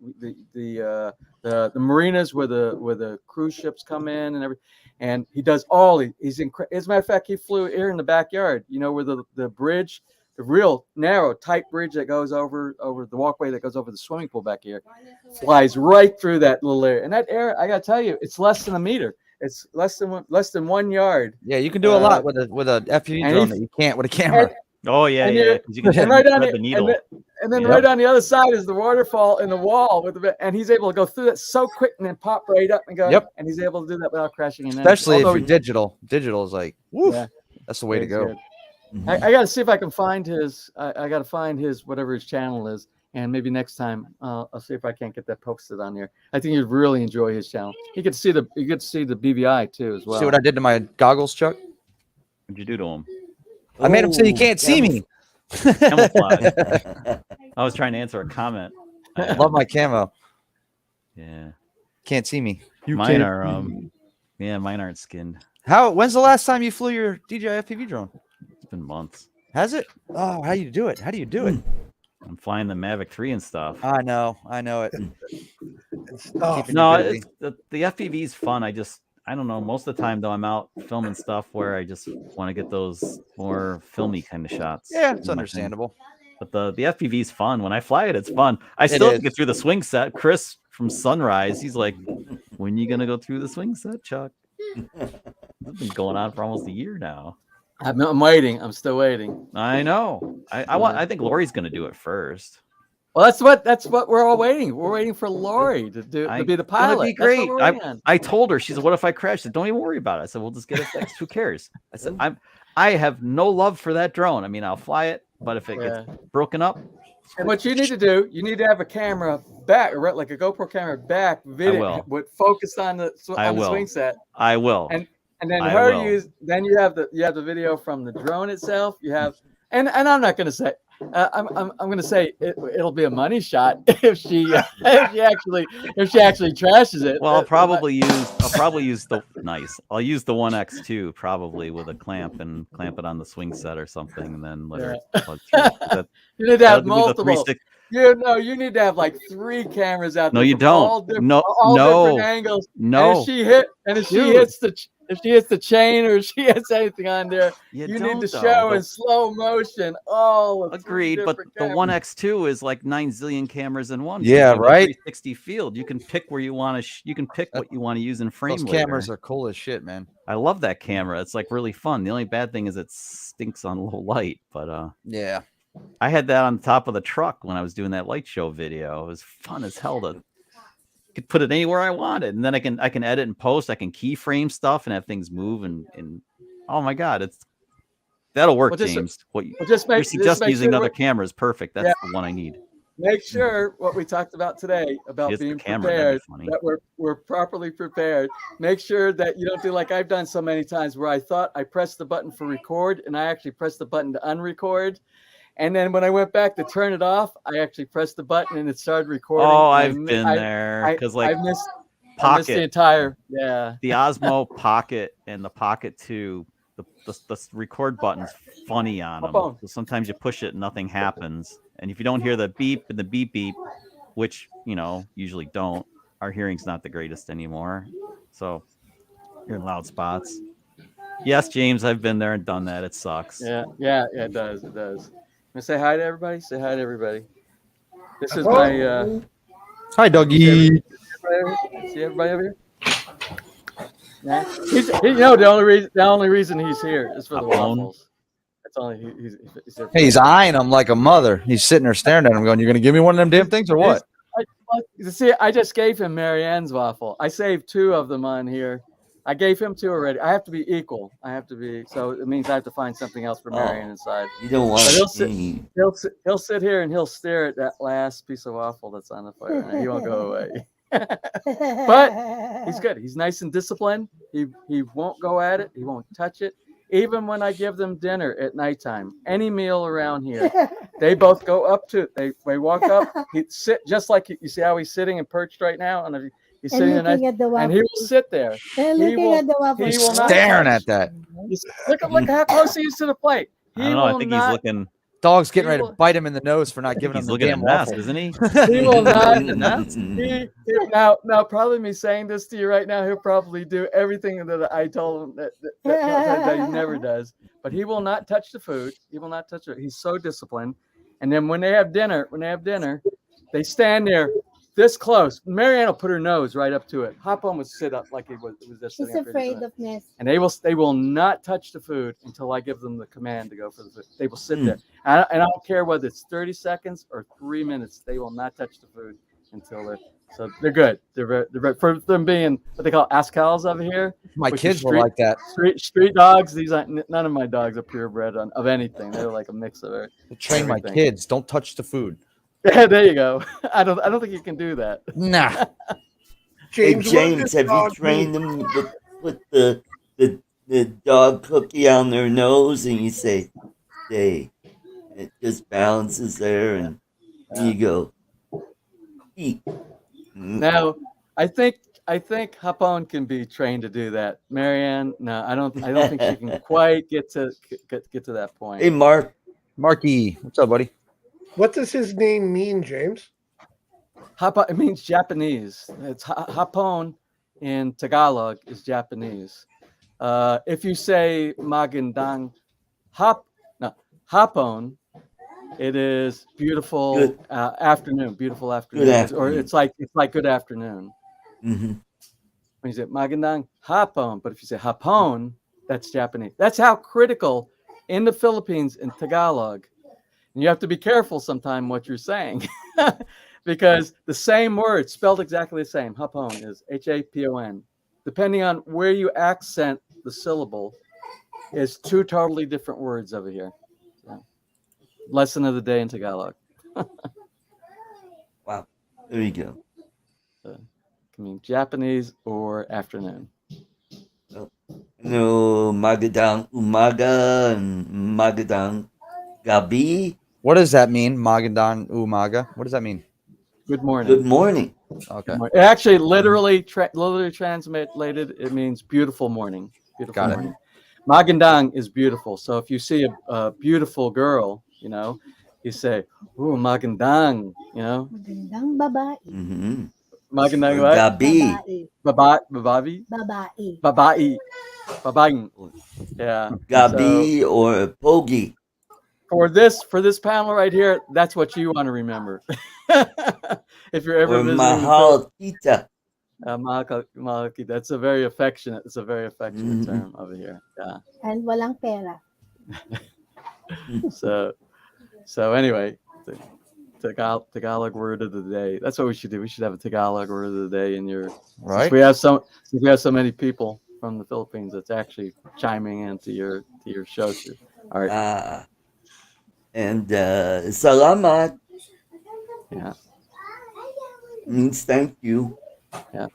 marinas where the cruise ships come in and everything. And he does he's as a matter of fact, he flew here in the backyard, where the bridge, the real narrow, tight bridge that goes over the walkway that goes over the swimming pool back here, flies right through that little area. And that area, I gotta tell you, it's less than a meter. It's less than 1 yard. Yeah, you can do a lot with a FPV and drone he's- that you can't with a camera. Oh yeah, And yeah. you're- 'Cause you can And right on thread the needle. and then Yeah. right on the other side is the waterfall in the wall and he's able to go through that so quick and then pop right up and go. Yep. And he's able to do that without crashing in. Especially if Although you're digital. Digital is like, woof. Yeah. That's the way to it's go. good. I got to see if I can find his. I got to find his whatever his channel is, and maybe next time I'll see if I can't get that posted on there. I think you'd really enjoy his channel. You get to see the BVI too as well. See what I did to my goggles, Chuck? What'd you do to him? I made him so you can't see me. Camouflage. I was trying to answer a comment. I love my camo. Yeah. Can't see me. Mine are mine aren't skinned. When's the last time you flew your DJI FPV drone? It's been months. Has it? Oh, how do you do it? How do you do it? I'm flying the Mavic 3 and stuff. I know it. Oh, No, busy. it's, the FPV is fun. I don't know. Most of the time, though, I'm out filming stuff where I just want to get those more filmy kind of shots. Yeah, it's That's my thing. understandable. But the FPV is fun. When I fly it, it's fun. I still have to get through the swing set. Chris from Sunrise, he's like, "When you gonna go through the swing set, Chuck?" It's been going on for almost a year now. I'm waiting. I'm still waiting. I know. I think Lori's gonna do it first. Well, that's what we're all waiting. We're waiting for Lori to be the pilot. Be That's what great. we're waiting on. I told her. She said, "What if I crash?" I said, "Don't even worry about it." I said, "We'll just get it fixed. Who cares?" I said, I have no love for that drone. I mean, I'll fly it, but if it gets broken up, And what you need to do, you need to have a camera back, or like a GoPro camera back, video with focused on the swing set. I will. And then I her will. use. Then you have the video from the drone itself. You have, and I'm not going to say. I'm going to say it'll be a money shot if she actually trashes it. Well, I'll probably use the nice. I'll use the 1X2 probably with a clamp and clamp it on the swing set or something, and then let her plug through. You need to have that'll be the multiple. 360. You need to have like 3 cameras out No, there. you from don't. all different, No, all no, different angles. no. And if she hits the chain or if she hits anything on there, you need to show in slow motion. Agreed, but the 1X2 is like 9 zillion cameras in one. Yeah, right. 360 field. You can pick where you want to. You can pick what you want to use in frame. Those cameras are cool as shit, man. I love that camera. It's like really fun. The only bad thing is it stinks on low light, but yeah. I had that on top of the truck when I was doing that light show video. It was fun as hell to could put it anywhere I wanted, and then I can edit and post. I can keyframe stuff and have things move and oh my god, that'll work, James. You're suggesting using another camera is perfect. That's the one I need. Make sure what we talked about today about being prepared, that we're properly prepared. Make sure that you don't do like I've done so many times where I thought I pressed the button for record and I actually pressed the button to unrecord. And then when I went back to turn it off, I actually pressed the button and it started recording. Oh, I've been there because I missed the entire the Osmo Pocket and the Pocket 2. The record button's funny on them. So sometimes you push it and nothing happens. And if you don't hear the beep and the beep beep, which usually don't, our hearing's not the greatest anymore. So you're in loud spots. Yes, James, I've been there and done that. It sucks. Yeah, it does. It does. Say hi to everybody. Say hi to everybody. This is my hi, doggy. See everybody over here? Yeah. The only reason he's here is for the waffles. That's only he's there. Hey, he's eyeing him like a mother. He's sitting there staring at him, going, "You're gonna give me one of them damn things or what?" I just gave him Marianne's waffle. I saved 2 of them on here. I gave him 2 already. I have to be equal. So it means I have to find something else for Marianne inside. You don't want he'll sit here and he'll stare at that last piece of waffle that's on the fire. And he won't go away. But he's good. He's nice and disciplined. He won't go at it. He won't touch it. Even when I give them dinner at nighttime, any meal around here, they both go up to it. They walk up. He sit just like you see how he's sitting and perched right now. And he's sitting at and he will sit there. He will not staring at that. Look how close he is to the plate. I don't know. I think he's looking. Dog's getting ready to bite him in the nose for not giving him the damn waffle, isn't he? He will not. Now, probably me saying this to you right now, he'll probably do everything that I told him that he never does. But he will not touch the food. He will not touch it. He's so disciplined. And then when they have dinner, they stand there this close. Marianne will put her nose right up to it. Hop on would sit up like it was just sitting. He's afraid of mess. And they will not touch the food until I give them the command to go for the food. They will sit there. And I don't care whether it's 30 seconds or 3 minutes. They will not touch the food until they're good. They're for them being what they call Ascals over here. My kids were like that. Street dogs. These aren't none of my dogs are purebred of anything. They're like a mix of everything. Train my kids. Don't touch the food. Yeah, there you go. I don't think you can do that. Nah. James, have you trained them with the dog cookie on their nose and you say, "Stay." It just balances there and you go. Eat. Now, I think Hapon can be trained to do that. Marianne, no, I don't think she can quite get to that point. Hey, Marky, what's up, buddy? What does his name mean, James? Hapon, it means Japanese. It's Hapon in Tagalog is Japanese. If you say magandang Hapon, it is beautiful afternoon. Beautiful afternoon. Good afternoon. Or it's like good afternoon. Mm-hmm. When you say magandang hapon, but if you say hapon, that's Japanese. That's how critical in the Philippines in Tagalog. And you have to be careful sometime what you're saying because the same word spelled exactly the same. Hapon is Hapon. Depending on where you accent the syllable, is 2 totally different words over here. So, lesson of the day in Tagalog. Wow. There you go. I mean Japanese or afternoon. No, magandang umaga and magandang gabi. What does that mean? Magandan umaga. What does that mean? Good morning. Good morning. Okay. It actually literally translated, it means beautiful morning. Beautiful Got it. morning. Magandang is beautiful. So if you see a beautiful girl, you know, you say, "Ooh, magandang," you know. Magandang babae. Mm-hmm. Magandang Or what? gabi. Babae. Babae. Babae. Babaing. Yeah. Gabi or pogi. For this panel right here, that's what you want to remember. If you're ever Or visiting mahal kita. Malaki, that's a very affectionate. It's a very affectionate Mhm. term over here. Yeah. And walang pera. So anyway, the Tagalog word of the day. That's what we should do. We should have a Tagalog word of the day in your. Right. Since we have so many people from the Philippines that's actually chiming into your show too. All right. And salamat Yeah. means thank you. Yeah.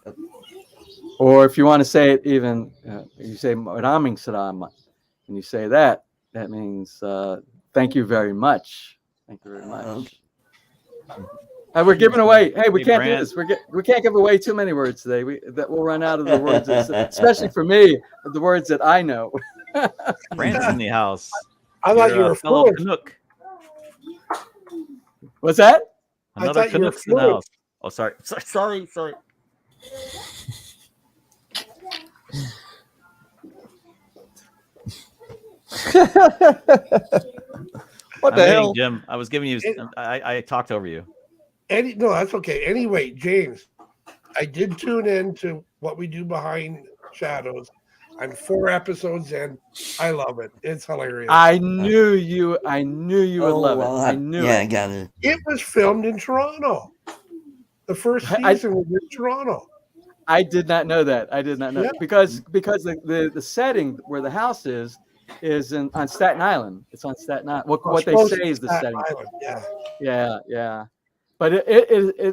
Or if you want to say it even, you say maraming salamat. When you say that, that means thank you very much. Thank you very much. And we're giving away. Hey, we can't do this. We can't give away too many words today. That will run out of the words, especially for me, the words that I know. Brand's in the house. I thought you You're a were fellow fluent. Canuck. What's that? Another thought you were Canuck's in the fluent. house. Oh, sorry. What the I'm hell? Jim. I was giving you. I talked over you. No, that's okay. Anyway, James, I did tune in to what we do behind shadows. I'm 4 episodes in. I love it. It's hilarious. I knew you would love it. I knew I it. got it. It was filmed in Toronto. The first season was in Toronto. I did not know that. I did not know Yeah. because the setting where the house is on Staten Island. It's on Staten Island. What they Supposed say to is the Staten setting. Island, Yeah. But it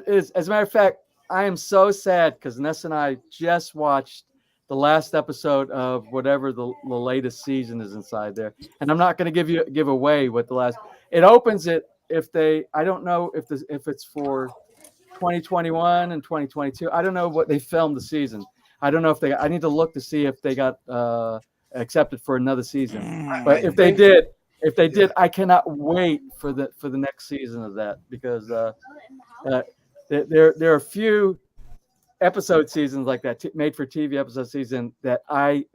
is. As a matter of fact, I am so sad because Ness and I just watched the last episode of whatever the latest season is inside there, and I'm not going to give away what the last. It opens it I don't know if it's for 2021 and 2022. I don't know what they filmed the season. I don't know if I need to look to see if they got accepted for another season. But if they did, I cannot wait for the next season of that because there are a few episode seasons like that, made for TV episode season that I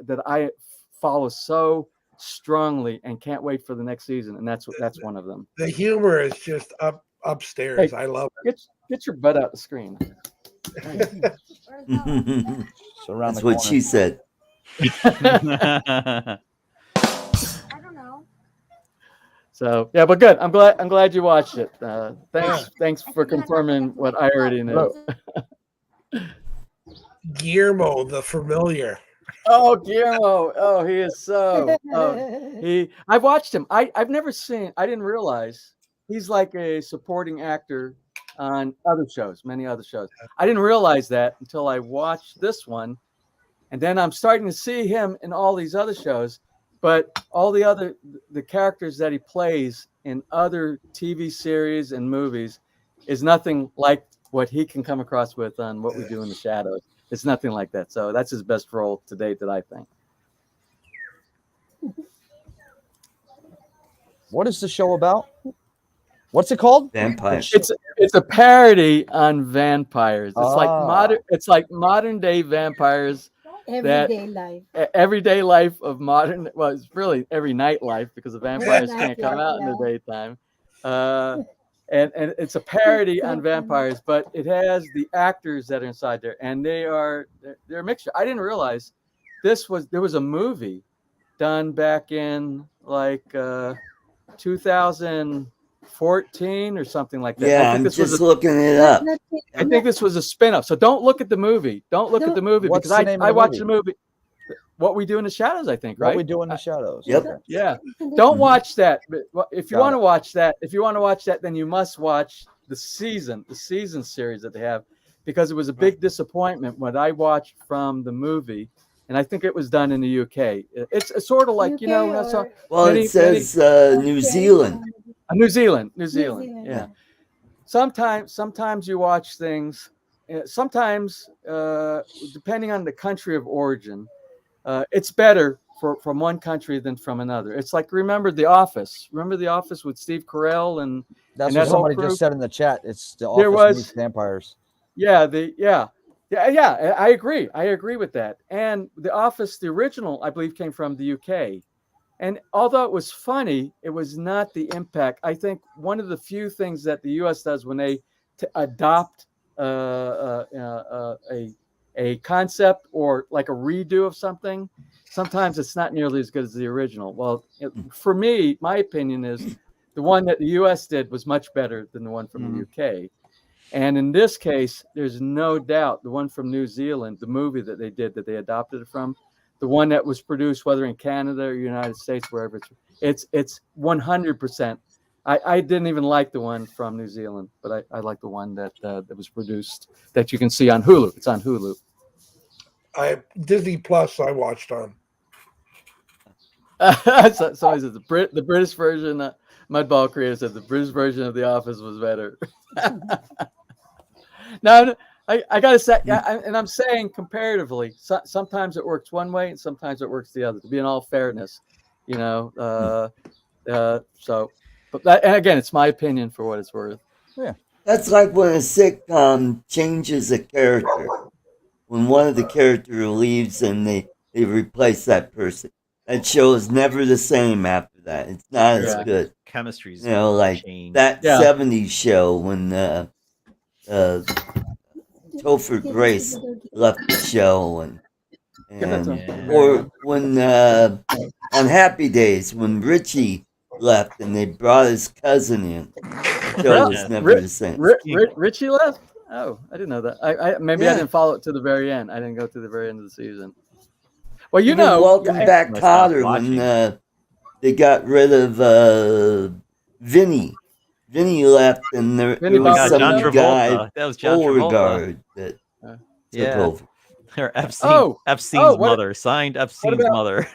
follow so strongly and can't wait for the next season, and that's one of them. The humor is just upstairs. Hey, I love it. Get your butt out the screen. So around That's the what corner. she said. I don't know. So yeah, but good. I'm glad you watched it. Thanks for confirming what I already knew. Guillermo, the familiar. Oh, Guillermo. Oh, he is so. I've watched him. I've never seen. I didn't realize he's like a supporting actor on other shows, many other shows. I didn't realize that until I watched this one, and then I'm starting to see him in all these other shows. But all the characters that he plays in other TV series and movies is nothing like what he can come across with on What We Do in the Shadows. It's nothing like that. So that's his best role to date that I think. What is the show about? What's it called? Vampires. It's a parody on vampires. It's Ah. like modern day vampires. Everyday life. Everyday life of modern. Well, it's really every night life because the vampires Night can't come life, out in the yeah. daytime. And it's a parody on vampires, but it has the actors that are inside there, and they're a mixture. I didn't realize there was a movie done back in like 2014 or something like that. Yeah, I'm just looking it up. I think this was a spin-off. So don't look at the movie. Don't look at the movie What's because the name of I the watched movie? the movie. What We Do in the Shadows, I think, right? What We Do in the Shadows. Yep. Okay. Yeah. Don't watch that. But if you Got want it. to watch that, then you must watch the season series that they have, because it was a big disappointment when I watched from the movie, and I think it was done in the UK. It's sort of like, Well, it says New Zealand. New Zealand. New Zealand, Zealand. yeah. Yeah. Sometimes you watch things. Sometimes, depending on the country of origin, it's better from one country than from another. It's like remember The Office. Remember The Office with Steve Carell and That's that what whole somebody crew? just said in the chat. It's the There Office was- meets vampires. Yeah, yeah. I agree with that. And The Office, the original, I believe, came from the UK. And although it was funny, it was not the impact. I think one of the few things that the U.S. does when they adopt a concept or like a redo of something, sometimes it's not nearly as good as the original. Well, for me, my opinion is the one that the U.S. did was much better than the one from the UK. And in this case, there's no doubt the one from New Zealand, the movie that they did that they adopted it from, the one that was produced, whether in Canada or United States, wherever it's 100%. I didn't even like the one from New Zealand, but I like the one that was produced that you can see on Hulu. It's on Hulu. Disney Plus I watched on. Somebody said the British version. Mudball Creator said the British version of The Office was better. No, I gotta say, and I'm saying comparatively, sometimes it works one way and sometimes it works the other. To be in all fairness, you know. So, but that, and again, it's my opinion for what it's worth. Yeah, That's like when a sitcom changes a character. When one of the characters leaves and they replace that person. That show is never the same after that. It's not as good. Chemistry's You know, like changed. that 70s show when Topher Grace left the show and or when on Happy Days when Richie left and they brought his cousin in. The show was never the same. Richie left? Oh, I didn't know that. I maybe I didn't follow it to the very end. I didn't go to the very end of the season. Well, you Even know, Welcome Back Kotter when they got rid of Vinny. Vinny left and there was some John guy, Travolta. That was John Beauregard, Travolta. that took over. Or Epstein's mother. Signed Epstein's mother.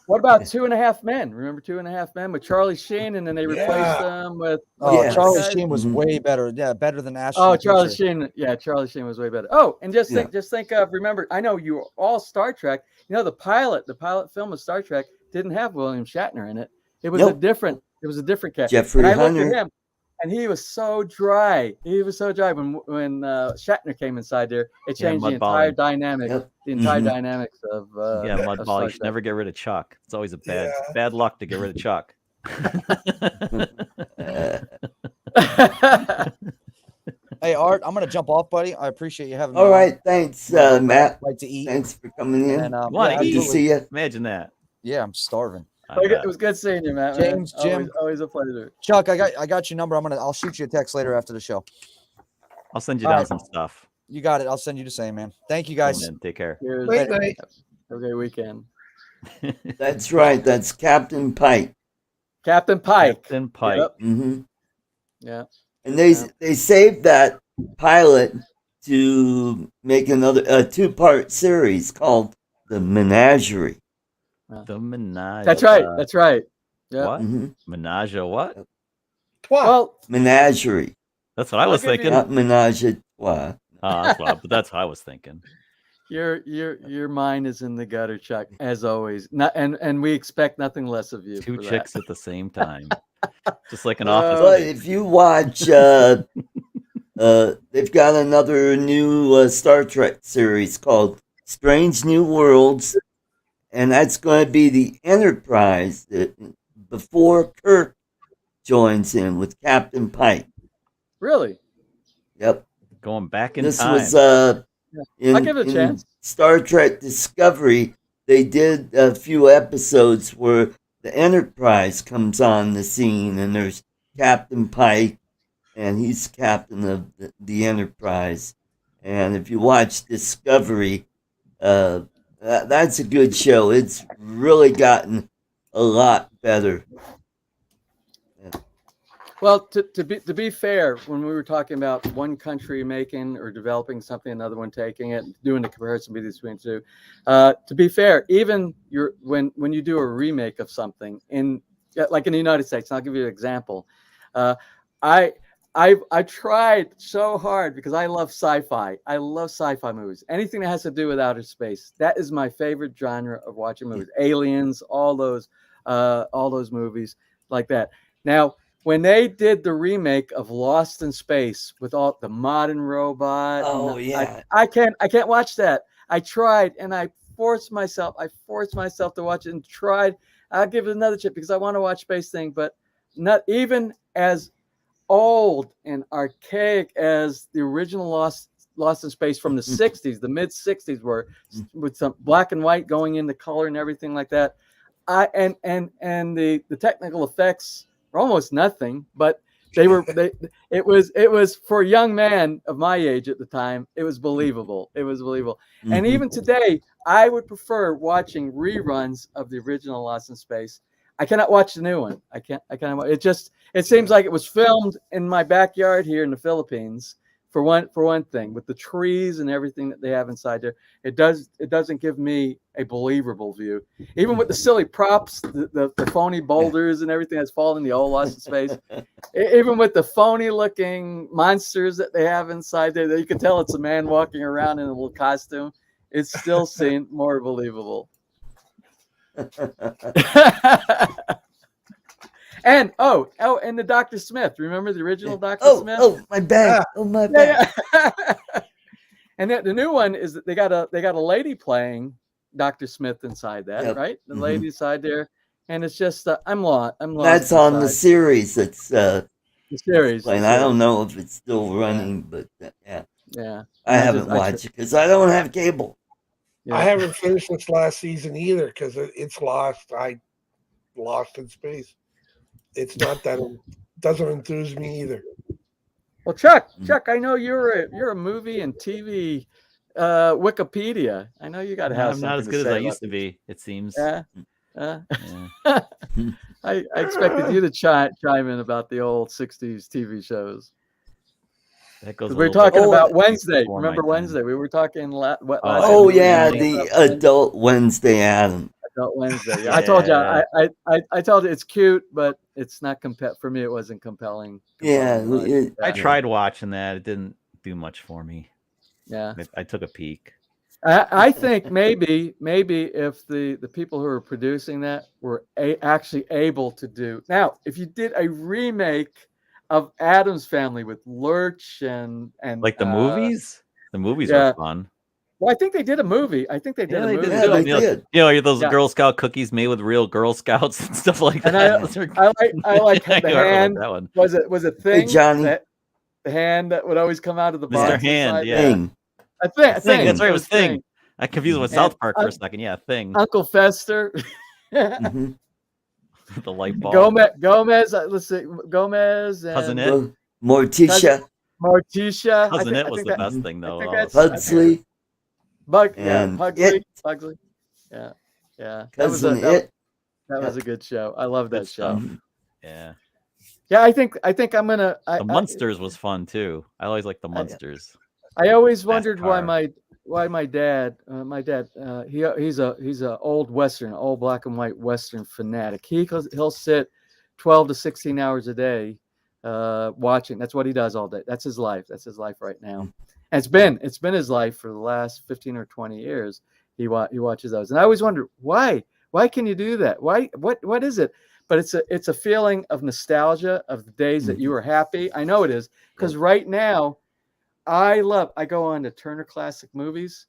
What about 2.5 Men? Remember 2.5 Men with Charlie Sheen, and then they replaced them with. Charlie Sheen was way better. Yeah, better than Ashton. Oh, Charlie Sheen. Yeah, Charlie Sheen was way better. Oh, and just think of, remember, I know you were all Star Trek. You know, the pilot film of Star Trek didn't have William Shatner in it. It was a different character. Jeffrey and I Hunter. looked at him, and he was so dry. He was so dry when Shatner came inside there. It changed the entire dynamic. The entire dynamics of Mudball. You should never get rid of Chuck. It's always a bad luck to get rid of Chuck. Hey, Art, I'm gonna jump off, buddy. I appreciate you having me. All right, thanks, Matt. Like to eat. Thanks for coming in. And, Good to see you. Imagine that. Yeah, I'm starving. It was good seeing you, Matt. James, Jim, always a pleasure. Chuck, I got your number. I'll shoot you a text later after the show. I'll send you down some stuff. You got it. I'll send you the same, man. Thank you, guys. Take care. Late night. Have a great weekend. That's right. That's Captain Pike. Captain Pike. Captain Pike. Yep. Mm-hmm. Yeah. And they saved that pilot to make another 2-part series called The Menagerie. The Menage. That's right. That's right. Yeah. What? Menage a what? Well, Menagerie. That's what I was thinking. Not menage a trois. But that's what I was thinking. Your mind is in the gutter, Chuck, as always. And we expect nothing less of you. Two for chicks that. at the same time, just like an office. But if you watch, they've got another new Star Trek series called Strange New Worlds, and that's going to be the Enterprise before Kirk joins in with Captain Pike. Really? Yep. Going back in this time. Was I'll give it a in chance. Star Trek Discovery, they did a few episodes where the Enterprise comes on the scene, and there's Captain Pike, and he's captain of the Enterprise. And if you watch Discovery, that's a good show. It's really gotten a lot better. Well, to be fair, when we were talking about one country making or developing something, another one taking it, doing the comparison between the two, to be fair, even when you do a remake of something like in the United States, and I'll give you an example. I I tried so hard because I love sci-fi. I love sci-fi movies. Anything that has to do with outer space. That is my favorite genre of watching movies. Aliens, all those movies like that. Now, when they did the remake of Lost in Space with all the modern robot, Oh yeah, I can't watch that. I tried and I forced myself to watch it and tried. I'll give it another chip because I want to watch Space Thing, but not even as old and archaic as the original Lost in Space from the 60s, the mid 60s were, with some black and white going into color and everything like that. And the technical effects were almost nothing, but it was for a young man of my age at the time, it was believable. And even today, I would prefer watching reruns of the original Lost in Space. I cannot watch the new one. I can't. It seems like it was filmed in my backyard here in the Philippines. For one thing, with the trees and everything that they have inside there, it doesn't give me a believable view. Even with the silly props, the phony boulders and everything that's fallen in the old Lost in Space, even with the phony looking monsters that they have inside there, that you can tell it's a man walking around in a little costume. It still seemed more believable. And and the Dr. Smith. Remember the original Dr. Smith? Oh, my back. Oh, my back. Yeah. And the new one is that they got a lady playing Dr. Smith inside that, right? The lady inside there, and it's just I'm lost. That's on the series. It's the series. And I don't know if it's still running, but yeah. I haven't watched it because I don't have cable. I haven't finished this last season either because it's lost. I lost in space. It's not that it doesn't enthuse me either. Well, Chuck, I know you're a movie and TV Wikipedia. I know you got to have. I'm not as good as I used to be. It seems. Yeah. I expected you to chime in about the old '60s TV shows. That goes. We were talking about Wednesday. Remember Wednesday? We were talking. The Adult Wednesday Adam. Adult Wednesday. Yeah. I told you. I told you it's cute, but it's not for me. It wasn't compelling. I tried watching that. It didn't do much for me. Yeah. I took a peek. I think maybe if the people who are producing that were actually able to do now, if you did a remake of Addams Family with Lurch and like the movies were fun. Well, I think they did a movie. They did a movie. They did. You know, those Girl Scout cookies made with real Girl Scouts and stuff like that. And I like the hand. That one. Was it Thing? Hey, Johnny. The hand that would always come out of the box. Mr. Hand, yeah. Thing. I think that's right. It was Thing. I confused it with South Park for a second. Yeah, Thing. Uncle Fester. Mm-hmm. The light bulb. Gomez. Let's see. Gomez and Cousin It. Morticia. Cousin It was the best thing though. Pugsley. Pugsley. Yeah. That was a good show. I love that show. Yeah. Yeah, I think I'm gonna. The Munsters was fun too. I always liked the Munsters. I always wondered why my dad, he's a old black and white Western fanatic. He'll sit 12 to 16 hours a day watching. That's what he does all day. That's his life. That's his life right now. And it's been his life for the last 15 or 20 years. He watches those, and I always wonder why can you do that? What is it? But it's a feeling of nostalgia of the days that you were happy. I know it is, because right now I go on to Turner Classic Movies.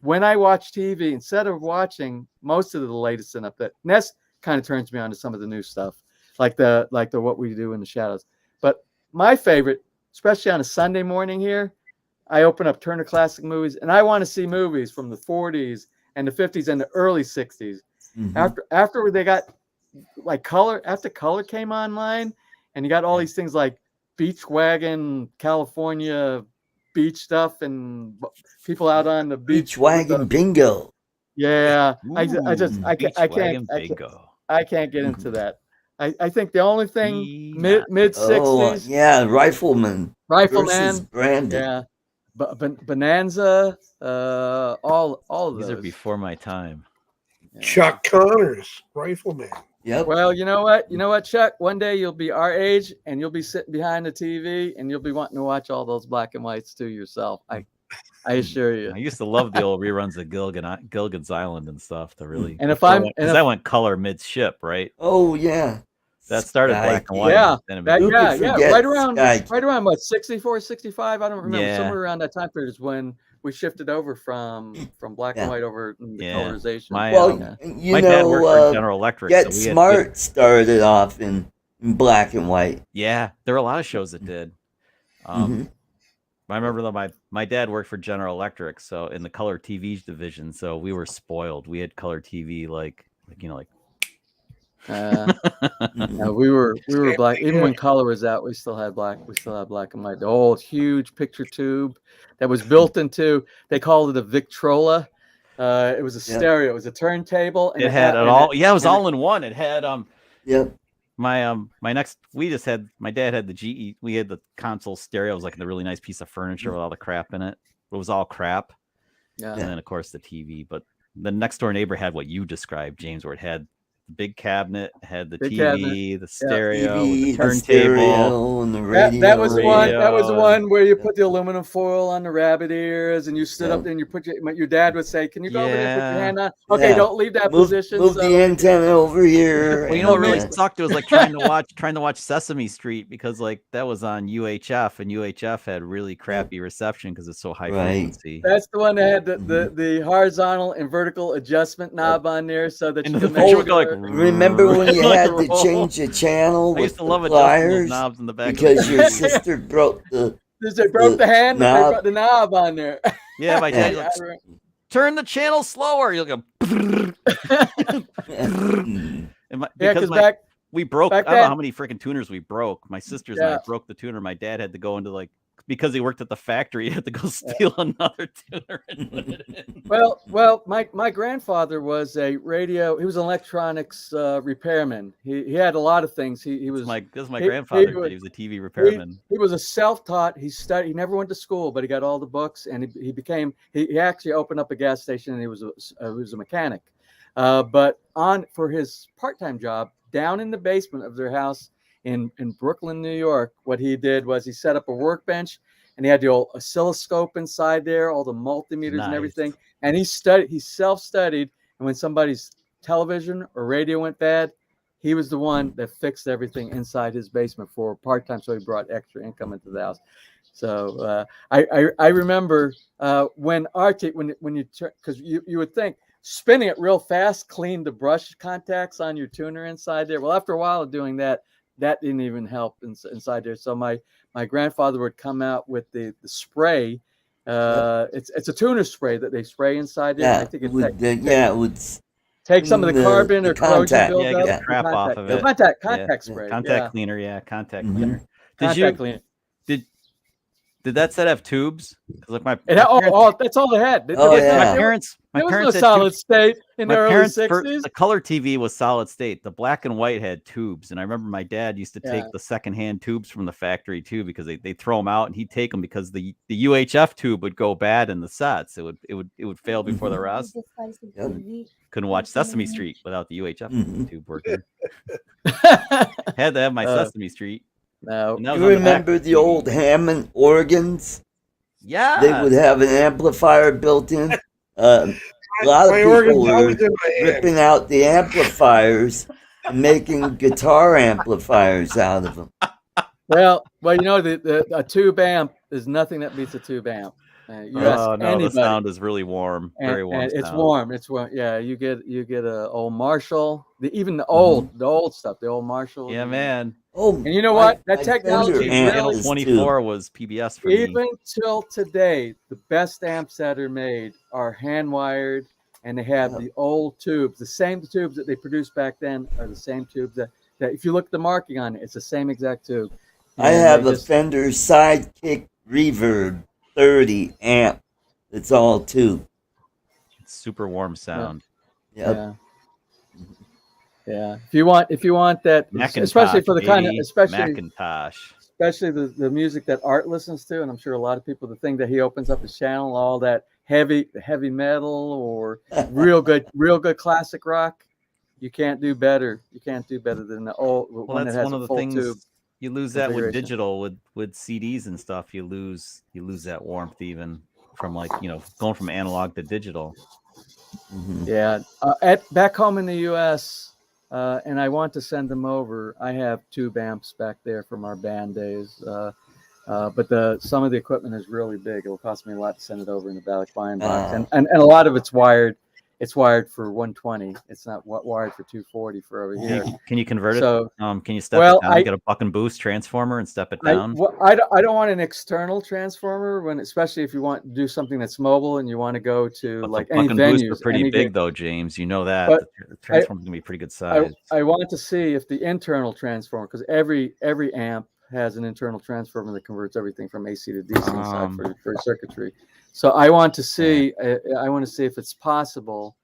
When I watch TV, instead of watching most of the latest and up, that Ness kind of turns me on to some of the new stuff, like the What We Do in the Shadows. But my favorite, especially on a Sunday morning here, I open up Turner Classic Movies, and I want to see movies from the 40s and the 50s and the early 60s. After they got like color, after color came online, and you got all these things like Beach Wagon, California beach stuff, and people out on the beach. Beach Wagon Bingo. Yeah. Ooh, I can't get into that. I think the only thing mid 60s. Rifleman versus Brandon. Yeah. Bonanza, all of these those are before my time. Chuck Connors, Rifleman. Yep. Well, you know what? You know what, Chuck? One day you'll be our age and you'll be sitting behind the TV and you'll be wanting to watch all those black and whites too yourself. I assure you. I used to love the old reruns of Gilligan's Island and stuff. To really, And if before I'm- it went- and 'cause if- that went color mid-ship, right? Oh yeah. That started Sky black and King. white. Yeah, then it that, became- Who could yeah. forget Right around what, 64, 65? I don't remember. Yeah. Somewhere around that time period is when we shifted over from black Yeah. and white over to the Yeah. colorization. My, Well, um, you my know, dad worked for General Electric. Get so we had Smart started off in black and white. Yeah, there were a lot of shows that did. Mhm. I remember that my dad worked for General Electric, so in the color TV division, so we were spoiled. We had color TV like No, we were black. Even when color was out, we still had black. We still had black and white. The old huge picture tube that was built into. They called it a Victrola. It was a stereo. It was a turntable. And it had it all. Yeah, it was all in one. It had Yep. my my dad had the GE. We had the console stereo. It was like the really nice piece of furniture with all the crap in it. It was all crap. Yeah. And then of course the TV. But the next door neighbor had what you described, James, where it had the big cabinet, had the Big TV, cabinet. the stereo, TV, the the turntable. stereo, and the radio. That was one. That was Radio. one where you put the aluminum foil on the rabbit ears, and you stood up Yeah. and you put your dad would say, "Can you go over there and put your Yeah. hand on? Okay, Yeah. don't leave that Move position." the antenna over here. Well, you know what really and, sucked? It was like trying to watch Sesame Street because like that was on UHF and UHF had really crappy reception because it's so high Right. frequency. That's the one that had the horizontal and vertical adjustment knob on there, so that And you the could picture make would go like. Remember when you like had a to roll? change the channel I with used to the love adjusting those pliers knobs in the back. because your sister broke the They broke the hand, but they knob. brought the knob on there. Yeah, my dad Yeah, like, turn the channel slower. You'll go. Mm. And Yeah, because 'cause we broke. I back don't know then- how many freaking tuners we broke. My sisters and I Yeah. broke the tuner. My dad had to go into like because he worked at the factory. He had to go steal another tuner and put it in. Well, my grandfather was a radio. He was an electronics repairman. He had a lot of things. He was This is my he- grandfather. he was- He was a TV repairman. He was a self-taught. He studied. He never went to school, but he got all the books, and he became. He actually opened up a gas station, and he was a mechanic. But for his part-time job down in the basement of their house in Brooklyn, New York, what he did was he set up a workbench, and he had the old oscilloscope inside there, all the multimeters Nice. and everything. And he self-studied. And when somebody's television or radio went bad, he was the one that fixed everything inside his basement for part-time. So he brought extra income into the house. So I remember when you turn, because you would think spinning it real fast cleaned the brush contacts on your tuner inside there. Well, after a while of doing that didn't even help inside there. So my grandfather would come out with the spray. It's a tuner spray that they spray inside there. Yeah, I think it would take some of the carbon or corrosion contact. buildup. Yeah, get the crap off of it. Contact spray. Contact cleaner. Yeah, contact Mhm. cleaner. Contact cleaner. Did that set have tubes? Because like my That's all they had. Oh, yeah. my parents There was no had solid tubes. state in the My early parents, 60s. the color TV was solid state. The black and white had tubes, and I remember my dad used to take Yeah. the secondhand tubes from the factory too, because they throw them out, and he'd take them because the UHF tube would go bad in the sets. It would fail before the rest. Couldn't watch Sesame Street without the UHF tube working. Had to have my Sesame Street. No, And that was You on the back remember of the old Hammond organs? Yeah, They would have an amplifier built in. A lot of My people organ's were always in my hand. ripping out the amplifiers and making guitar amplifiers out of them. Well, you know, a tube amp is nothing that beats a tube amp. You ask Oh no, anybody, the sound is really warm, very warm. and it's sound. warm. It's warm. Yeah, you get a old Marshall, even the old stuff, the old Marshall. Yeah, man. Oh, And you know what? That I technology Fender amp Channel is 24 was PBS for me. even till today, the best amps that are made are hand wired, and they have the old tubes. The same tubes that they produced back then are the same tubes that if you look at the marking on it, it's the same exact tube. I And have they a Fender Sidekick Reverb 30 amp. It's all tube. Super warm sound. Yep. Yeah. Yeah. If you want that, Macintosh, especially for the kind of, baby. especially Macintosh. the music that Art listens to, and I'm sure a lot of people, the thing that he opens up his channel, all that heavy metal or real good classic rock. You can't do better. You can't do better than the old Well, one that that's has one a of the full things tube. you lose that with configuration. digital, with CDs and stuff. You lose that warmth even from like going from analog to digital. Yeah, back home in the U.S. And I want to send them over. I have tube amps back there from our band days. But some of the equipment is really big. It'll cost me a lot to send it over in a Valak buying box, and a lot of it's wired. It's wired for 120. It's not wired for 240 for over here. Can you convert So, it? Can you step well, it down? Get a buck and boost transformer and step it down. I don't want an external transformer especially if you want to do something that's mobile and you want to go to But like the any buck and boost venues. are pretty big though, James. You know that. But The transformer's gonna be pretty good size. I wanted to see if the internal transformer, because every amp has an internal transformer that converts everything from AC to DC inside for circuitry. So I want to see if it's possible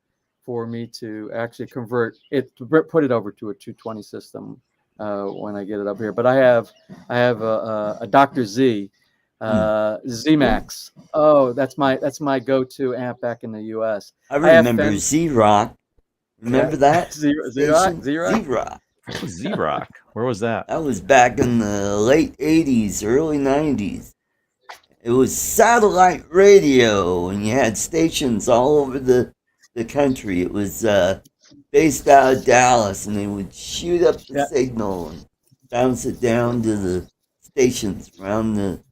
for me to actually convert it, to put it over to a 220 system when I get it up here. But I have a Dr. Z, Z-Max. Oh, that's my go-to amp back in the U.S. I remember Z-Rock. Remember that? Z-Rock? Z-Rock. Z-Rock. Where was that? That was back in the late 80s, early 90s. It was satellite radio, and you had stations all over the country. It was based out of Dallas, and they would shoot up the signal and bounce it down to the stations around the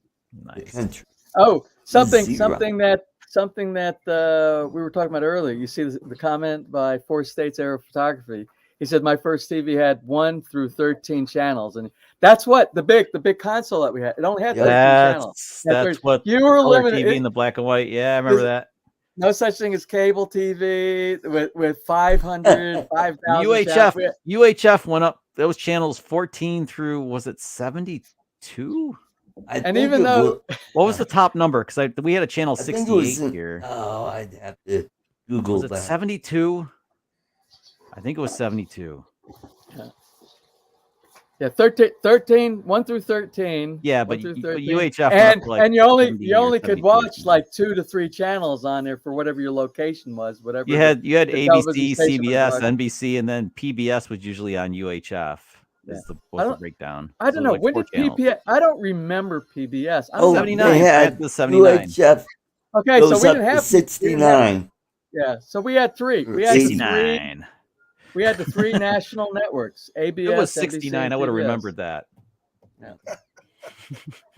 country. Oh, something Z-Rock. that we were talking about earlier. You see the comment by Four States Aero Photography. He said my first TV had 1 through 13 channels, and that's what the big console that we had. It only had 13 channels. That's what you were color limited. TV in the black and white. Yeah, I remember that. No such thing as cable TV with 500, 5,000. UHF went up. Those channels 14 through, was it 72? And even though what was the top number? Because we had a channel 68 here. Oh, I'd have to Google that. that. 72? I think it was 72. Yeah, 13, 1 through 13. Yeah, but UHF and you only could watch like 2 to 3 channels on there for whatever your location was, whatever. You had ABC, station CBS, was. NBC, and then PBS was usually on UHF. Was the breakdown? I don't know. Like when did PBS? I don't remember PBS. I Oh, 79. they had the 79. UHF. Okay, so we goes up didn't to have 69. Yeah, so we had 3. We had 69. We had the 3 national networks. ABS. It was NBC, 69. I would have CBS. remembered that. Yeah.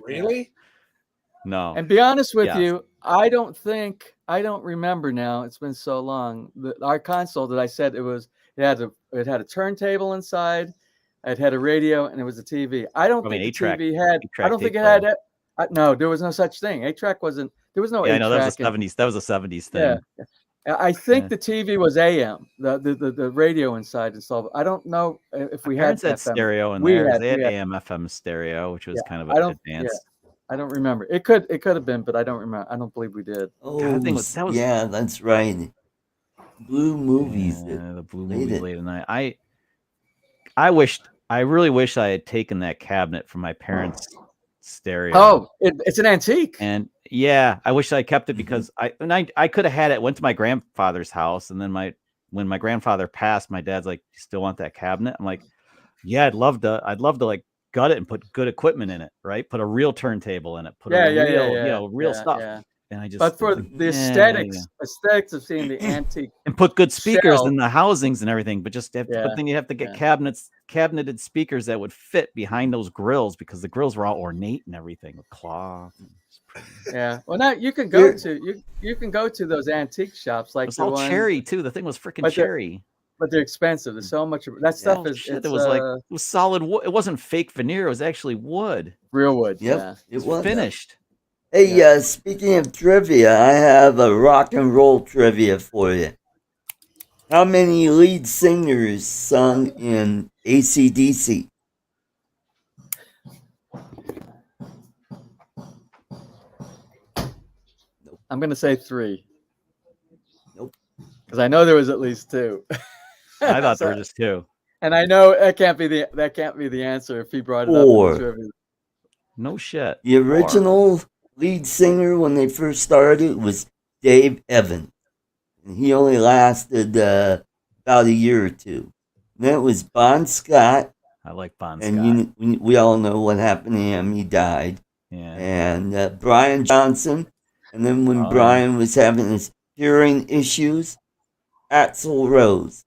Really? No. And be honest with Yes. you, I don't remember now. It's been so long. Our console that I said it had a turntable inside, it had a radio, and it was a TV. I don't think the TV had. I don't think it had. No, there was no such thing. 8-track wasn't. There was no. Yeah, 8-track. I know that was the 70s. That was a 70s thing. Yeah. I think the TV was AM, the radio inside and stuff. I don't know if we had that FM. stereo in there. They had AM, FM stereo, which was kind of advanced. Yeah, I don't remember. It could have been, but I don't remember. I don't believe we did. Oh, was yeah, that's right. Blue movies. Yeah, the blue movies late at night. I really wish I had taken that cabinet from my parents' stereo. Oh, it's an antique. And yeah, I wish I kept it because I could have had it. Went to my grandfather's house, and then when my grandfather passed, my dad's like, "You still want that cabinet?" I'm like, "Yeah, I'd love to like gut it and put good equipment in it, right? Put a real turntable in it. Put real stuff." Yeah. And I just But for the aesthetics of seeing the antique and put good speakers shell. in the housings and everything, but then you have to get cabineted speakers that would fit behind those grills because the grills were all ornate and everything with cloth. Yeah. Well, now you can go to those antique shops like It's all cherry too. The thing was freaking cherry. But they're expensive. There's so much of that stuff. It was solid wood. It wasn't fake veneer. It was actually wood. Real wood. Yep, Yeah. it was finished. Hey, speaking of trivia, I have a rock and roll trivia for you. How many lead singers sung in AC/DC? I'm gonna say 3. Nope. Because I know there was at least 2. I thought there were just 2. And I know that can't be the answer if he brought it up. 4. No shit. The original lead singer when they first started was Dave Evans. And he only lasted about a year or 2. Then it was Bon Scott, I like Bon and Scott. we all know what happened to him. He died. Yeah. And Brian Johnson. And then when Oh, Brian was having his hearing issues, Axl Rose.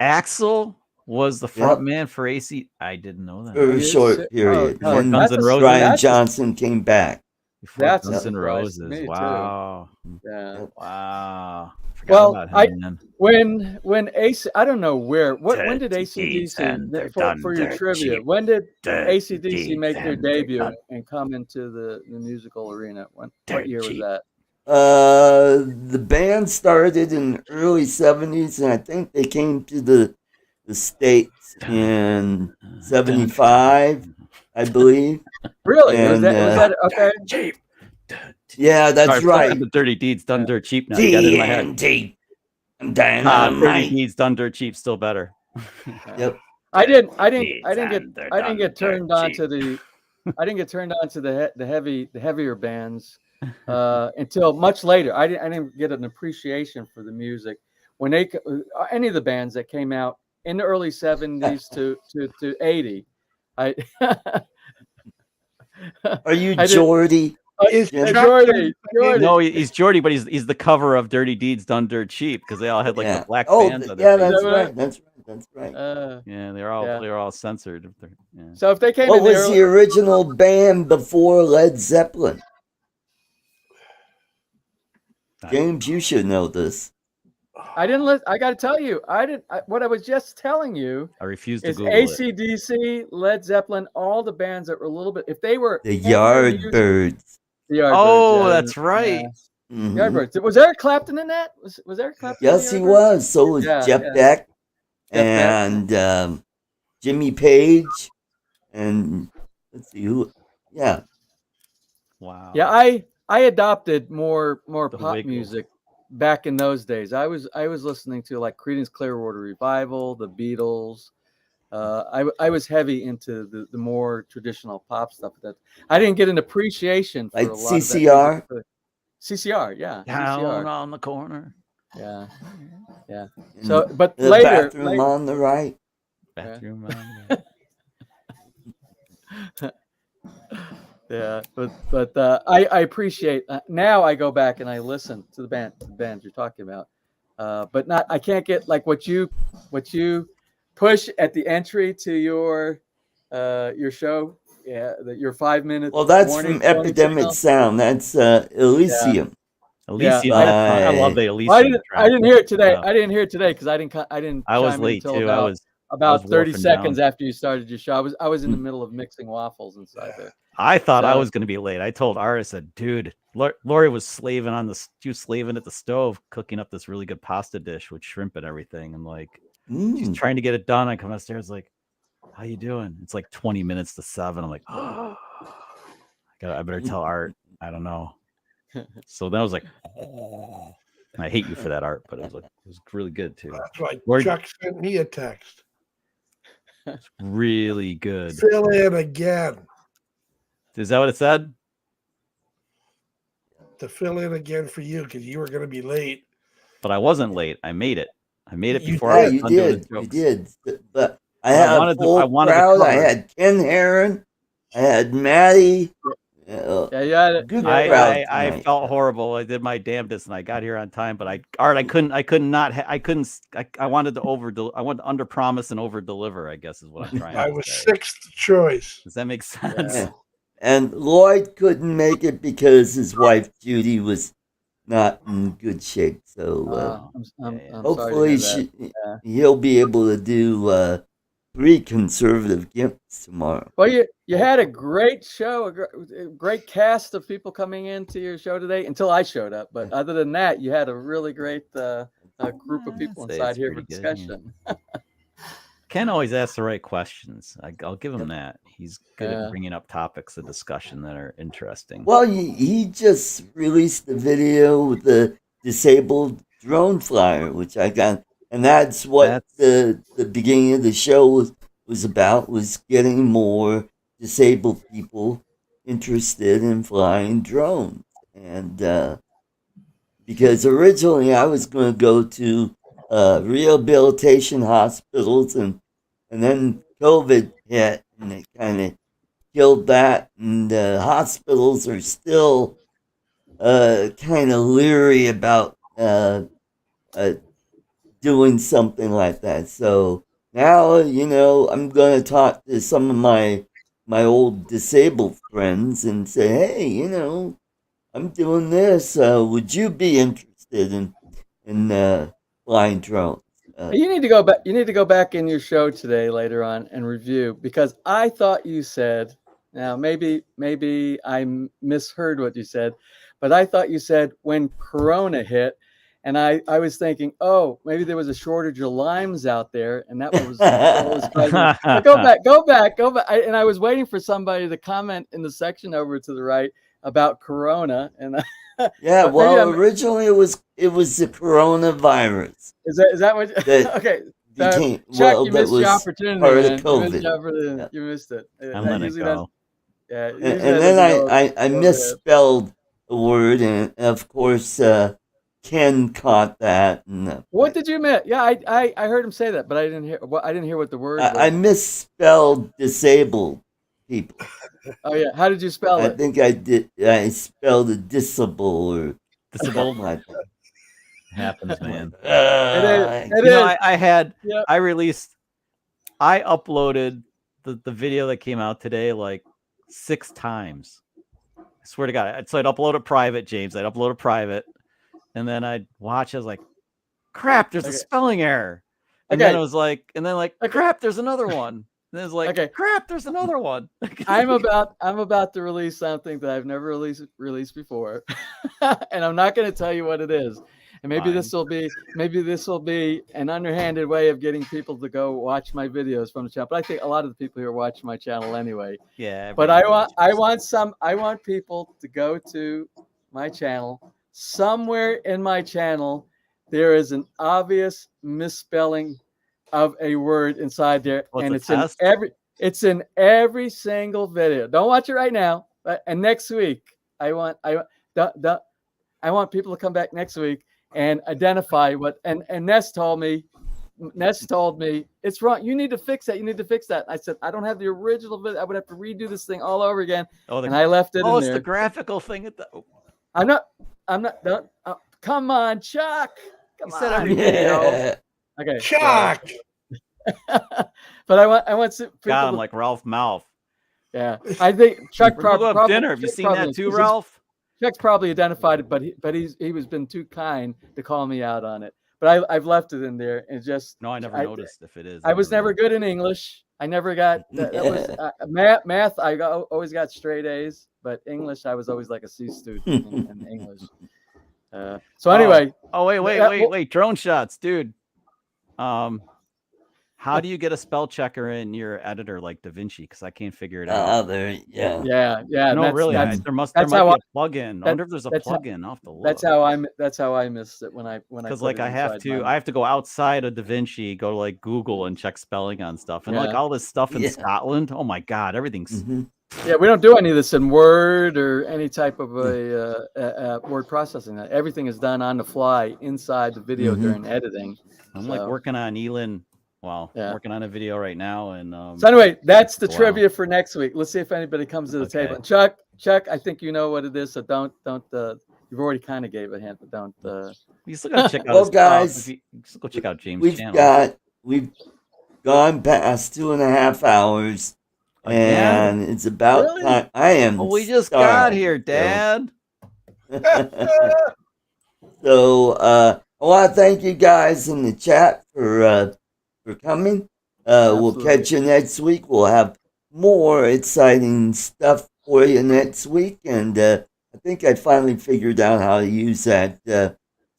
Axl was the front man for AC. I didn't know that. For a short period. Before And Guns then N' Roses. Brian Johnson came back. Before That's a Guns N' surprise to Roses. me, too. Wow. Yeah. Wow. Forgot Well, about him, man. when AC, I don't know when did ACDC for your trivia? When did ACDC make their debut and come into the musical arena? What year was that? The band started in the early 70s, and I think they came to the States in 75, I believe. Really? And, was that okay? Yeah, that's right. The Dirty Deeds done dirt cheap now. You got it in my head. TNT. I'm Dirty dynamite. Deeds done dirt cheap, still better. Yep. I didn't get turned on to the heavier bands until much later. I didn't get an appreciation for the music when any of the bands that came out in the early 70s to 80. Are you Geordie? Jordy. No, he's Jordy, but he's the cover of Dirty Deeds Done Dirt Cheap because they all had like the black bands on their faces. That's right. Yeah, they're all censored. Yeah. So if they came, what was the original band before Led Zeppelin? James, you should know this. I didn't. I got to tell you, what I was just telling you. I refuse to is Google AC/DC, Led Zeppelin, all the bands that were a little bit. If they were the Yardbirds. That's right. Yeah. Mm-hmm. Yardbirds. Was Eric Clapton in that? Was Eric Clapton? Yes, he was. So was Jeff Beck and Jimmy Page, and let's see who. Yeah. Wow. Yeah, I adopted more pop music back in those days. I was listening to like Creedence Clearwater Revival, the Beatles. I was heavy into the more traditional pop stuff. That I didn't get an appreciation for like a lot CCR. Of that CCR, yeah. Down CCR. on the corner. Yeah. So, but the later, bathroom on the right. Bathroom on the right. Yeah, but I appreciate now. I go back and I listen to the bands you're talking about, but not. I can't get like what you push at the entry to your show. Yeah, your 5 minutes. Well, that's from Epidemic Sound. That's Elysium. Elysium. I love the Elysium. I didn't hear it today. I didn't hear it today because I didn't. I was late too. About 30 seconds after you started your show. I was in the middle of mixing waffles inside there. I thought I was going to be late. I told Art, I said, dude, Lori was slaving at the stove, cooking up this really good pasta dish with shrimp and everything. And like, she's trying to get it done. I come upstairs like, how you doing? It's like 20 minutes to 7. I'm like, oh, I better tell Art. I don't know. So then I was like, oh. I hate you for that, Art, but it was really good too. That's why Chuck sent me a text. It's really good. Fill in again. Is that what it said? To fill in again for you because you were going to be late. But I wasn't late. I made it. I made it before I was you done doing did. the jokes. You did. But I had a full crowd. I had Ken Heron. I had Maddie. Yeah. Good crowd. I felt horrible. I did my damnedest, and I got here on time. But I wanted to under promise and over deliver. I guess is what I'm trying. I was sixth choice. Does that make sense? Yeah. And Lloyd couldn't make it because his wife Judy was not in good shape. So I'm hopefully he'll be able to do 3 conservative gifts tomorrow. Well, you had a great show, a great cast of people coming into your show today until I showed up. But other than that, you had a really great group of people inside here for discussion. Ken always asks the right questions. I'll give him that. He's good at bringing up topics of discussion that are interesting. Well, he just released the video with the disabled drone flyer, which I got. And that's what the beginning of the show was about, was getting more disabled people interested in flying drones. And because originally I was going to go to rehabilitation hospitals, and then COVID hit, and it kind of killed that. And hospitals are still kind of leery about doing something like that. So now, I'm going to talk to some of my old disabled friends and say, hey, I'm doing this. Would you be interested in flying drones? You need to go back. You need to go back in your show today later on and review, because I thought you said. Now maybe I misheard what you said, but I thought you said when Corona hit, and I was thinking, oh, maybe there was a shortage of limes out there, and that was what was causing. But go back. And I was waiting for somebody to comment in the section over to the right about Corona, and Yeah, but maybe well, originally it was the coronavirus. Is that what? That Okay, became Chuck, well, you that missed your was opportunity, part of man. You missed COVID. your opportunity. Yeah. You missed it. I'm letting it Usually go. Yeah, And usually that then doesn't go I over the head. misspelled a word, and of course Ken caught that. And What did you miss? Yeah, I heard him say that, but I didn't hear. I didn't hear what the word was. I misspelled disabled people. Oh yeah, how did you spell I it? think I did. I spelled it disable or Disabled. something like that. Happens, man. It You know, is. Yep. I uploaded the video that came out today like 6 times. I swear to God. So I'd upload it private, James. I'd upload it private, and then I'd watch. I was like, crap, there's a spelling error. And then it was like, crap, there's another one. And then it's like, crap, there's another one. I'm about to release something that I've never released before, and I'm not going to tell you what it is. And maybe this will be an underhanded way of getting people to go watch my videos from the channel. But I think a lot of the people here watch my channel anyway. Yeah. But I want people to go to my channel. Somewhere in my channel, there is an obvious misspelling of a word inside there, and it's in every single video. Don't watch it right now. And next week, I want people to come back next week and identify what. And Ness told me it's wrong. You need to fix that. You need to fix that. I said I don't have the original video. I would have to redo this thing all over again. And I left it in it's there. the graphical thing at the. I'm not. Don't. Come on, Chuck. Come on. Every video. Okay, Chuck. But I want people Got him like Ralph Mouth. Yeah, I think Chuck We're gonna go probably. have dinner. Have you seen that too, Ralph? Chuck's probably identified it, but he was been too kind to call me out on it. But I've left it in there, and just no, I never noticed if it is. I was never good in English. I never got that was math. I always got straight A's, but English I was always like a C student in English. So anyway. Wait! Drone shots, dude. How do you get a spell checker in your editor like DaVinci? Because I can't figure it out. Yeah. No, really. There might be a plugin. I wonder if there's a plugin. I'll have to look. That's how I missed it when I because like I have to go outside of DaVinci, go to like Google and check spelling on stuff, and like all this stuff in Scotland. Oh my God, everything's. Yeah, we don't do any of this in Word or any type of a word processing. Everything is done on the fly inside the video during editing. I'm like working on Elin. Well, working on a video right now, and so anyway, that's the trivia for next week. Let's see if anybody comes to the table. And Chuck, I think you know what it is, so don't. You've already kind of gave a hint, but don't. You still gotta check out. Well, guys, you still go check out James' channel. We've gone past 2.5 hours, and it's about time. I am. Well, we just got here, Dad. So I want to thank you guys in the chat for coming. We'll catch you next week. We'll have more exciting stuff for you next week. And I think I finally figured out how to use that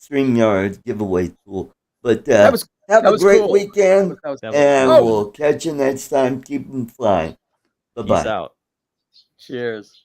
StreamYard giveaway tool. But have a great weekend. And we'll catch you next time. Keep them flying. Bye-bye. Peace out. Cheers.